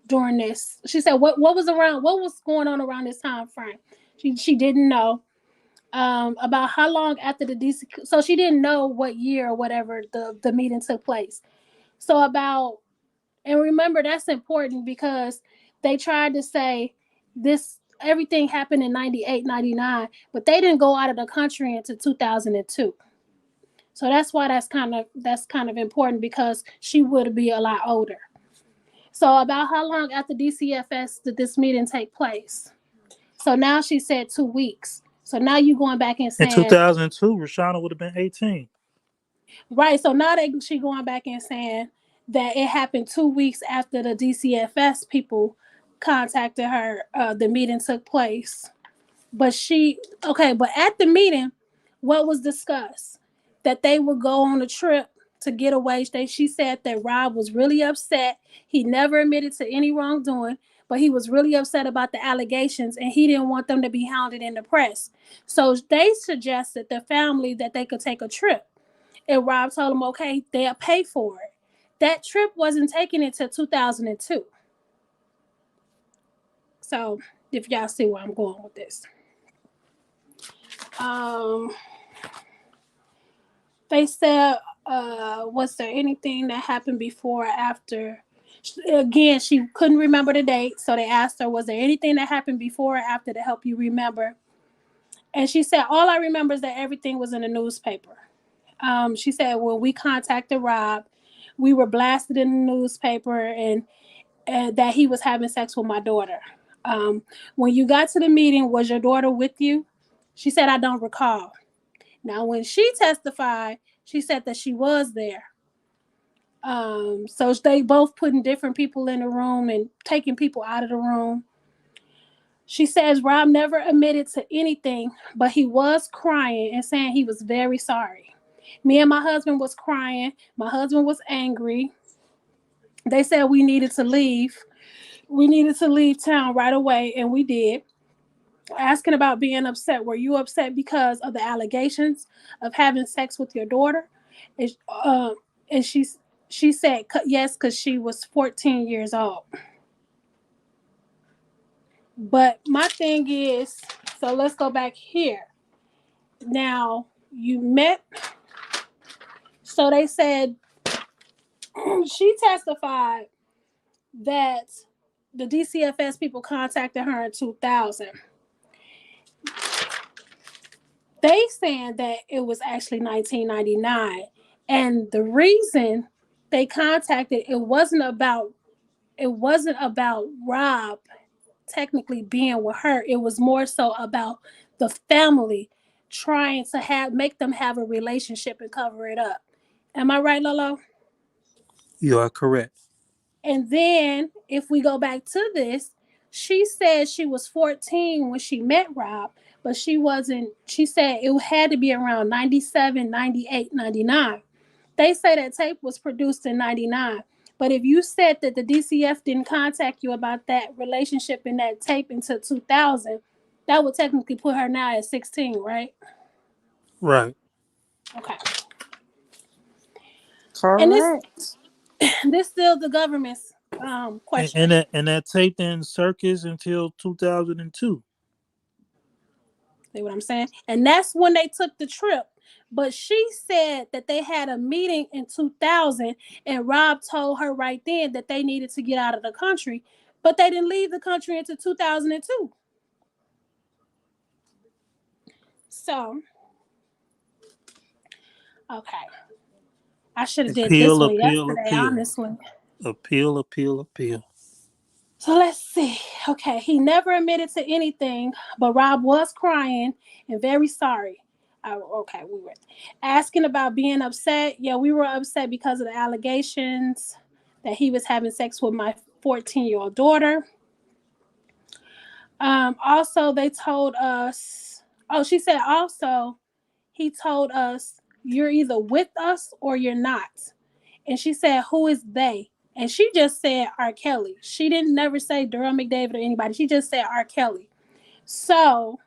during this? She said what was going on around this time frame? She didn't know. About how long after the DC, so she didn't know what year or whatever the meeting took place. So about, and remember that's important because they tried to say this everything happened in 98, 99, but they didn't go out of the country until 2002. So that's why that's kind of important because she would be a lot older. So about how long after DCFS did this meeting take place? So now she said 2 weeks. So now you going back and In saying, 2002, Rashana would have been 18. right. So now she going back and saying that it happened 2 weeks after the DCFS people contacted her. The meeting took place. But but at the meeting, what was discussed? That they would go on a trip to get away. She said that Rob was really upset. He never admitted to any wrongdoing, but he was really upset about the allegations and he didn't want them to be hounded in the press. So they suggested the family that they could take a trip. And Rob told them, okay, they'll pay for it. That trip wasn't taken until 2002. So if y'all see where I'm going with this. They said, was there anything that happened before or after? Again, she couldn't remember the date, so they asked her, was there anything that happened before or after to help you remember? And she said, all I remember is that everything was in the newspaper. She said, when we contacted Rob, we were blasted in the newspaper and that he was having sex with my daughter. When you got to the meeting, was your daughter with you? She said, I don't recall. Now, when she testified, she said that she was there. So they both putting different people in the room and taking people out of the room. She says Rob never admitted to anything, but he was crying and saying he was very sorry. Me and my husband was crying. My husband was angry. They said we needed to leave. We needed to leave town right away, and we did. Asking about being upset. Were you upset because of the allegations of having sex with your daughter? And, uh, and She said yes because she was 14 years old. But my thing is, so let's go back here. Now, you met, so they said she testified that the DCFS people contacted her in 2000. They saying that it was actually 1999. And the reason they contacted, it wasn't about Rob technically being with her. It was more so about the family trying to make them have a relationship and cover it up. Am I right, Lolo? You are correct. And then if we go back to this, she said she was 14 when she met Rob, but she wasn't. She said it had to be around 97, 98, 99. They say that tape was produced in 99. But if you said that the DCF didn't contact you about that relationship in that tape until 2000, that would technically put her now at 16, right? Right. Okay. And Correct. this still the government's question. And that tape didn't circus until 2002. See what I'm saying? And that's when they took the trip. But she said that they had a meeting in 2000, and Rob told her right then that they needed to get out of the country, but they didn't leave the country until 2002. So, okay. I should have did this Appeal, one appeal, yesterday, appeal. honestly. Appeal, appeal, appeal. So let's see. Okay, he never admitted to anything, but Rob was crying and very sorry. Okay, we were asking about being upset. Yeah, we were upset because of the allegations that he was having sex with my 14-year-old daughter. Also, they told us, oh, she said also, he told us, you're either with us or you're not. And she said, who is they? And she just said R. Kelly. She didn't never say Durham McDavid or anybody. She just said R. Kelly. So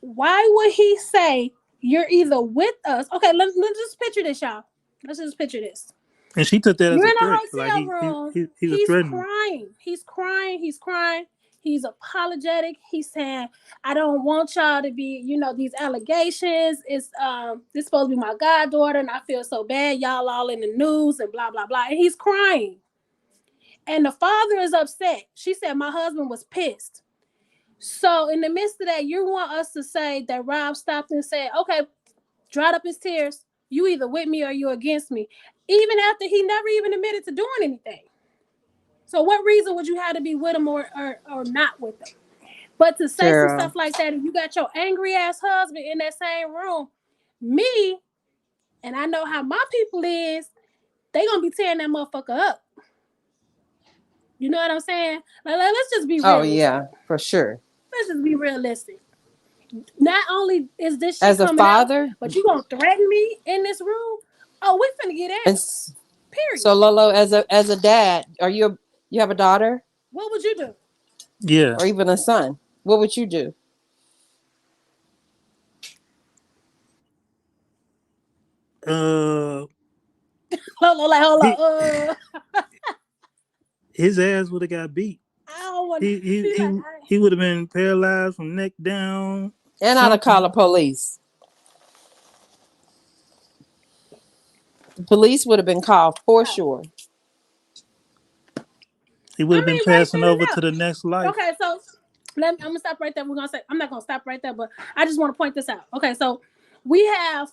why would he say you're either with us? Okay, let's just picture this, y'all. Let's just picture this. And she took that as You're a in a threat. Like hotel room. he was He's threatening. crying. He's crying. He's crying. He's apologetic. He's saying, I don't want y'all to be, these allegations. This supposed to be my goddaughter, and I feel so bad. Y'all all in the news and blah, blah, blah. And he's crying. And the father is upset. She said, my husband was pissed. So in the midst of that, you want us to say that Rob stopped and said, okay, dried up his tears. You either with me or you against me. Even after he never even admitted to doing anything. So what reason would you have to be with him or not with him? But to say some stuff like that, and you got your angry ass husband in that same room, me, and I know how my people is, they gonna be tearing that motherfucker up. You know what I'm saying? Like, let's just be realistic. Oh yeah, for sure. Let's just be realistic. Not only is this shit As a coming father, out, but you gonna threaten me in this room? Oh, we finna get and at it. Period. so Lolo, as a dad, you have a daughter? What would you do? Yeah. Or even a son? What would you do? Hold He, on. his ass would have got beat. I don't want He to be he like, he, he would have been paralyzed from neck down. And I'd call the Something. police. The police would have been called for sure. He would have been right passing then and over now. to the next life. Okay, so I'm gonna stop right there. I'm not gonna stop right there, but I just want to point this out. Okay, so we have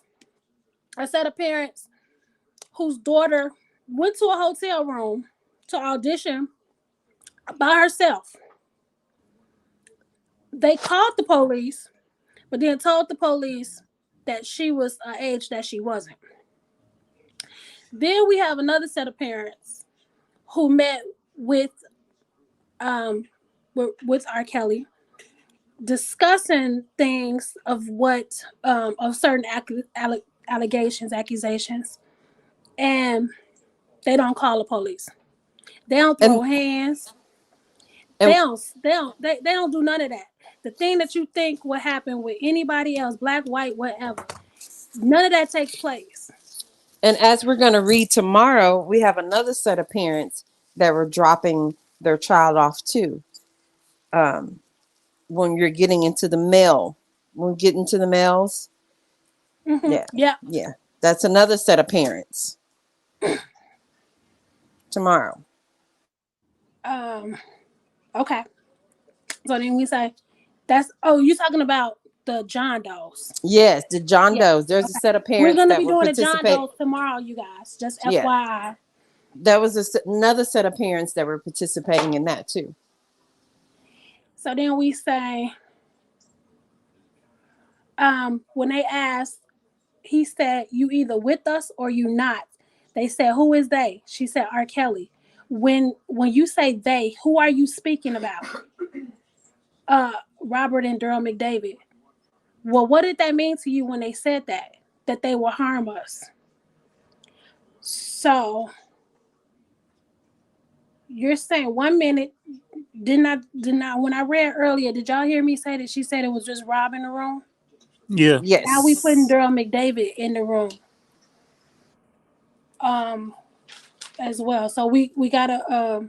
a set of parents whose daughter went to a hotel room to audition by herself. They called the police, but then told the police that she was an age that she wasn't. Then we have another set of parents who met with um with R. Kelly, discussing things of what of certain accusations, and they don't call the police. They don't throw And hands. and They don't do none of that. The thing that you think would happen with anybody else, black, white, whatever, none of that takes place. And as we're going to read tomorrow, we have another set of parents that were dropping their child off too. Um, when you're getting into the mail, when we get into the mails, yeah, Yeah. yeah, that's another set of parents tomorrow. Um. Okay. So then we say, that's. Oh, you talking about the John Does? Yes, the John Yeah. Doe's. There's a Okay. set of We're parents gonna that be were doing the John Does participate. tomorrow, you guys. Just Yeah, FYI. that was another set of parents that were participating in that too. So then we say, when they asked, he said, "You either with us or you not." They said, "Who is they?" She said, "R. Kelly." When you say they, who are you speaking about? Robert and Daryl McDavid. Well, what did that mean to you when they said that? That they will harm us. So you're saying 1 minute, did not when I read earlier, did y'all hear me say that she said it was just Rob in the room? Yeah. Now we putting Yes. Daryl McDavid in the room. Um as well. So we gotta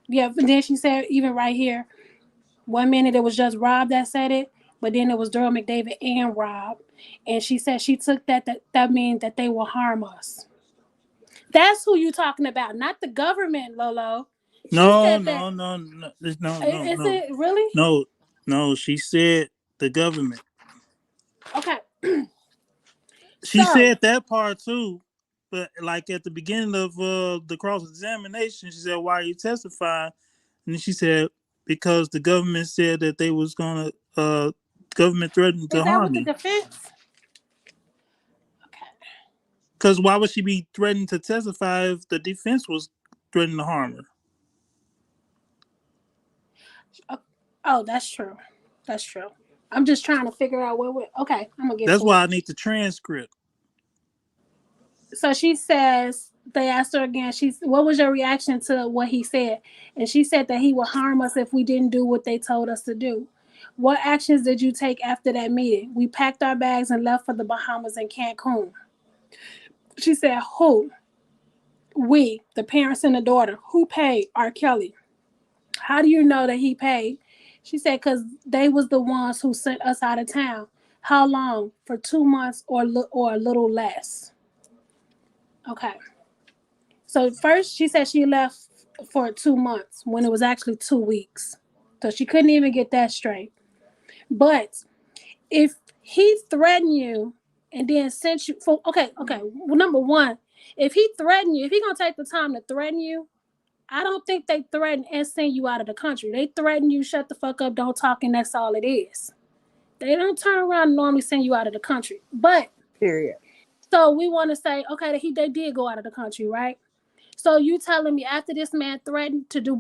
yeah, and then she said even right here, 1 minute it was just Rob that said it, but then it was Daryl McDavid and Rob. And she said she took that means that they will harm us. That's who you talking about, not the government, Lolo. She No, said that. no, no, no, no, no, Is no, it really? no, no. She said the government. Okay. She So said that part too, but like at the beginning of the cross examination, she said, "Why are you testifying?" And then she said, "Because the government said that they was gonna government threatened is to that harm what the me." defense? Okay. Because why would she be threatened to testify if the defense was threatening to harm her? Oh, oh, that's true. That's true. I'm just trying to figure out where we. Okay, I'm gonna get That's to it. why I need the transcript. So she says they asked her again. She's, what was your reaction to what he said? And she said that he would harm us if we didn't do what they told us to do. What actions did you take after that meeting? We packed our bags and left for the Bahamas and Cancun. She said, who? We, the parents and the daughter. Who paid? R. Kelly. How do you know that he paid? She said, because they was the ones who sent us out of town. How long? For 2 months or a little less. Okay. So first she said she left for 2 months when it was actually 2 weeks. So she couldn't even get that straight. But if he threatened you and then sent you for, okay. Well, number one, if he threatened you, if he gonna take the time to threaten you, I don't think they threaten and send you out of the country. They threaten you, shut the fuck up, don't talk, and that's all it is. They don't turn around and normally send you out of the country. But Period. so we want to say, okay, that they did go out of the country, right? So you telling me after this man threatened to do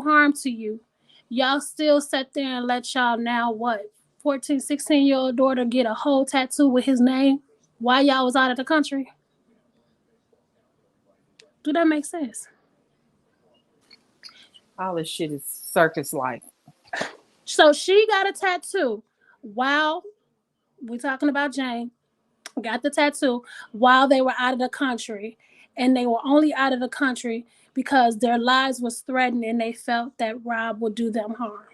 harm to you, y'all still sat there and let y'all now what 14, 16-year-old daughter get a whole tattoo with his name while y'all was out of the country? Do that make sense? All this shit is circus life. So she got a tattoo while we're talking about Jane, got the tattoo while they were out of the country, and they were only out of the country because their lives was threatened and they felt that Rob would do them harm.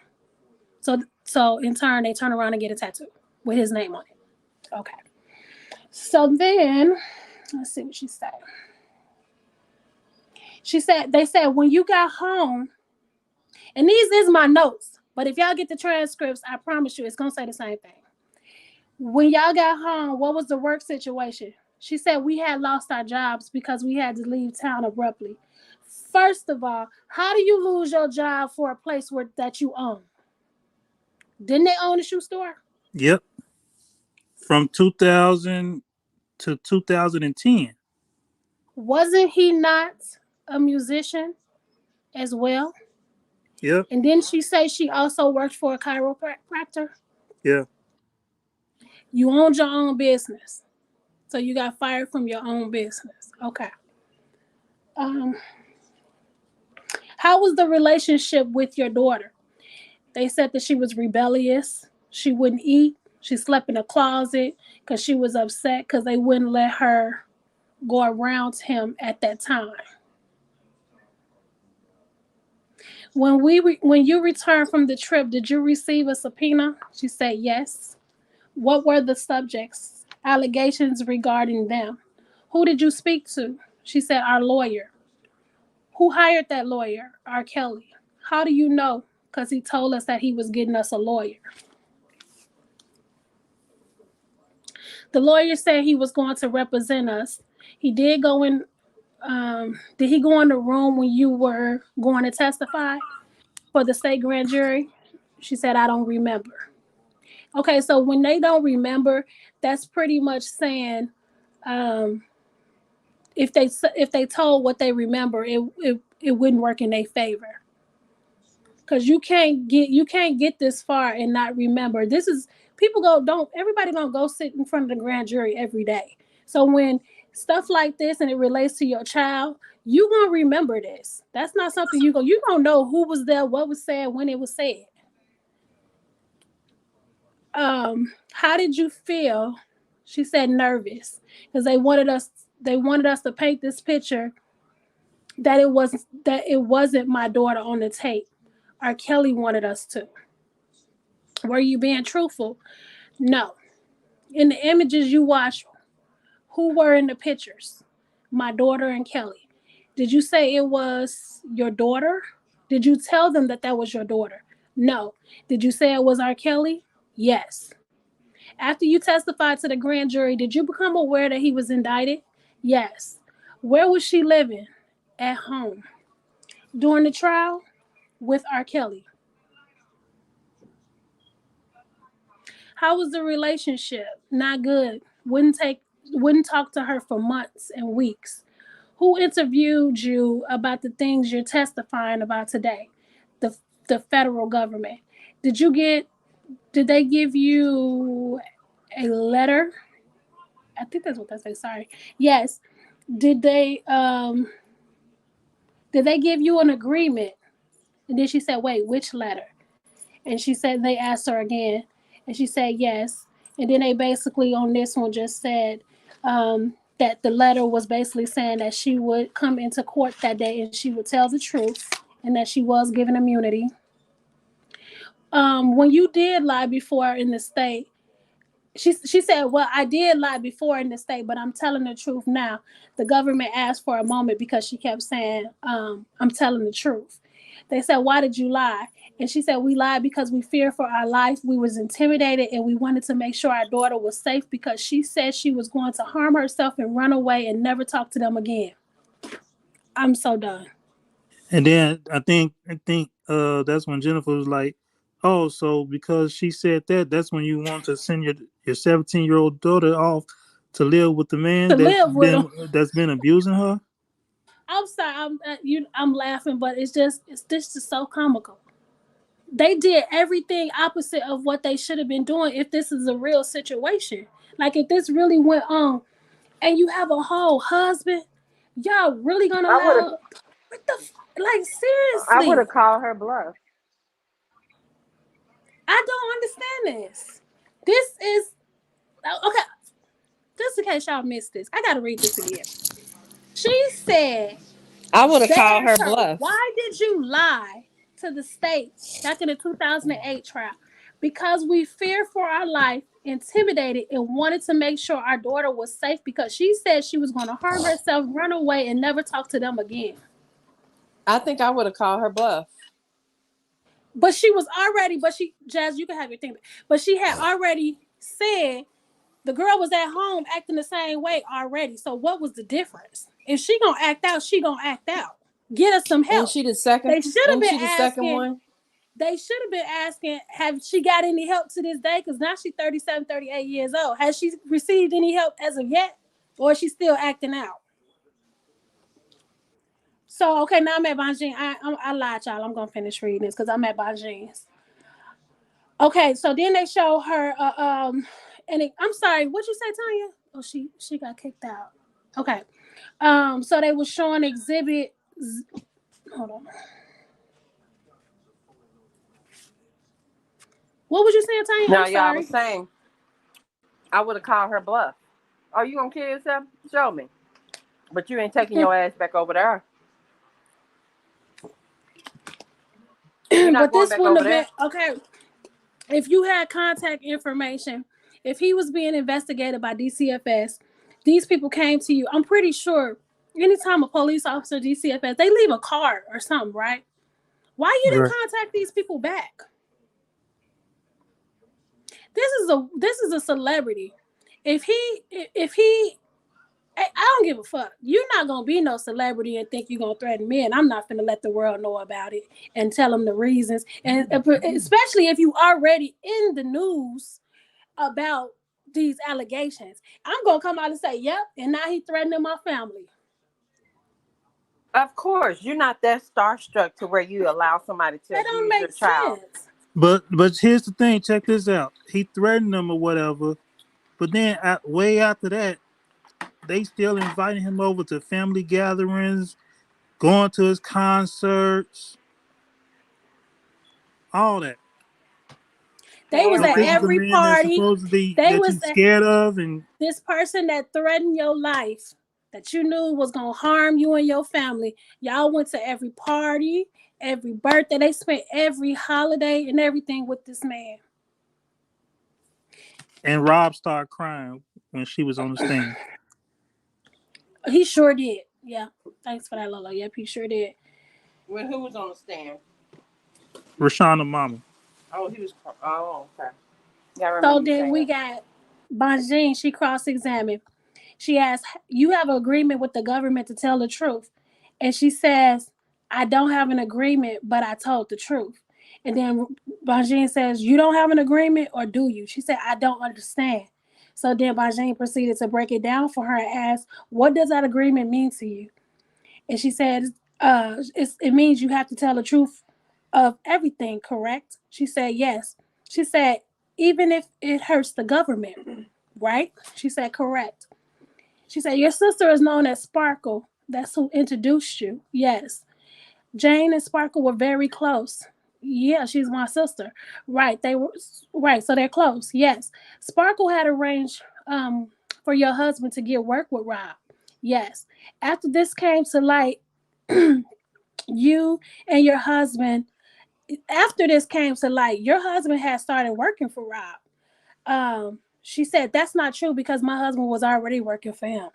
So in turn they turn around and get a tattoo with his name on it. Okay. So then let's see what she said. She said they said when you got home, and these is my notes, but if y'all get the transcripts, I promise you it's gonna say the same thing. When y'all got home, what was the work situation? She said we had lost our jobs because we had to leave town abruptly. First of all, how do you lose your job for a place that you own? Didn't they own a shoe store? Yep, from 2000 to 2010. Wasn't he not a musician as well? Yep, And didn't she say she also worked for a chiropractor? yeah. You owned your own business. So you got fired from your own business. Okay. Um, how was the relationship with your daughter? They said that she was rebellious. She wouldn't eat. She slept in a closet because she was upset because they wouldn't let her. go around him at that time. When you returned from the trip, did you receive a subpoena? She said yes. What were the subjects? Allegations regarding them. Who did you speak to? She said our lawyer. Who hired that lawyer? R. Kelly. How do you know? Because he told us that he was getting us a lawyer. The lawyer said he was going to represent us. He did go in. Did he go in the room when you were going to testify for the state grand jury? She said, I don't remember. Okay, so when they don't remember, that's pretty much saying um, if they told what they remember, it wouldn't work in their favor. Because you can't get this far and not remember. This is people go don't everybody don't go sit in front of the grand jury every day. So when stuff like this and it relates to your child, you gonna remember this. That's not something you gonna know who was there, what was said, when it was said. How did you feel? She said nervous because they wanted us to paint this picture that it wasn't my daughter on the tape. R. Kelly wanted us to. Were you being truthful? No. In the images you watched, who were in the pictures? My daughter and Kelly. Did you say it was your daughter? Did you tell them that that was your daughter? No. Did you say it was R. Kelly? Yes. After you testified to the grand jury, did you become aware that he was indicted? Yes. Where was she living? At home. During the trial? With R. Kelly. How was the relationship? Not good. Wouldn't talk to her for months and weeks. Who interviewed you about the things you're testifying about today? The the federal government. Did you get did they give you a letter? I think that's what they say, sorry. Yes. Did they did they give you an agreement? And then she said, wait, which letter? And she said they asked her again, and she said yes. And then they basically on this one just said that the letter was basically saying that she would come into court that day and she would tell the truth and that she was given immunity. When you did lie before in the state, she said, well, I did lie before in the state, but I'm telling the truth now. The government asked for a moment because she kept saying, I'm telling the truth. They said, why did you lie? And she said, we lied because we feared for our life. We was intimidated and we wanted to make sure our daughter was safe because she said she was going to harm herself and run away and never talk to them again. I'm so done. And then I think that's when Jennifer was like, "Oh, so because she said that, that's when you want to send your 17-year-old daughter off to live with the man To live with them. that's been abusing her." I'm sorry. I'm laughing, but it's just so comical. They did everything opposite of what they should have been doing if this is a real situation. Like if this really went on and you have a whole husband, y'all really gonna I would have. allow what the like I would seriously? have called her bluff. I don't understand this. This is okay. Just in case y'all missed this, I gotta read this again. She said I would have they called her asked her, bluff. why did you lie to the state back in the 2008 trial? Because we feared for our life, intimidated, and wanted to make sure our daughter was safe because she said she was going to harm herself, run away, and never talk to them again. I think I would have called her bluff. But she was already, Jazz, you can have your thing. But she had already said the girl was at home acting the same way already. So what was the difference? If she gonna act out, she gonna act out. Get us some And help. she the second. They should have And been she the second asking one. they should have been asking, have she got any help to this day? Because now she's 37, 38 years old. Has she received any help as of yet? Or is she still acting out? So, okay, now I'm at Bonjean. I lied, y'all. I'm going to finish reading this because I'm at Bonjean's. Okay, so then they show her, I'm sorry, what'd you say, Tanya? Oh, she got kicked out. Okay. So they were showing exhibit, hold on. What was you saying, Tanya? No, I'm yeah, I was sorry. saying I would have called her bluff. Are you gonna kill yourself? Show me. But you ain't taking your ass back over there. You're not But going this back wouldn't over have been there. okay. If you had contact information, if he was being investigated by DCFS, these people came to you. I'm pretty sure anytime a police officer DCFS, they leave a card or something, right? Why you didn't Right. contact these people back? This is a celebrity. If he I don't give a fuck. You're not gonna be no celebrity and think you're gonna threaten me, and I'm not gonna let the world know about it and tell them the reasons. And especially if you already in the news about these allegations, I'm gonna come out and say, "Yep," and now he threatening my family. Of course, you're not that starstruck to where you allow somebody to That don't abuse make your child. sense. But here's the thing. Check this out. He threatened them or whatever. But then way after that, they still inviting him over to family gatherings, going to his concerts, all that. They was Paying But at this is the rent. every man that's party. supposedly They that you was at scared of, and this person that threatened your life, that you knew was gonna harm you and your family. Y'all went to every party, every birthday. They spent every holiday and everything with this man. Rob started crying when she was on the stand. He sure did. Yeah. Thanks for that, Lola. Yep, he sure did. When who was on the stand? Rashana mama. Oh, he was. Oh, okay. Yeah, I So remember you then saying we that. got Bonjean. She cross-examined. She asked, "You have an agreement with the government to tell the truth?" And she says, "I don't have an agreement, but I told the truth." And then Bonjean says, "You don't have an agreement, or do you?" She said, "I don't understand." So then Bonjean proceeded to break it down for her and asked, "What does that agreement mean to you?" And she said, it means you have to tell the truth of everything, correct?" She said, "Yes." She said, "Even if it hurts the government, right?" She said, "Correct." She said, "Your sister is known as Sparkle. That's who introduced you." "Yes." "Jane and Sparkle were very close." "Yeah, she's my sister." "Right, they were right, so they're close." "Yes." "Sparkle had arranged for your husband to get work with Rob." "Yes." "After this came to light, you and your husband, after this came to light, your husband had started working for Rob." She said, "That's not true because my husband was already working for him."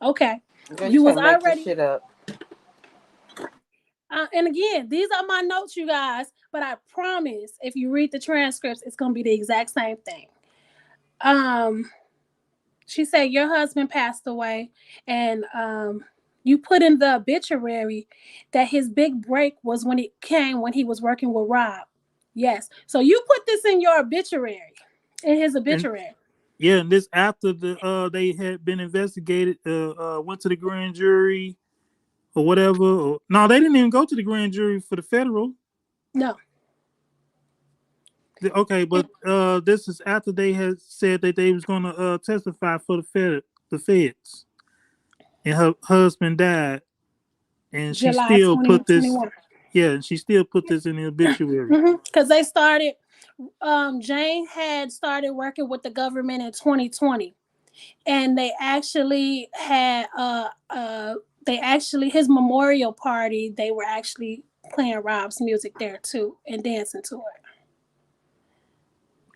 Okay. Girl, you You was can't make this already, shit up. and again, these are my notes, you guys, but I promise if you read the transcripts, it's going to be the exact same thing. Um, she said, "Your husband passed away, and you put in the obituary that his big break was when it came when he was working with Rob." "Yes." So you put this in your obituary, in his And obituary. yeah, and this after they had been investigated, went to the grand jury or whatever. No, they didn't even go to the grand jury for the federal. No. Okay, but this is after they had said that they was going to testify for the feds, and her husband died, and she July still put this. 2021. Yeah, and she still put this in the obituary. Because they started, Jane had started working with the government in 2020, and they actually had his memorial party. They were actually playing Rob's music there too and dancing to it.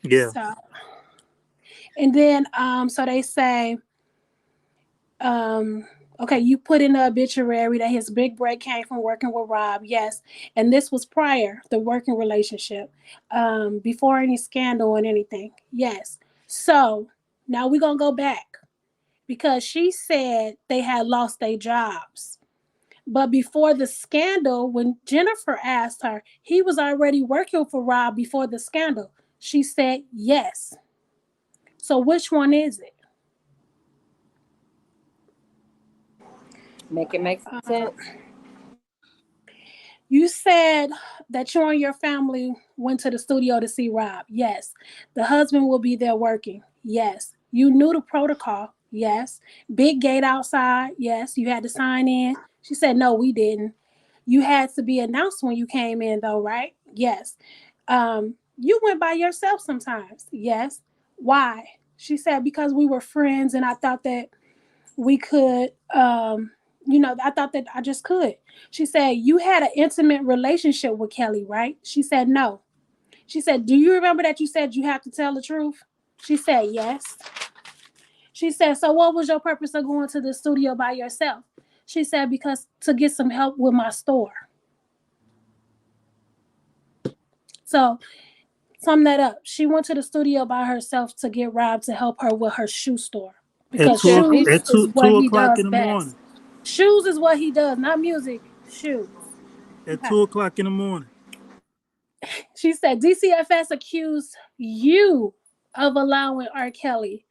Yeah, So, and then so they say, okay, you put in the obituary that his big break came from working with Rob. Yes. And this was prior the working relationship, before any scandal and anything. Yes. So now we're going to go back because she said they had lost their jobs. But before the scandal, when Jennifer asked her, he was already working for Rob before the scandal. She said yes. So which one is it? Make it make sense. You said that you and your family went to the studio to see Rob. Yes. The husband will be there working. Yes. You knew the protocol. Yes. Big gate outside. Yes. You had to sign in. She said, no, we didn't. You had to be announced when you came in, though, right? Yes. You went by yourself sometimes. Yes. Why? She said, because we were friends and I thought that we could, I thought that I just could. She said, you had an intimate relationship with Kelly, right? She said, no. She said, do you remember that you said you have to tell the truth? She said, yes. She said, so what was your purpose of going to the studio by yourself? She said, because to get some help with my store. So, sum that up. She went to the studio by herself to get Rob to help her with her shoe store. At Because two Now, shoes at is two what two he o'clock does in the best. morning. Shoes is what he does, not music. Shoes. At Okay. 2 o'clock in the morning. She said DCFS accused you of allowing R. Kelly,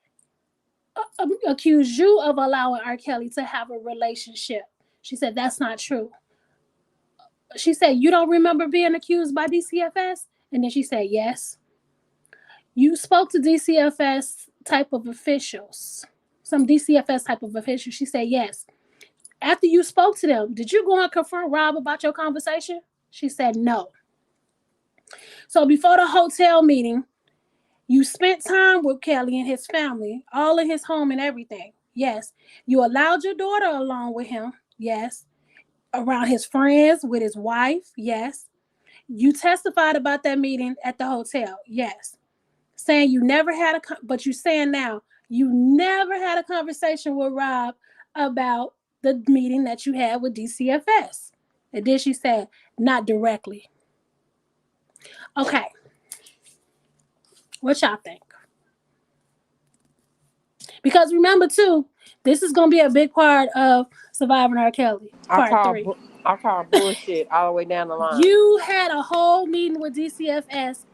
accused you of allowing R. Kelly to have a relationship. She said that's not true. She said, you don't remember being accused by DCFS? And then she said, yes. You spoke to DCFS type of officials, some DCFS type of officials. She said, yes. After you spoke to them, did you go and confront Rob about your conversation? She said, no. So before the hotel meeting, you spent time with Kelly and his family, all in his home and everything. Yes. You allowed your daughter along with him. Yes. Around his friends, with his wife. Yes. You testified about that meeting at the hotel. Yes. Saying you never had but you saying now you never had a conversation with Rob about the meeting that you had with DCFS. And then she said, not directly. Okay. What y'all think? Because remember too, this is gonna be a big part of Surviving R. Kelly, part 3. I call bullshit all the way down the line. You had a whole meeting with DCFS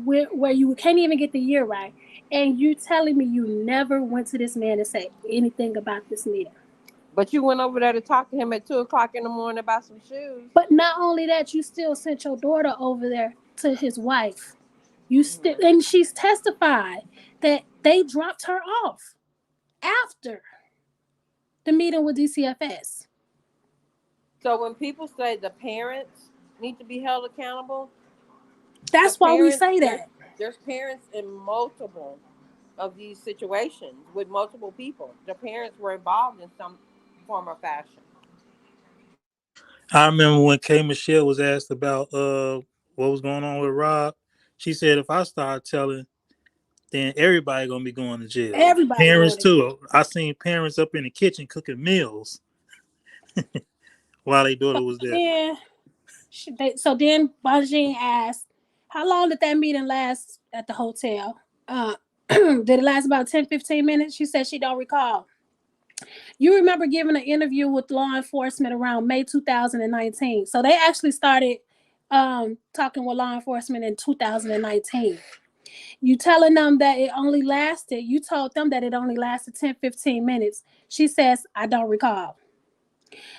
where you can't even get the year right, and you telling me you never went to this man to say anything about this meeting. But you went over there to talk to him at 2 o'clock in the morning about some shoes. But not only that, you still sent your daughter over there to his wife. You still, and she's testified that they dropped her off after the meeting with DCFS. So when people say the parents need to be held accountable, that's why we say that. There's parents in multiple of these situations with multiple people. The parents were involved in some form or fashion. I remember when K. Michelle was asked about what was going on with Rob. She said, if I start telling, then everybody gonna be going to jail. Everybody parents going to too. I seen parents up in the kitchen cooking meals while their daughter was there. Yeah. So then Bajin asked, how long did that meeting last at the hotel? Did it last about 10-15 minutes? She said she don't recall. You remember giving an interview with law enforcement around May 2019. So they actually started talking with law enforcement in 2019. You telling them that it only lasted, you told them that it only lasted 10-15 minutes. She says, I don't recall.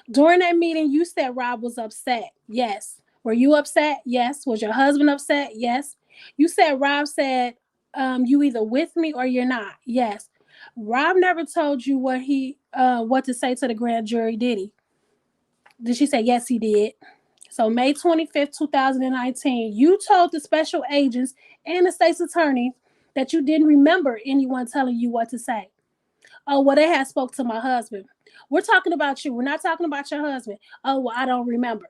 During that meeting, you said Rob was upset. Yes. Were you upset? Yes. Was your husband upset? Yes. You said Rob said, you either with me or you're not. Yes. Rob never told you what to say to the grand jury, did he? Did she say yes, he did? So May 25th, 2019, you told the special agents and the state's attorney that you didn't remember anyone telling you what to say. Oh, well, they had spoke to my husband. We're talking about you. We're not talking about your husband. Oh, well, I don't remember.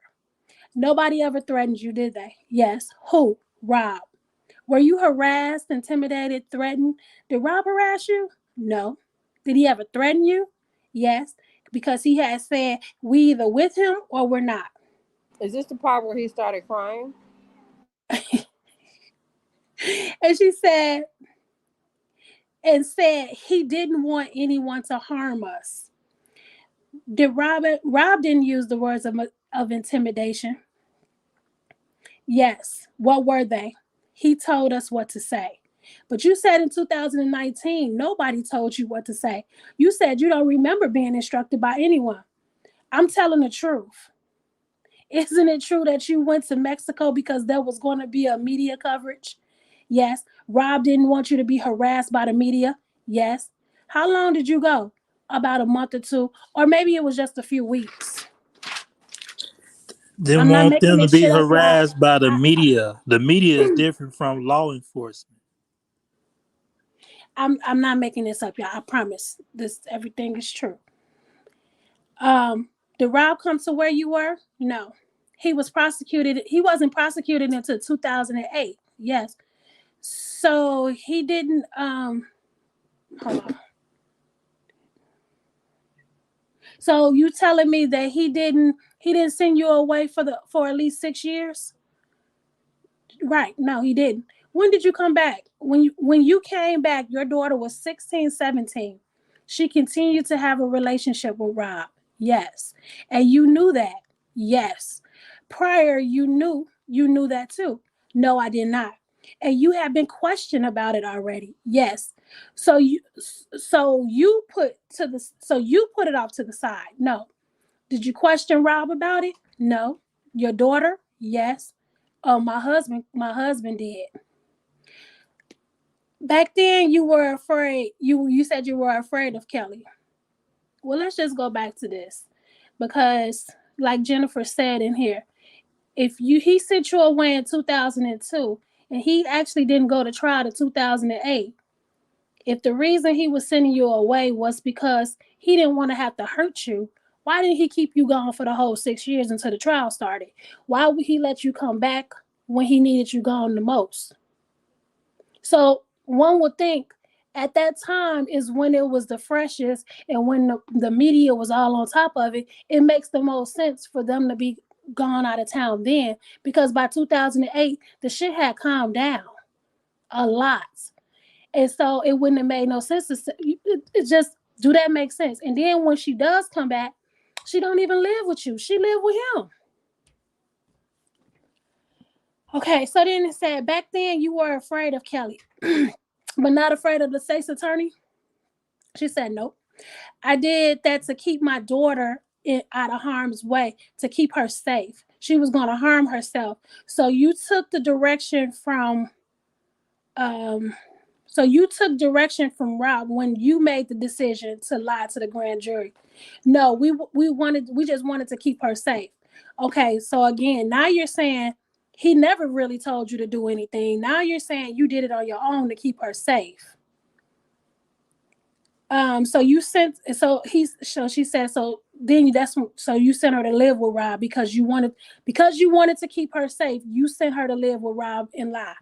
Nobody ever threatened you, did they? Yes. Who? Rob. Were you harassed, intimidated, threatened? Did Rob harass you? No. Did he ever threaten you? Yes. Because he had said, we either with him or we're not. Is this the part where he started crying? And she said, he didn't want anyone to harm us. Did Rob didn't use the words of intimidation. Yes. What were they? He told us what to say. But you said in 2019, nobody told you what to say. You said you don't remember being instructed by anyone. I'm telling the truth. Isn't it true that you went to Mexico because there was going to be a media coverage? Yes. Rob didn't want you to be harassed by the media? Yes. How long did you go? About a month or two, or maybe it was just a few weeks. Didn't want them to be harassed by the media. The media is different from law enforcement. I'm not making this up, y'all. I promise. Everything is true. Did Rob come to where you were? No. He was prosecuted. He wasn't prosecuted until 2008. Yes. So he didn't hold on. So you telling me that he didn't send you away for at least 6 years? Right. No, he didn't. When did you come back? When you came back, your daughter was 16, 17. She continued to have a relationship with Rob. Yes. And you knew that. Yes. Prior, you knew that too. No, I did not. And you have been questioned about it already. Yes. So you put it off to the side. No. Did you question Rob about it? No. Your daughter? Yes. Oh, my husband did. Back then you were afraid. You said you were afraid of Kelly. Well, let's just go back to this. Because like Jennifer said in here, if he sent you away in 2002 and he actually didn't go to trial to 2008, if the reason he was sending you away was because he didn't want to have to hurt you, why didn't he keep you gone for the whole 6 years until the trial started? Why would he let you come back when he needed you gone the most? So one would think at that time is when it was the freshest and when the media was all on top of it, it makes the most sense for them to be gone out of town then, because by 2008, the shit had calmed down a lot. And so it wouldn't have made no sense to say, it just, do that make sense? And then when she does come back, she don't even live with you. She live with him. Okay, so then it said back then you were afraid of Kelly, but not afraid of the state's attorney. She said, nope. I did that to keep my daughter out of harm's way, to keep her safe. She was going to harm herself. So you took the direction from um, Rob when you made the decision to lie to the grand jury. No, we just wanted to keep her safe. Okay, so again, now you're saying he never really told you to do anything. Now you're saying you did it on your own to keep her safe. So you sent, so she said, so then so you sent her to live with Rob because you wanted to keep her safe. You sent her to live with Rob and lie.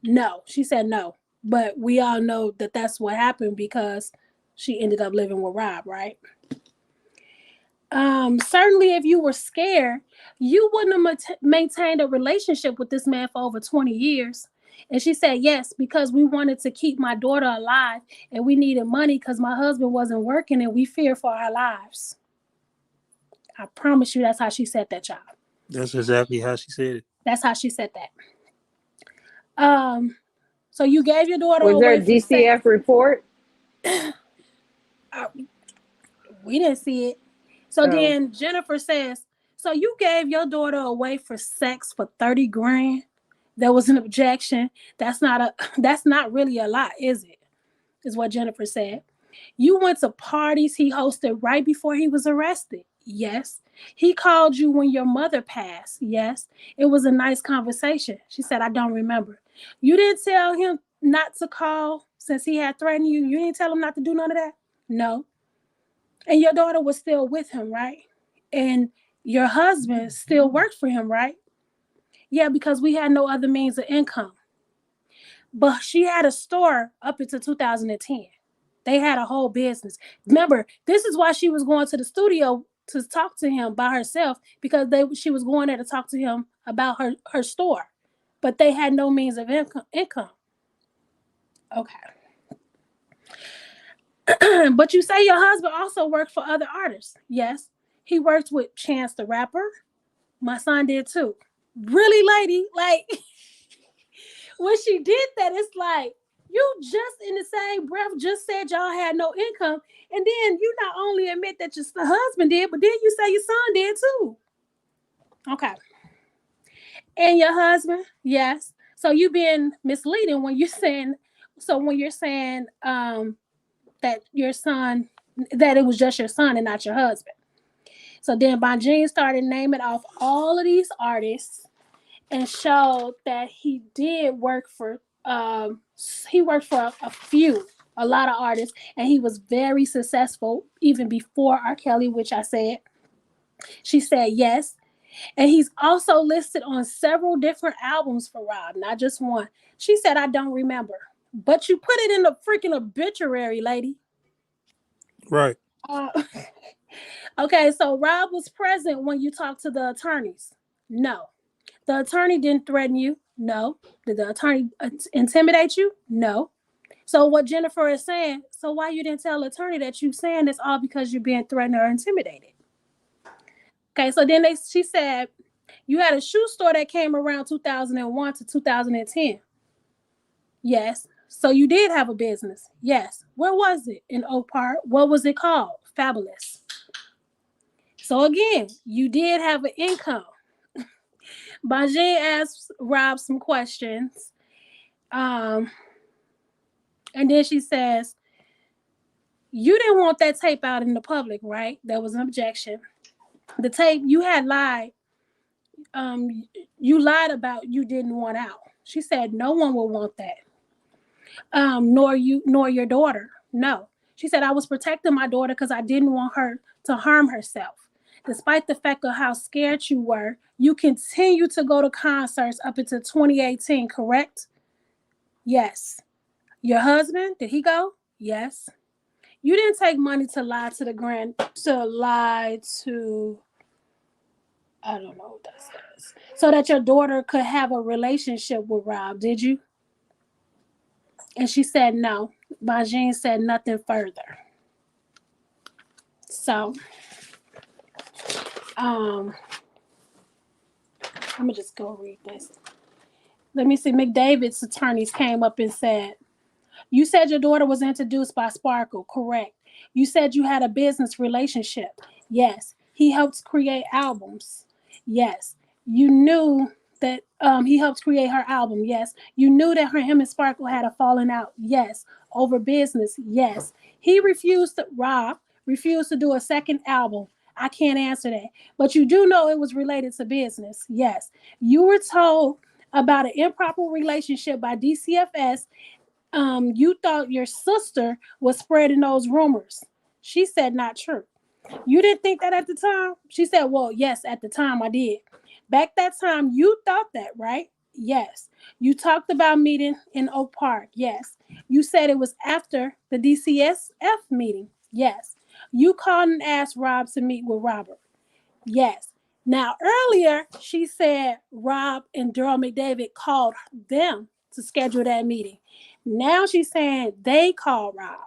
No, she said no, but we all know that that's what happened because she ended up living with Rob, right? Certainly if you were scared, you wouldn't have maintained a relationship with this man for over 20 years. And she said, yes, because we wanted to keep my daughter alive and we needed money because my husband wasn't working and we feared for our lives. I promise you that's how she said that, child. That's exactly how she said it. That's how she said that. So you gave your daughter Was there away a for sex. DCF report? We didn't see it. So then Jennifer says, so you gave your daughter away for sex for 30 grand? There was an objection. That's not really a lot, is it? Is what Jennifer said. You went to parties he hosted right before he was arrested. Yes. He called you when your mother passed. Yes. It was a nice conversation. She said, I don't remember. You didn't tell him not to call since he had threatened you. You didn't tell him not to do none of that? No. And your daughter was still with him, right? And your husband still worked for him, right? Yeah, because we had no other means of income. But she had a store up until 2010. They had a whole business. Remember, this is why she was going to the studio to talk to him by herself, because she was going there to talk to him about her store. But they had no means of income. Okay. But you say your husband also worked for other artists. Yes. He worked with Chance the Rapper. My son did too. Really, lady? Like, when she did that, it's like, you just in the same breath just said y'all had no income. And then you not only admit that your husband did, but then you say your son did too. Okay. And your husband? Yes. So you being misleading when you're saying, that your son, that it was just your son and not your husband. So then Bonjean started naming off all of these artists and showed that he did work for a few a lot of artists, and he was very successful even before R. Kelly, which I said. She said yes. And he's also listed on several different albums for Rob, not just one. She said, I don't remember. But you put it in the freaking obituary, lady. Right. Uh, okay, so Rob was present when you talked to the attorneys. No. The attorney didn't threaten you. No. Did the attorney intimidate you? No. So what Jennifer is saying, so why you didn't tell the attorney that you saying this all because you're being threatened or intimidated? Okay, so then she said, you had a shoe store that came around 2001 to 2010. Yes. So you did have a business. Yes. Where was it? In Oak Park. What was it called? Fabulous. So again, you did have an income. Bajin asked Rob some questions. And then she says, you didn't want that tape out in the public, right? That was an objection. The tape you had lied. You lied about you didn't want out. She said, no one will want that. Nor you, nor your daughter. No. She said, I was protecting my daughter because I didn't want her to harm herself. Despite the fact of how scared you were, you continue to go to concerts up until 2018, correct? Yes. Your husband, did he go? Yes. You didn't take money to lie to I don't know what that says. So that your daughter could have a relationship with Rob, did you? And she said no. Bajin said nothing further. So, I'm gonna just go read this. Let me see. McDavid's attorneys came up and said, you said your daughter was introduced by Sparkle, correct? You said you had a business relationship. Yes. He helped create albums. Yes. You knew that he helped create her album. Yes. You knew that him and Sparkle had a falling out. Yes. Over business. Yes. Rob refused to do a second album. I can't answer that. But you do know it was related to business. Yes. You were told about an improper relationship by DCFS. You thought your sister was spreading those rumors. She said not true. You didn't think that at the time? She said, well, yes, at the time I did. Back that time, you thought that, right? Yes. You talked about meeting in Oak Park. Yes. You said it was after the DCSF meeting. Yes. You called and asked Rob to meet with Robert. Yes. Now, earlier, she said Rob and Daryl McDavid called them to schedule that meeting. Now she's saying they called Rob.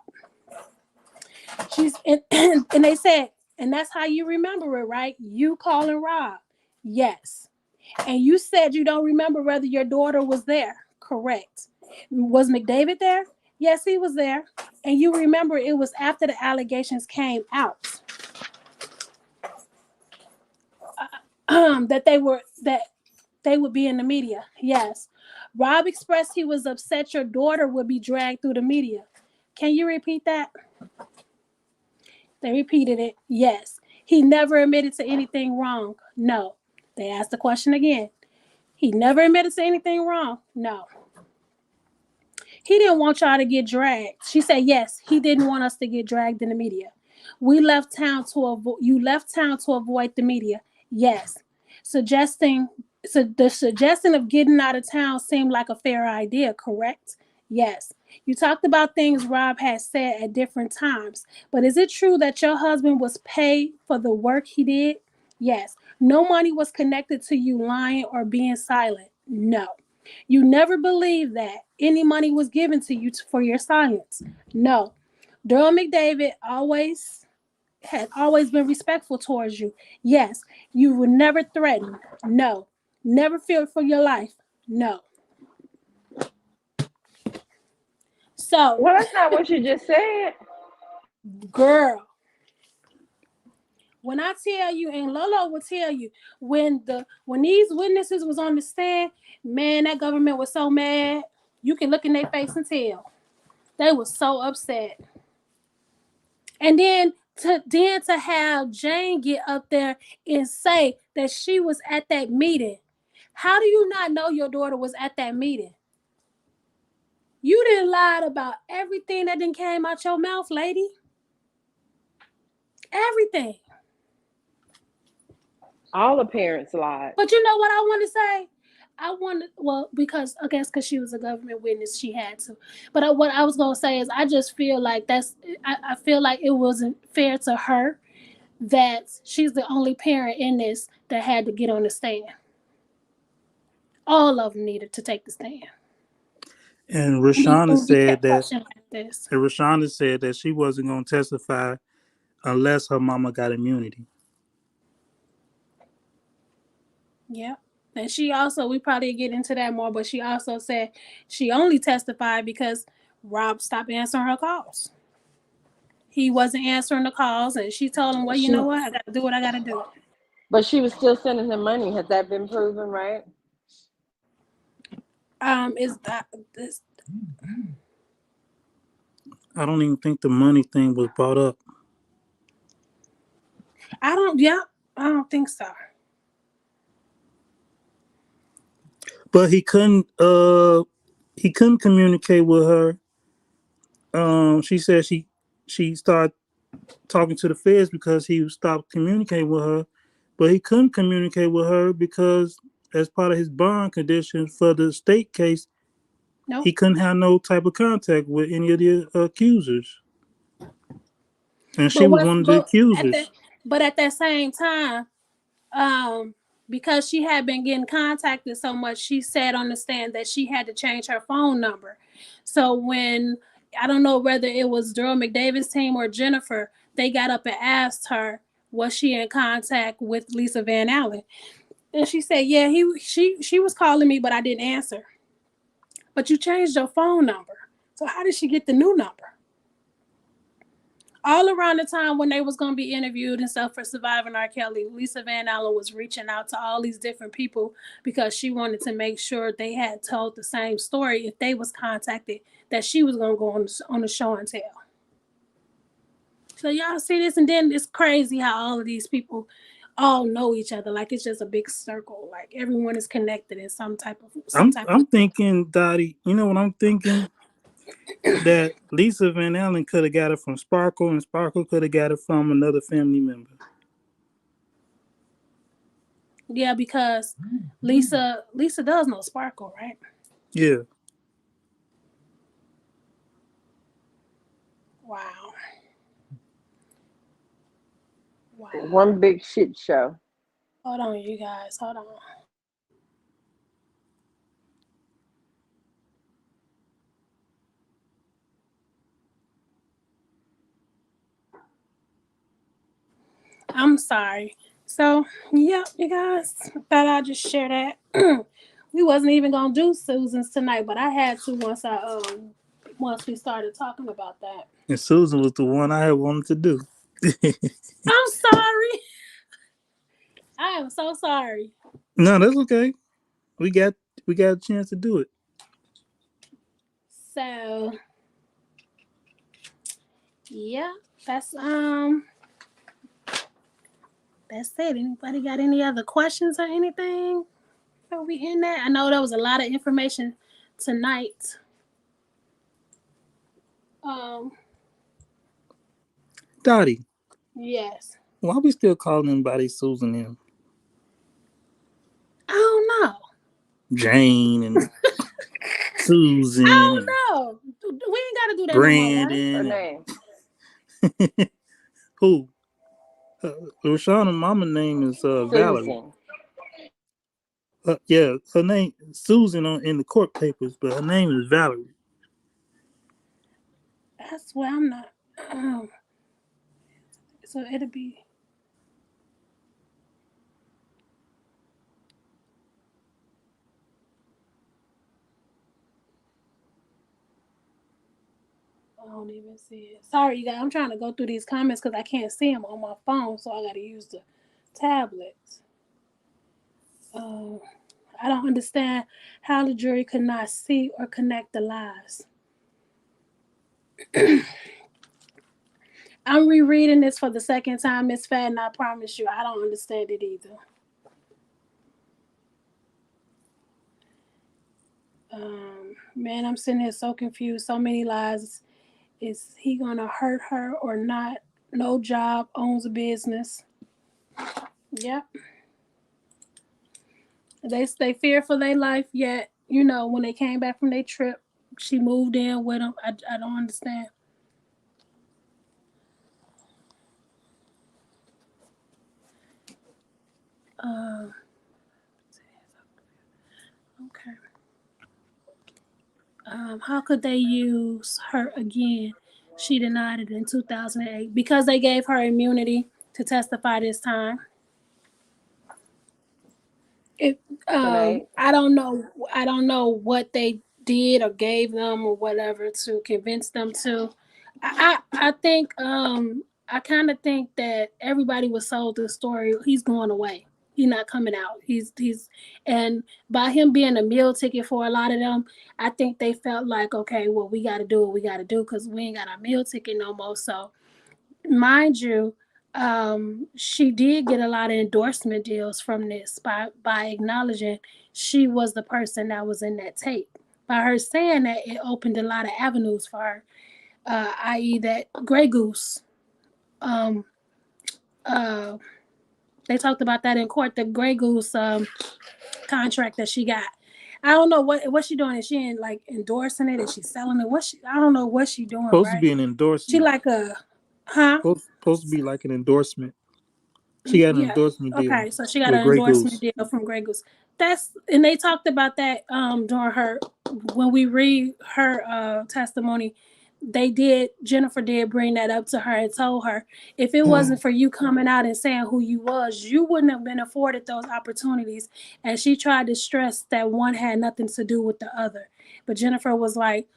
And they said, and that's how you remember it, right? You calling Rob. Yes. And you said you don't remember whether your daughter was there. Correct. Was McDavid there? Yes, he was there. And you remember it was after the allegations came out. That they would be in the media. Yes. Rob expressed he was upset your daughter would be dragged through the media. Can you repeat that? They repeated it. Yes. He never admitted to anything wrong. No. They asked the question again. He never admitted to anything wrong. No. He didn't want y'all to get dragged. She said, yes, he didn't want us to get dragged in the media. You left town to avoid the media. Yes. The suggestion of getting out of town seemed like a fair idea, correct? Yes. You talked about things Rob had said at different times, but is it true that your husband was paid for the work he did? Yes. No money was connected to you lying or being silent. No. You never believed that any money was given to you for your silence. No. Daryl McDavid had always been respectful towards you. Yes. You were never threatened. No. Never feared for your life. No. So, Well, that's not what you just said. girl, when I tell you, and Lolo will tell you, when these witnesses was on the stand, man, that government was so mad. You can look in their face and tell they were so upset. And then to have Jane get up there and say that she was at that meeting. How do you not know your daughter was at that meeting? You didn't lie about everything that didn't came out your mouth, lady. Everything. All the parents lied. But you know what I want to say? Because I guess because she was a government witness, she had to. But what I was gonna say is, I just feel like I feel like it wasn't fair to her that she's the only parent in this that had to get on the stand. All of them needed to take the stand. And And be kept questioning like this. Rashonda said that she wasn't going to testify unless her mama got immunity. Yeah. And she also, we probably get into that more, but she also said she only testified because Rob stopped answering her calls. He wasn't answering the calls, and she told him, well, you know what? I got to do what I got to do. But she was still sending him money. Has that been proven, right? Is that this? I don't even think the money thing was brought up. I don't think so. But he couldn't communicate with her. She said she started talking to the feds because he stopped communicating with her, but he couldn't communicate with her because as part of his bond conditions for the state case, Nope. he couldn't have no type of contact with any of the accusers. And she was one of the accusers. But at that same time, because she had been getting contacted so much, she said on the stand that she had to change her phone number. So when, I don't know whether it was Daryl McDavid's team or Jennifer, they got up and asked her, was she in contact with Lisa Van Allen? And she said, yeah, she was calling me, but I didn't answer. But you changed your phone number. So how did she get the new number? All around the time when they was going to be interviewed and stuff for Surviving R. Kelly, Lisa Van Allen was reaching out to all these different people because she wanted to make sure they had told the same story if they was contacted, that she was going to go on the show and tell. So y'all see this, and then it's crazy how all of these people all know each other. Like it's just a big circle. Like everyone is connected in some type of. I'm thinking, Dottie, you know what I'm thinking? That Lisa Van Allen could have got it from Sparkle, and Sparkle could have got it from another family member. Yeah, because Lisa does know Sparkle, right? Yeah. Wow. One big shit show. Hold on, you guys. Hold on. I'm sorry. So, yeah, you guys, thought I'd just share that. We wasn't even gonna do Susan's tonight, but I had to once we started talking about that. And Susan was the one I had wanted to do. I'm sorry. I am so sorry. No, that's okay. We got a chance to do it. So, yeah, that's it. Anybody got any other questions or anything before we end that? I know there was a lot of information tonight. Dottie. Yes. Why we still calling anybody Susan M? I don't know. Jane and Susan. I don't know. We ain't got to do that Brandon. no Her name. Who? Rashonda's mama name is Valerie. Yeah, her name Susan in the court papers, but her name is Valerie. That's why I'm not. So it'll be. I don't even see it. Sorry, you guys. I'm trying to go through these comments because I can't see them on my phone, so I got to use the tablet. I don't understand how the jury could not see or connect the lies. I'm rereading this for the second time, Miss Fadden. I promise you, I don't understand it either. Man, I'm sitting here so confused. So many lies. Is he gonna hurt her or not? No job, owns a business. Yep. They fear for their life. Yet when they came back from their trip, she moved in with him. I don't understand. Uh, okay. How could they use her again? She denied it in 2008 because they gave her immunity to testify this time. It, Tonight. I don't know what they did or gave them or whatever to convince them to. I think I kind of think that everybody was sold the story. He's going away. He's not coming out. He's and by him being a meal ticket for a lot of them, I think they felt like, okay, well, we got to do what we got to do because we ain't got our meal ticket no more. So mind you, she did get a lot of endorsement deals from this by acknowledging she was the person that was in that tape. By her saying that, it opened a lot of avenues for her, i.e., that Grey Goose. Um, uh, they talked about that in court. The Grey Goose contract that she got. I don't know what she doing. Is she in like endorsing it? Is she selling it? I don't know what she doing. Supposed to Right? be an She endorsement. like a, huh? Supposed to be like an endorsement. She got an Yeah. endorsement deal Okay. So she got with an Grey endorsement Goose. deal from Grey Goose. And they talked about that during her when we read her testimony. Jennifer did bring that up to her and told her if it wasn't for you coming out and saying who you was, you wouldn't have been afforded those opportunities. And she tried to stress that one had nothing to do with the other. But Jennifer was like,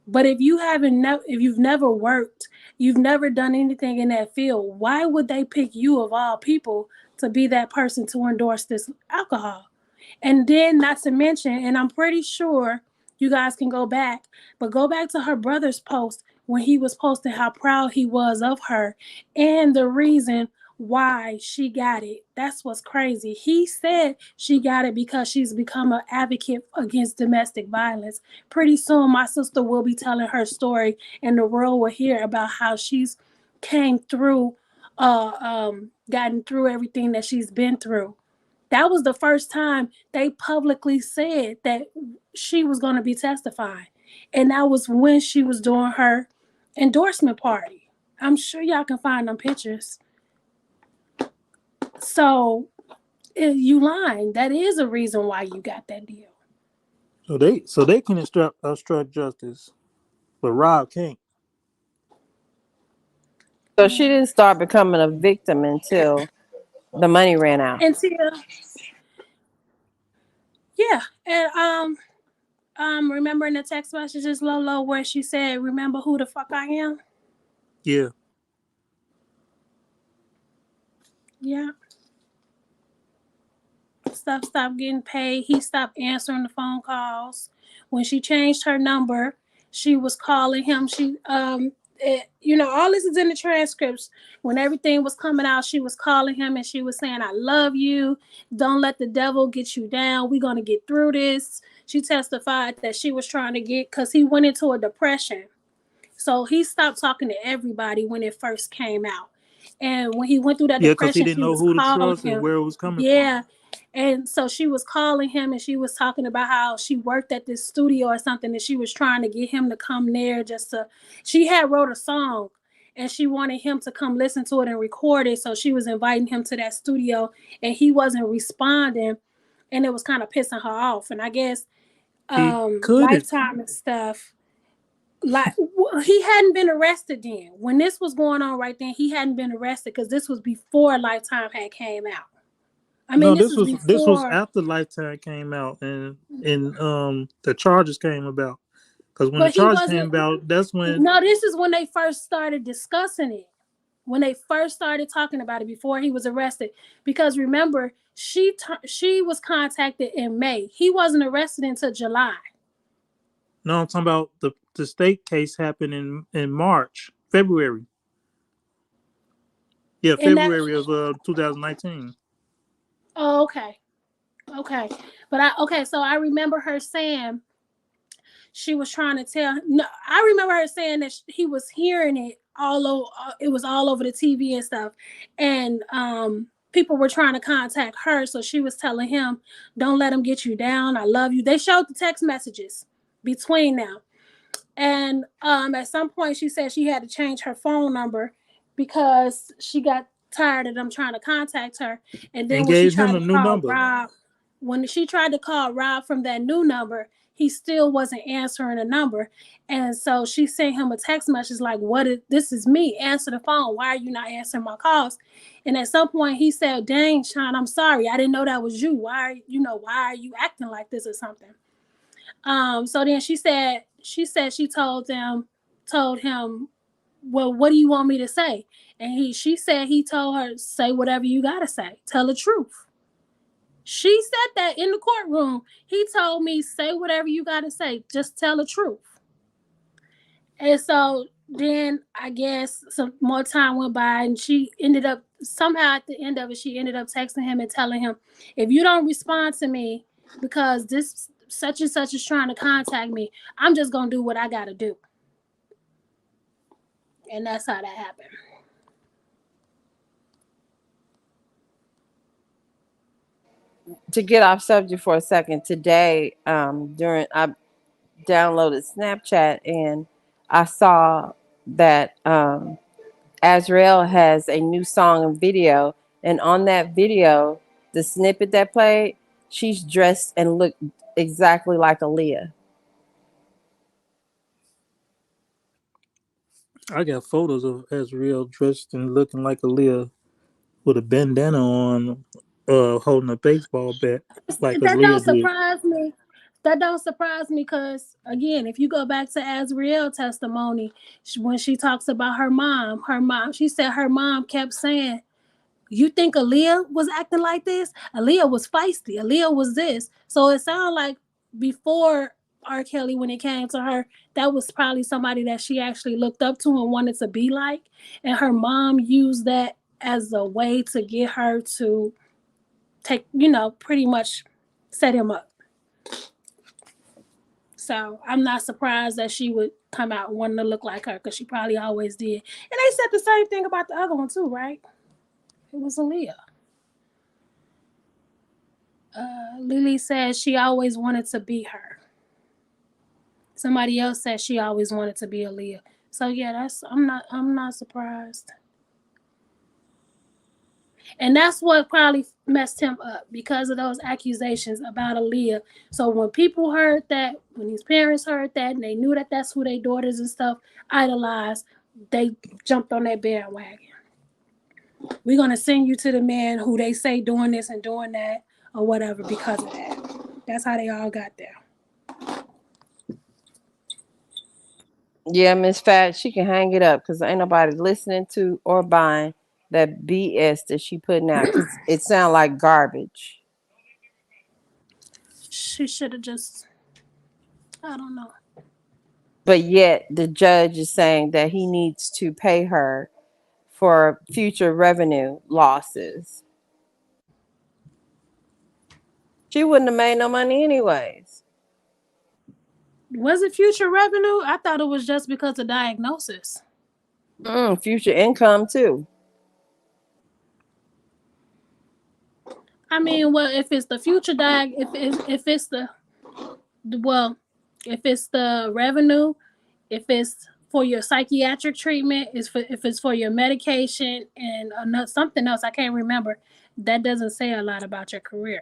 but if you've never worked, you've never done anything in that field, why would they pick you of all people to be that person to endorse this alcohol? And then, not to mention, and I'm pretty sure you guys can go back, but go back to her brother's post when he was posting how proud he was of her and the reason why she got it. That's what's crazy. He said she got it because she's become an advocate against domestic violence. Pretty soon, my sister will be telling her story, and the world will hear about how she's came through, gotten through everything that she's been through. That was the first time they publicly said that she was going to be testifying. And that was when she was doing her endorsement party. I'm sure y'all can find them pictures. So you lying. That is a reason why you got that deal. So they can obstruct justice, but Rob can't. So she didn't start becoming a victim until the money ran out. And Tia, yeah. And remember in the text messages, Lolo, where she said, "Remember who the fuck I am?" Yeah. Yeah. Stuff stopped getting paid. He stopped answering the phone calls. When she changed her number, she was calling him. All this is in the transcripts. When everything was coming out, she was calling him and she was saying, "I love you. Don't let the devil get you down. We're gonna get through this." She testified that she was trying to get because he went into a depression. So he stopped talking to everybody when it first came out. And when he went through that Yeah, because he depression, didn't she know was who to calling trust and him. where it was coming from. Yeah. And so she was calling him and she was talking about how she worked at this studio or something and she was trying to get him to come there she had wrote a song and she wanted him to come listen to it and record it. So she was inviting him to that studio and he wasn't responding and it was kind of pissing her off. And I guess He couldn't. Lifetime and stuff, like he hadn't been arrested then. When this was going on right then, he hadn't been arrested because this was before Lifetime had came out. I mean, No, this was this was before, after Lifetime came out and the charges came about. Because when the but he charges wasn't. came about, that's when No, this is when they first started discussing it. When they first started talking about it before he was arrested. Because remember, she was contacted in May. He wasn't arrested until July. no, I'm talking about the state case happened in March, February. Yeah, And that. February of 2019. Oh, okay, okay. But so I remember her saying she was trying to tell. No, I remember her saying that he was hearing it all over. It was all over the TV and stuff, and people were trying to contact her. So she was telling him, "Don't let him get you down. I love you." They showed the text messages between them, and at some point she said she had to change her phone number because she got tired of them trying to contact her. And then And when she gave him tried a to new call number. Rob, when she tried to call Rob from that new number, he still wasn't answering the number. And so she sent him a text message like, this is me. Answer the phone. Why are you not answering my calls? And at some point he said, "Dang, Sean, I'm sorry. I didn't know that was you. Why are you acting like this or something?" So then she said she told him, "Well, what do you want me to say?" And she said he told her, "Say whatever you gotta say. Tell the truth." She said that in the courtroom. He told me, "Say whatever you gotta say. Just tell the truth." And so then I guess some more time went by, and she ended up somehow at the end of it, she ended up texting him and telling him, "If you don't respond to me because this such and such is trying to contact me, I'm just gonna do what I gotta do." And that's how that happened. To get off subject for a second, today, during I downloaded Snapchat and I saw that Azrael has a new song and video, and on that video, the snippet that played, she's dressed and looked exactly like Aaliyah. I got photos of Azriel dressed and looking like Aaliyah with a bandana on, holding a baseball bat like That don't Aaliyah did. surprise me. That don't surprise me because again, if you go back to Azriel testimony, when she talks about her mom, she said her mom kept saying, "You think Aaliyah was acting like this? Aaliyah was feisty. Aaliyah was this." So it sounded like before R. Kelly, when it came to her, that was probably somebody that she actually looked up to and wanted to be like. And her mom used that as a way to get her to take, pretty much set him up. So I'm not surprised that she would come out wanting to look like her because she probably always did. And they said the same thing about the other one too, right? It was Aaliyah. Lily says she always wanted to be her. Somebody else said she always wanted to be Aaliyah. So yeah, I'm not surprised. And that's what probably messed him up because of those accusations about Aaliyah. So when people heard that, when his parents heard that, and they knew that that's who their daughters and stuff idolized, they jumped on that bandwagon. We're gonna send you to the man who they say doing this and doing that or whatever because of that. That's how they all got there. Yeah, Miss Fat, she can hang it up because ain't nobody listening to or buying that BS that she putting out because it sounds like garbage. She should have just, I don't know. But yet the judge is saying that he needs to pay her for future revenue losses. She wouldn't have made no money anyways. Was it future revenue? I thought it was just because of diagnosis. Future income too. I mean, well, if it's the future if it's the well, if it's the revenue, if it's for your psychiatric treatment, if it's for your medication and something else I can't remember. That doesn't say a lot about your career,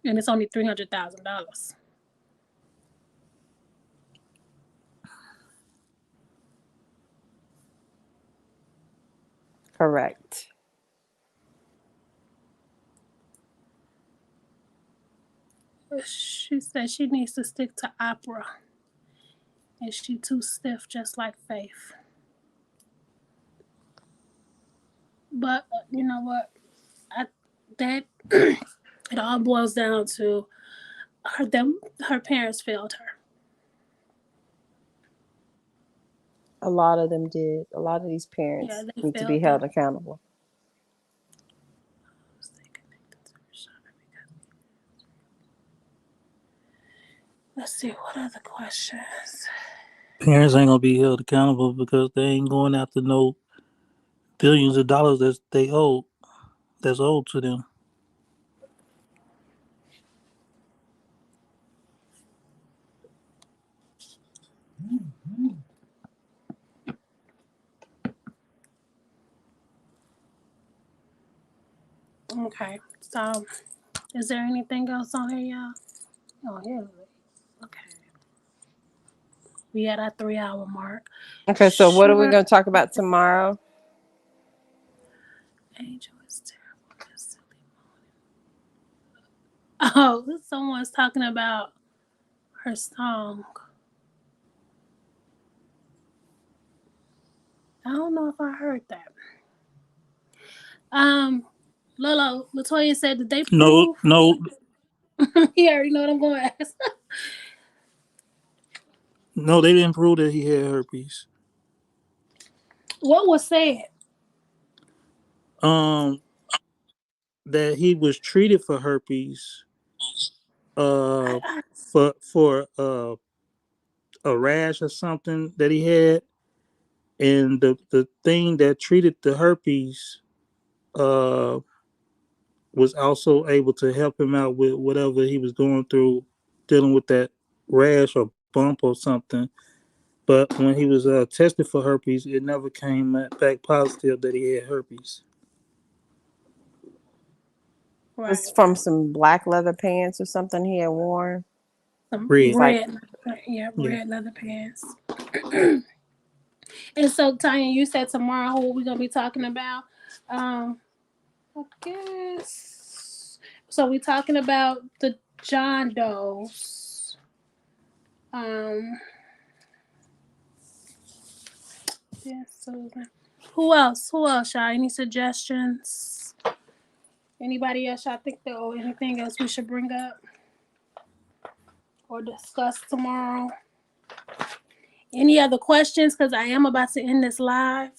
and it's only $300,000. Correct. She said she needs to stick to opera, and she too stiff, just like Faith. But you know what? That it all boils down to her parents failed her. A lot of them did. A lot of these Yeah, parents they need to be failed them. held accountable. Let's see, what other questions? Parents ain't gonna be held accountable because they ain't going after no billions of dollars that's owed to them. Okay, so is there anything else on here, y'all? Oh, here. Okay. We at our 3 hour mark. Okay, so what are we going to talk about tomorrow? Angel is terrible. Oh, someone's talking about her song. I don't know if I heard that. Lolo, Latoya said, did they prove? No. He already know what I'm going to ask. No, they didn't prove that he had herpes. What was said? That he was treated for herpes. For a rash or something that he had, and the thing that treated the herpes was also able to help him out with whatever he was going through, dealing with that rash or bump or something. But when he was tested for herpes, it never came back positive that he had herpes. It was from some black leather pants or something he had worn. Some Red. red leather pants. And so, Tanya, you said tomorrow what we're gonna be talking about. I guess so. We're talking about the John Does. Yeah, so who else? Who else, y'all? Any suggestions? Anybody else y'all think that or anything else we should bring up or discuss tomorrow? Any other questions? Because I am about to end this live.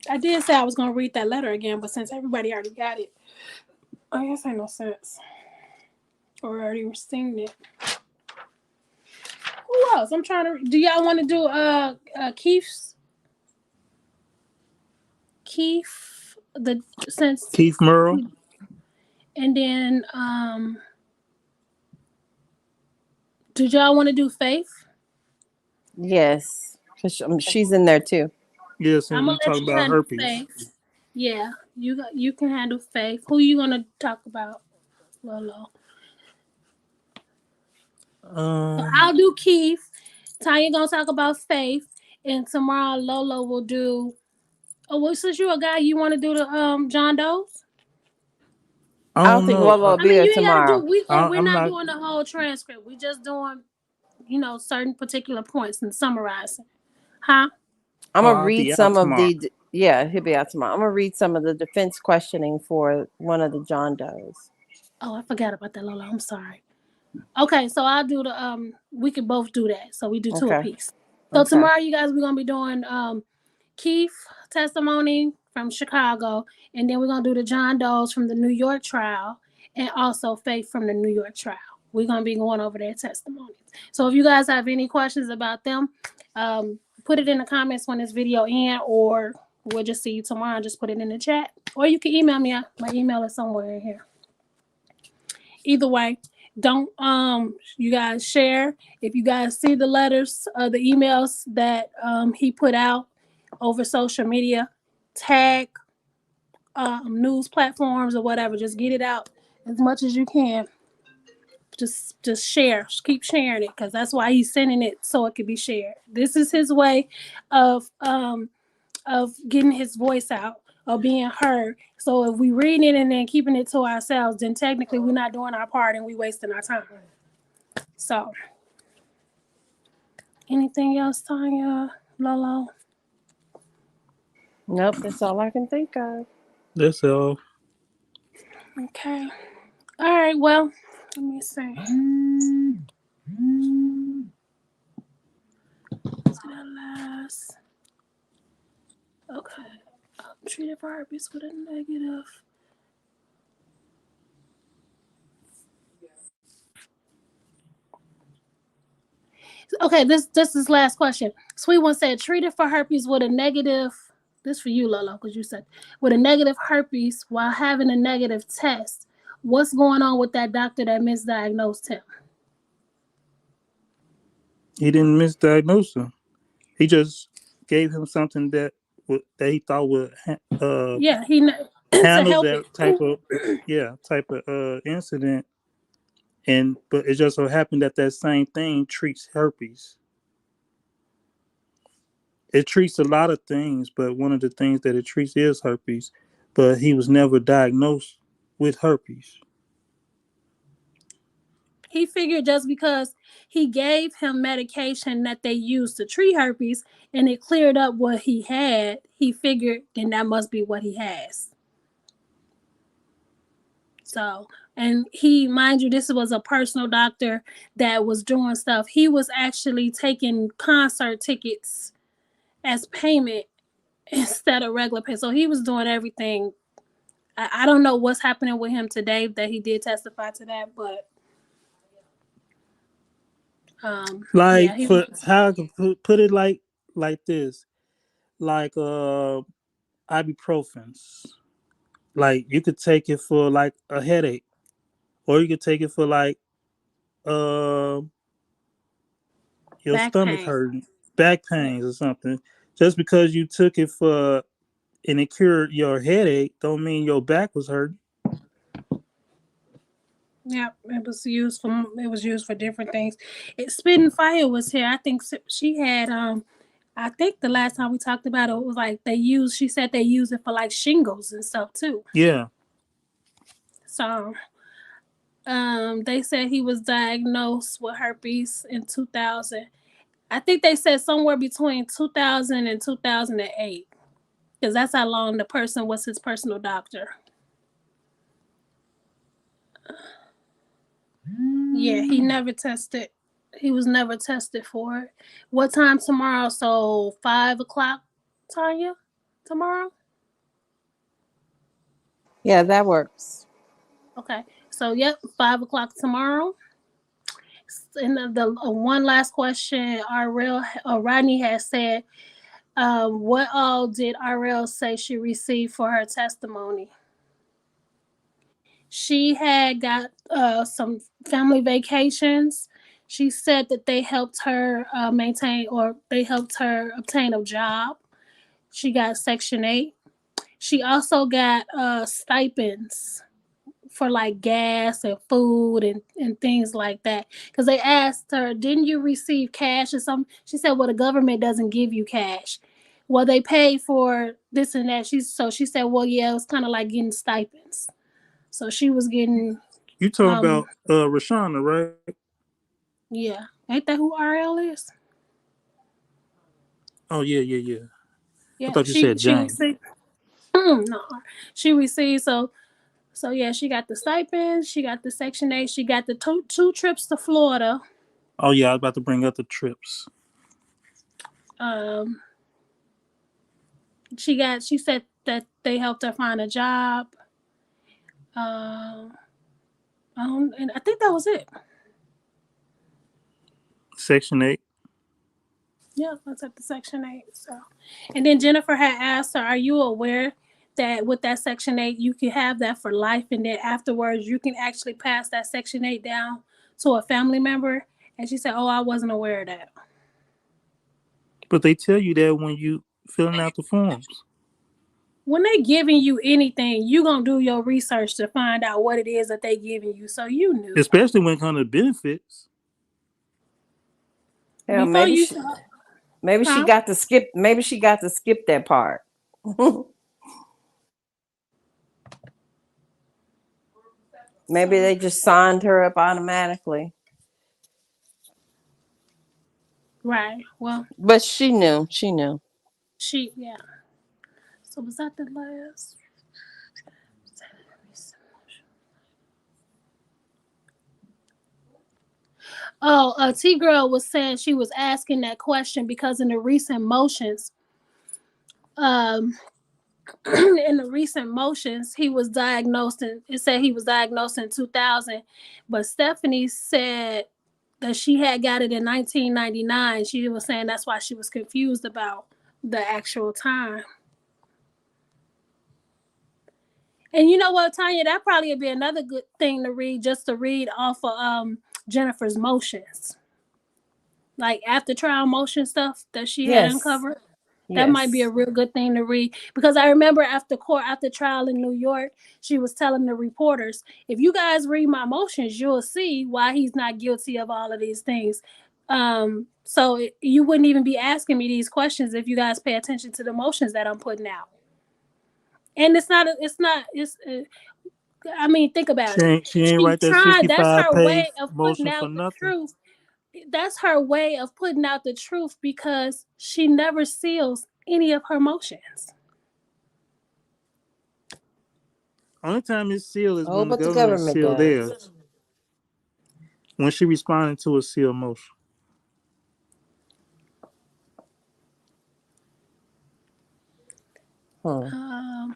I did say I was going to read that letter again, but since everybody already got it, I guess ain't no sense. Or already seen it. Who else? I'm trying to. Do y'all want to do Keith? Keith Merle. And then did y'all want to do Faith? Yes, because she's in there too. Yeah, since I'm we gonna let talking you about handle herpes. Faith. Yeah, you can handle Faith. Who you gonna talk about, Lolo? So I'll do Keith. Tanya gonna talk about Faith, and tomorrow Lolo will do. Oh, well, since you a guy, you want to do the John Doe's? I don't think Lolo will I be mean, there you ain't gotta tomorrow. do. We're not doing the whole transcript. We just doing, certain particular points and summarizing. Huh? I'm gonna I'll read be out some of tomorrow. the. Yeah, he'll be out tomorrow. I'm gonna read some of the defense questioning for one of the John Does. Oh, I forgot about that, Lola. I'm sorry. Okay, so I'll do the we can both do that. So we do two Okay. apiece. So Okay. tomorrow you guys we're gonna be doing Keith testimony from Chicago, and then we're gonna do the John Doe's from the New York trial and also Faith from the New York trial. We're gonna be going over their testimonies. So if you guys have any questions about them, put it in the comments when this video ends, or we'll just see you tomorrow. Just put it in the chat. Or you can email me. My email is somewhere in here. Either way, don't you guys share if you guys see the letters, the emails that he put out over social media, tag news platforms or whatever. Just get it out as much as you can. Just share, keep sharing it, because that's why he's sending it, so it can be shared. This is his way of getting his voice out, of being heard. So if we reading it and then keeping it to ourselves, then technically we're not doing our part and we wasting our time. So anything else, Tanya, Lolo? Nope, that's all I can think of. That's all. Okay. All right, well, let me see. What's that last? Okay. Treated for herpes with a negative. Okay, this is last question. Sweet One said treated for herpes with a negative. This for you, Lolo, because you said with a negative herpes while having a negative test. What's going on with that doctor that misdiagnosed him? He didn't misdiagnose him. He just gave him something that he thought would Yeah, to handle help that it. type of incident. And but it just so happened that that same thing treats herpes. It treats a lot of things, but one of the things that it treats is herpes. But he was never diagnosed with herpes. He figured just because he gave him medication that they used to treat herpes and it cleared up what he had, he figured then that must be what he has. So, and he, mind you, this was a personal doctor that was doing stuff. He was actually taking concert tickets as payment instead of regular pay. So he was doing everything. I don't know what's happening with him today that he did testify to that, but yeah, Like he for was. how I can put it like this, like ibuprofens. Like you could take it for like a headache, or you could take it for like uh your Back stomach pain. hurting, back Yeah. pains or something. Just because you took it for and it cured your headache, don't mean your back was hurting. Yeah, it was used for different things. Spitting Fire was here. I think she had I think the last time we talked about it was like she said they use it for like shingles and stuff too. Yeah, So they said he was diagnosed with herpes in 2000. I think they said somewhere between 2000 and 2008 because that's how long the person was his personal doctor. Yeah, he never tested. He was never tested for it. What time tomorrow? So 5 o'clock, Tanya? Tomorrow? Yeah, that works. Okay. So yep, 5 o'clock tomorrow. And the one last question, Rodney has said, what all did RL say she received for her testimony? She had got some family vacations. She said that they helped her maintain or they helped her obtain a job. She got Section 8. She also got stipends for like gas and food and things like that. Because they asked her, didn't you receive cash or something? She said, well, the government doesn't give you cash. Well, they pay for this and that. So she said, well, yeah, it was kind of like getting stipends. So she was getting, you talking um, about Rashana, right? yeah. Ain't that who RL is? Oh yeah. I Yeah, thought you said she Jane. received. No, she received. So yeah, she got the stipend. She got the Section 8. She got the two trips to Florida. Oh yeah, I was about to bring up the trips. Um, she said that they helped her find a job. Um, and I think that was it. Section 8. Yeah, that's at the Section 8. So, and then Jennifer had asked her, "Are you aware that with that Section 8, you can have that for life, and then afterwards you can actually pass that Section 8 down to a family member?" And she said, "Oh, I wasn't aware of that." But they tell you that when you filling out the forms. When they giving you anything, you gonna do your research to find out what it is that they giving you. So you knew Especially when it comes to benefits. Yeah, before maybe you she, saw, maybe she huh? got to skip. Maybe she got to skip that part. Maybe So they just signed her up automatically. right. Well, But she knew. She knew. yeah. So was that the last? Oh, T Girl was saying she was asking that question because in the recent motions, um, in the recent motions, he was diagnosed. It said he was diagnosed in 2000, but Stephanie said that she had got it in 1999. She was saying that's why she was confused about the actual time. And you know what, Tanya, that probably would be another good thing to read, just to read off of Jennifer's motions, like after trial motion stuff that she had Yes. uncovered. That might be a Yes. real good thing to read, because I remember after trial in New York, she was telling the reporters, if you guys read my motions, you'll see why he's not guilty of all of these things. So you wouldn't even be asking me these questions if you guys pay attention to the motions that I'm putting out. And I mean, think about it. She ain't write that That's 65 her page way of putting motion for out the nothing. truth. That's her way of putting out the truth, because she never seals any of her motions. Only time it's sealed is Oh, when the but the government government sealed does. theirs. When she responded to a sealed motion. Um,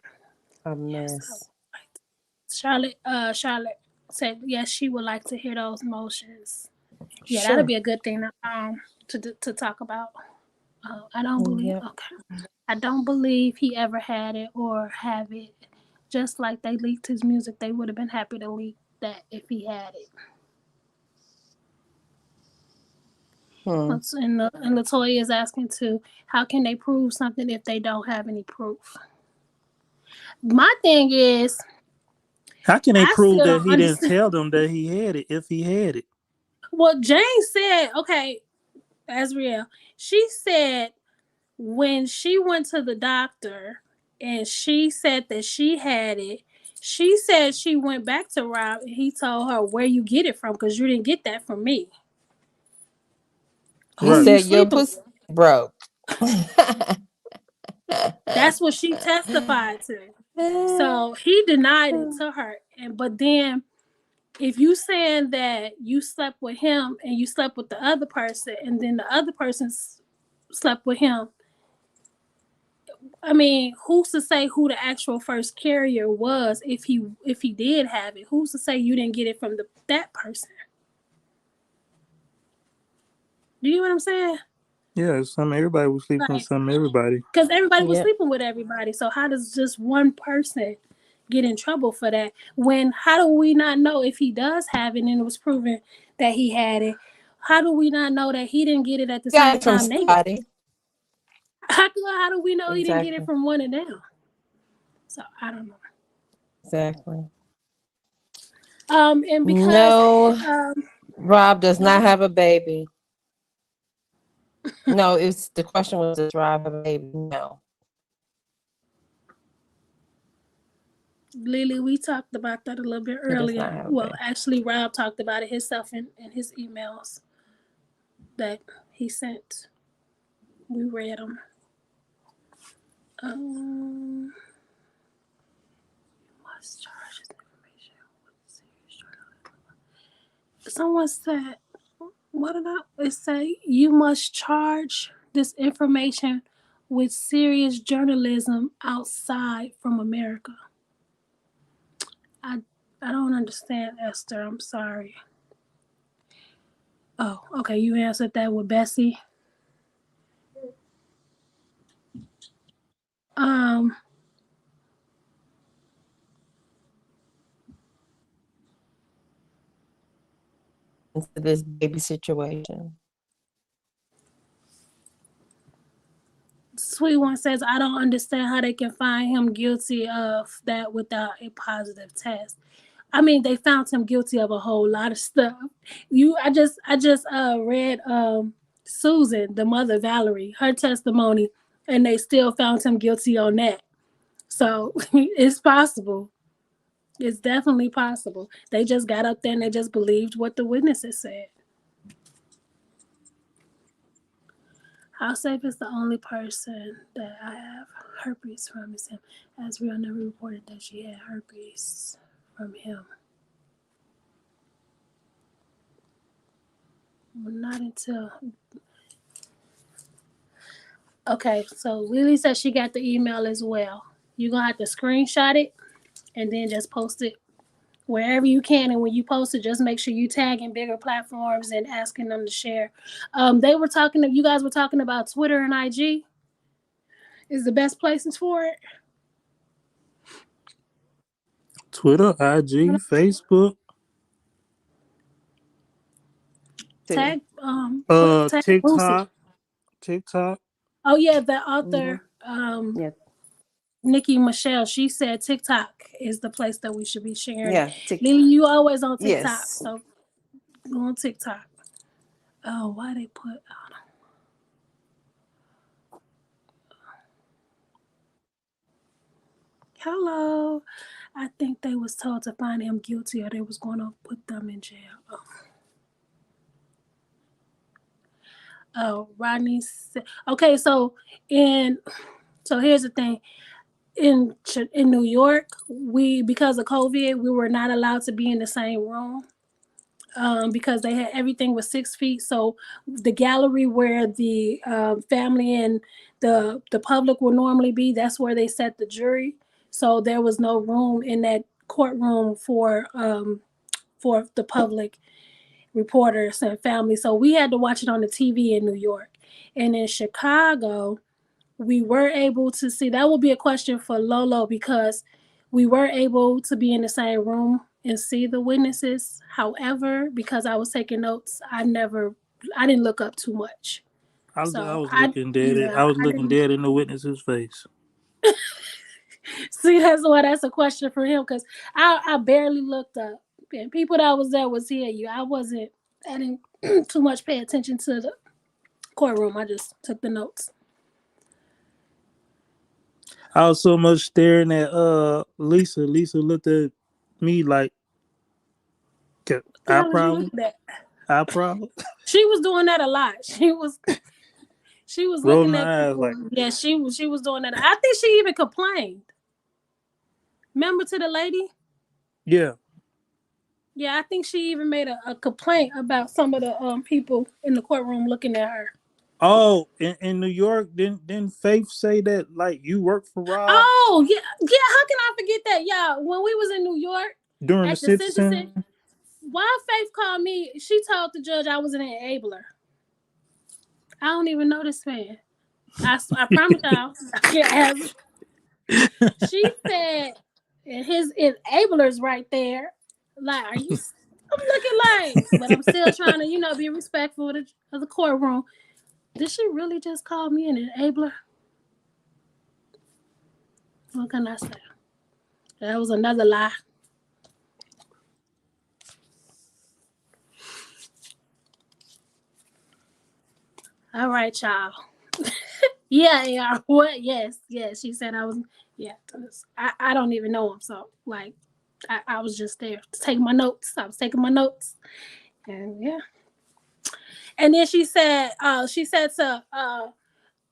A yes, mess. Charlotte said yes, she would like to hear those motions. Yeah, that'll Sure. be a good thing to talk about. I don't believe. Yep. Okay, I don't believe he ever had it or have it. Just like they leaked his music, they would have been happy to leak that if he had it. And Latoya is asking too, how can they prove something if they don't have any proof? My thing is, How can they I prove still that don't he didn't understand. tell them that he had it if he had it? Well, Jane said, okay, Azriel, she said when she went to the doctor and she said that she had it, she said she went back to Rob and he told her, where you get it from, because you didn't get that from me. He Who Right. you said your sleeping with? pussy broke. That's what she testified to. So he denied it to her. But then if you saying that you slept with him and you slept with the other person and then the other person slept with him, I mean, who's to say who the actual first carrier was if he did have it? Who's to say you didn't get it from that person? Do you know what I'm saying? Yeah, everybody was sleeping with Like, everybody. because everybody was Yep. sleeping with everybody. So how does just one person get in trouble for that? How do we not know if he does have it and it was proven that he had it? How do we not know that he didn't get it at the Got same it from time they did? somebody. How do we know he didn't get it Exactly. from one of them? So I don't know. Exactly. And because No, Rob does not have a baby. No, the question was, does Rob have a baby? No. Lily, we talked about that a little bit He does earlier. not have a Well, baby. actually, Rob talked about it himself in his emails that he sent. We read them. Must charge this information with serious. Someone said, what did it say? You must charge this information with serious journalism outside from America. I don't understand, Esther. I'm sorry. Oh, okay. You answered that with Bessie. Um, Into this baby situation. Sweet One says, I don't understand how they can find him guilty of that without a positive test. I mean, they found him guilty of a whole lot of stuff. I just read Susan, the mother Valerie, her testimony, and they still found him guilty on that. So it's possible. It's definitely possible. They just got up there and they just believed what the witnesses said. How safe is the only person that I have herpes from is him. Azriel never reported that she had herpes from him. Well, not until. Okay, so Lily says she got the email as well. You're going to have to screenshot it and then just post it wherever you can, and when you post it, just make sure you tag in bigger platforms and asking them to share. You guys were talking about Twitter and IG is the best places for it. Twitter, IG, Facebook, Tag tag Lucy. TikTok. Oh yeah, the author Yeah. Nikki Michelle, she said TikTok is the place that we should be sharing. Yeah. Lily, you always on TikTok, Yes. so go on TikTok. Oh, why they put? Hello, I think they was told to find him guilty, or they was going to put them in jail. Oh, Rodney. Okay, so here's the thing. In New York, because of COVID, we were not allowed to be in the same room. Because they had everything was 6 feet. So the gallery where the family and the public will normally be, that's where they set the jury. So there was no room in that courtroom for the public, reporters and family. So we had to watch it on the TV in New York. And in Chicago, we were able to see. That will be a question for Lolo, because we were able to be in the same room and see the witnesses. However, because I was taking notes, I didn't look up too much. I So was looking dead. I was looking dead in the witness's face. See, that's a question for him, because I barely looked up. And people that was there was hearing you. I didn't too much pay attention to the courtroom. I just took the notes. I was so much staring at Lisa. Lisa looked at me like, I problem. She was doing that a lot. She was rolling looking at her eyes people. like, Yeah, she was doing that. I think she even complained. Remember to the lady? yeah. Yeah, I think she even made a complaint about some of the people in the courtroom looking at her. Oh, in New York, didn't Faith say that, like, you work for Rob? Oh, yeah. How can I forget that? Yeah, when we was in New York during at the sentencing, why Faith called me, she told the judge I was an enabler. I don't even know this man. I promise y'all. I can't have. She said, and his enablers right there. Like, are you? I'm looking like, but I'm still trying to, be respectful of the courtroom. Did she really just call me an enabler? What can I say? That was another lie. All right, y'all. Yeah. What? Yes. She said I was. Yeah. I don't even know him, so like, I was just there to take my notes. I was taking my notes, and yeah. And then she said to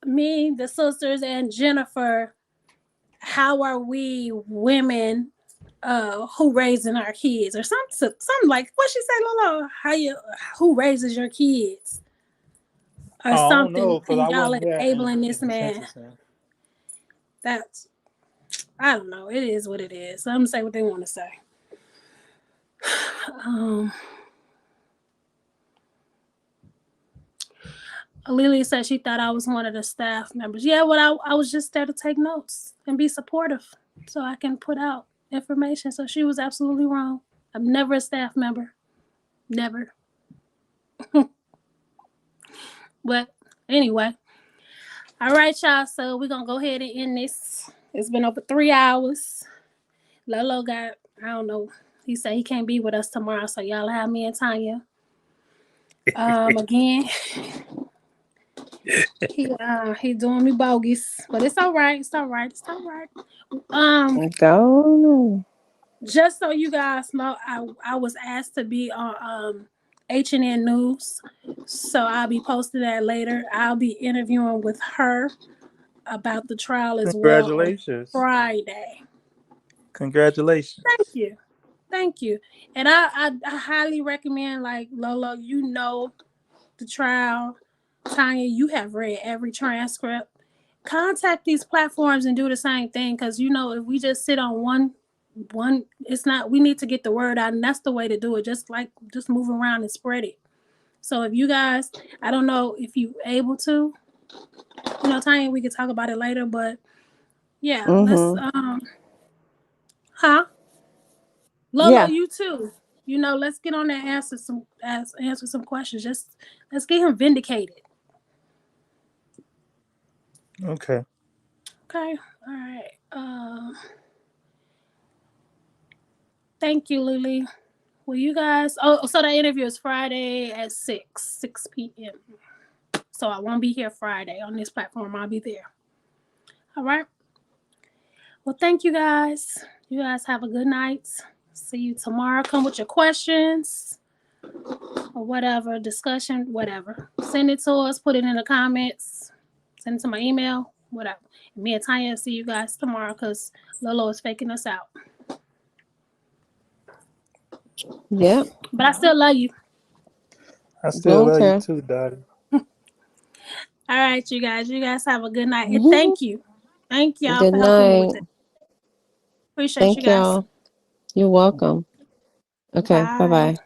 me, the sisters, and Jennifer, how are we women who raising our kids, or something like what she said, Lolo, who raises your kids, or something, and y'all enabling this man. That's, I don't know, it is what it is. Let them say what they want to say. Lily said she thought I was one of the staff members. Yeah, well, I was just there to take notes and be supportive so I can put out information. So she was absolutely wrong. I'm never a staff member. Never. But anyway. All right, y'all. So we're going to go ahead and end this. It's been over 3 hours. Lolo got, I don't know, he said he can't be with us tomorrow. So y'all have me and Tanya. Again. He doing me bogus, but it's all right. Go. Just so you guys know, I was asked to be on H&N News, so I'll be posting that later. I'll be interviewing with her about the trial as well. Congratulations. On Friday. Congratulations. Thank you. And I highly recommend, like, Lolo, the trial. Tanya, you have read every transcript. Contact these platforms and do the same thing, because if we just sit on it's not, we need to get the word out, and that's the way to do it. Just move around and spread it. So if you guys, I don't know if you able to, Tanya, we could talk about it later, but yeah, let's Lolo, Yeah. you too. Let's get on there and answer some questions. Just let's get him vindicated. Okay. Okay. All right. Thank you, Lily. Will you guys? Oh, so the interview is Friday at 6 p.m. So I won't be here Friday on this platform. I'll be there. All right. Well, thank you guys. You guys have a good night. See you tomorrow. Come with your questions or whatever, discussion, whatever. Send it to us. Put it in the comments. Send it to my email, whatever. And me and Tanya will see you guys tomorrow because Lolo is faking us out. Yeah. But I still love you. I still Don't love care. you too, Dottie. All right, you guys. You guys have a good night. And thank you. Thank y'all Good for helping me with night. it. Appreciate you Thank guys. y'all. You're welcome. Okay. Bye. Bye-bye.